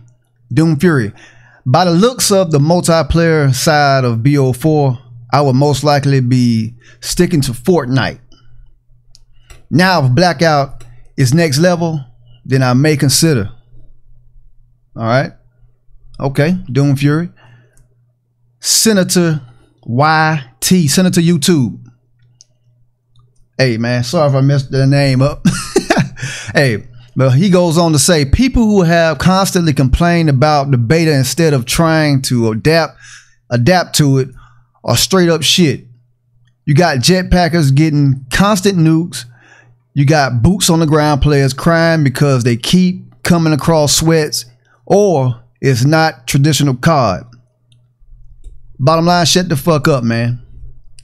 By the looks of the multiplayer side of BO4, I would most likely be sticking to Fortnite. Now, if Blackout is next level, then I may consider. All right. Okay. Doom Fury. Senator YT. Senator YouTube. Hey, man. Sorry if I messed the name up. Hey, But he goes on to say, people who have constantly complained about the beta instead of trying to adapt to it are straight up shit. You got jetpackers getting constant nukes. You got boots on the ground players crying because they keep coming across sweats, or it's not traditional COD. Bottom line, shut the fuck up, man.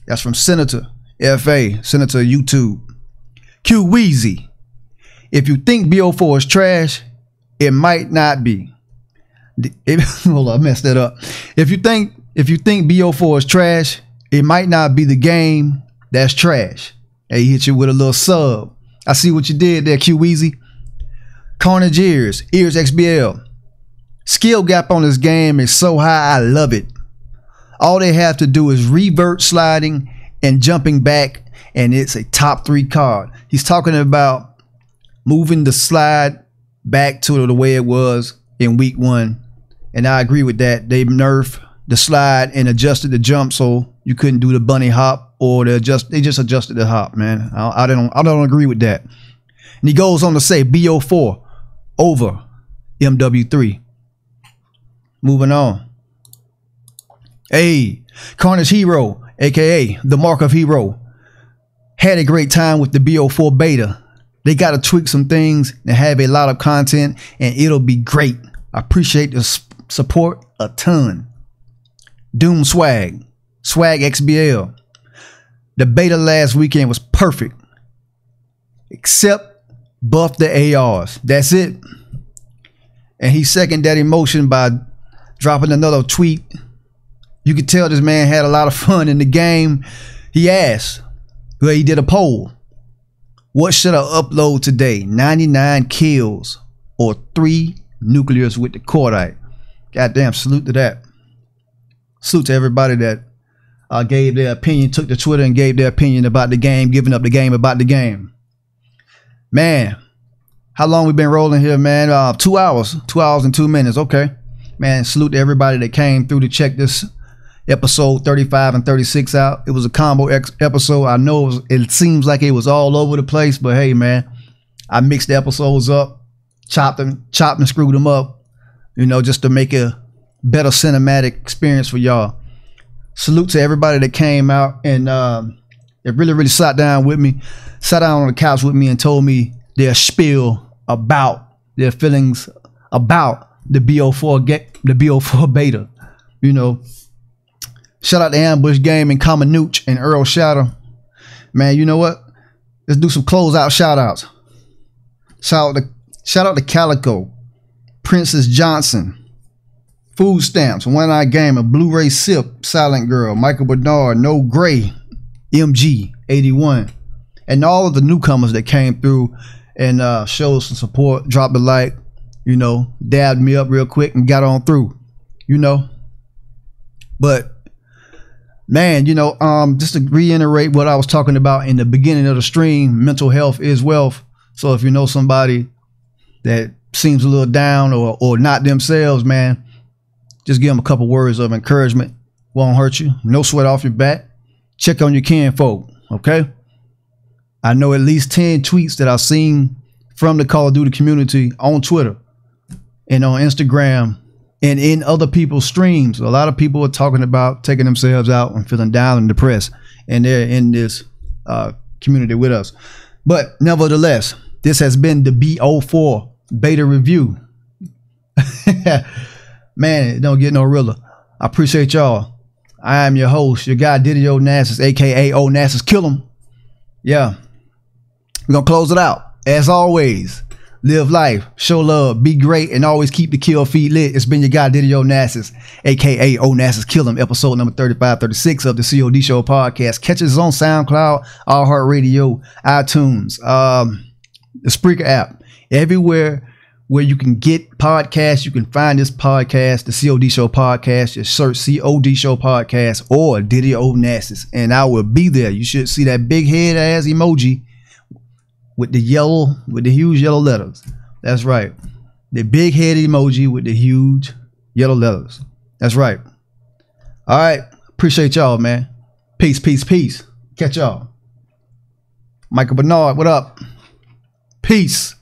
That's from Senator FA, Senator YouTube. Q Weezy. If you think BO4 is trash, it might not be. Hold on, I messed that up. If you think BO4 is trash, it might not be the game that's trash. Hey, he hit you with a little sub. I see what you did there, Q Weezy. Carnage Ears XBL. Skill gap on this game is so high, I love it. All they have to do is revert sliding and jumping back, and it's a top 3 card. He's talking about moving the slide back to the way it was in week 1. And I agree with that. They nerfed the slide and adjusted the jump so you couldn't do the bunny hop, or they just adjusted the hop, man. I don't agree with that. And he goes on to say BO4 over MW3. Moving on. Hey, Carnage Hero, aka the Mark of Hero, had a great time with the BO4 beta. They got to tweak some things and have a lot of content, and it'll be great. I appreciate the support a ton. Doom Swag XBL. The beta last weekend was perfect, except buff the ARs. That's it. And he seconded that emotion by dropping another tweet. You could tell this man had a lot of fun in the game. He asked, well, he did a poll. What should I upload today? 99 kills or 3 nuclears with the cordite? Goddamn, salute to that. Salute to everybody that gave their opinion, took to Twitter and gave their opinion about the game, giving up the game about the game. Man, how long we been rolling here, man? 2 hours. 2 hours and 2 minutes. Okay. Man, salute to everybody that came through to check this episode 35 and 36 out. It was a combo episode. I know it seems like it was all over the place, but hey, man, I mixed the episodes up, chopped and screwed them up, you know, just to make a better cinematic experience for y'all. Salute to everybody that came out and it really sat down with me, sat down on the couch with me and told me their spiel about their feelings about the BO4 beta. You know, shout out to Ambush Game and Kammanuch and Errl Shatter. Man, you know what? Let's do some closeout shout outs. Shout out to Calico, Princess Johnson, Food Stamps, One Eye Gamer, Blu-ray Sip, Silent Girl, Michael Bernard, No Gray, MG81, and all of the newcomers that came through and showed some support, dropped a like, you know, dabbed me up real quick and got on through, you know. But man, you know, just to reiterate what I was talking about in the beginning of the stream, mental health is wealth. So if you know somebody that seems a little down or not themselves, man, just give them a couple words of encouragement. Won't hurt you. No sweat off your back. Check on your kinfolk, okay? I know at least 10 tweets that I've seen from the Call of Duty community on Twitter and on Instagram and in other people's streams. A lot of people are talking about taking themselves out and feeling down and depressed, and they're in this community with us. But nevertheless, this has been the BO4 beta review. Man, it don't get no realer. I appreciate y'all. I am your host, your guy diddyonasis, aka Onassis. Kill him. Yeah, we're gonna close it out. As always, live life, show love, be great, and always keep the kill feed lit. It's been your guy diddyonasis, aka Onassis. Kill him. Episode number 35, 36 of the COD Show podcast. Catch us on SoundCloud, iHeartRadio, iTunes, the Spreaker app, everywhere where you can get podcasts. You can find this podcast, the COD Show podcast. Just search COD Show podcast or diddyonasis, and I will be there. You should see that big head ass emoji with the huge yellow letters. That's right. The big head emoji with the huge yellow letters. That's right. All right. Appreciate y'all, man. Peace, peace, peace. Catch y'all. Michael Bernard, what up? Peace.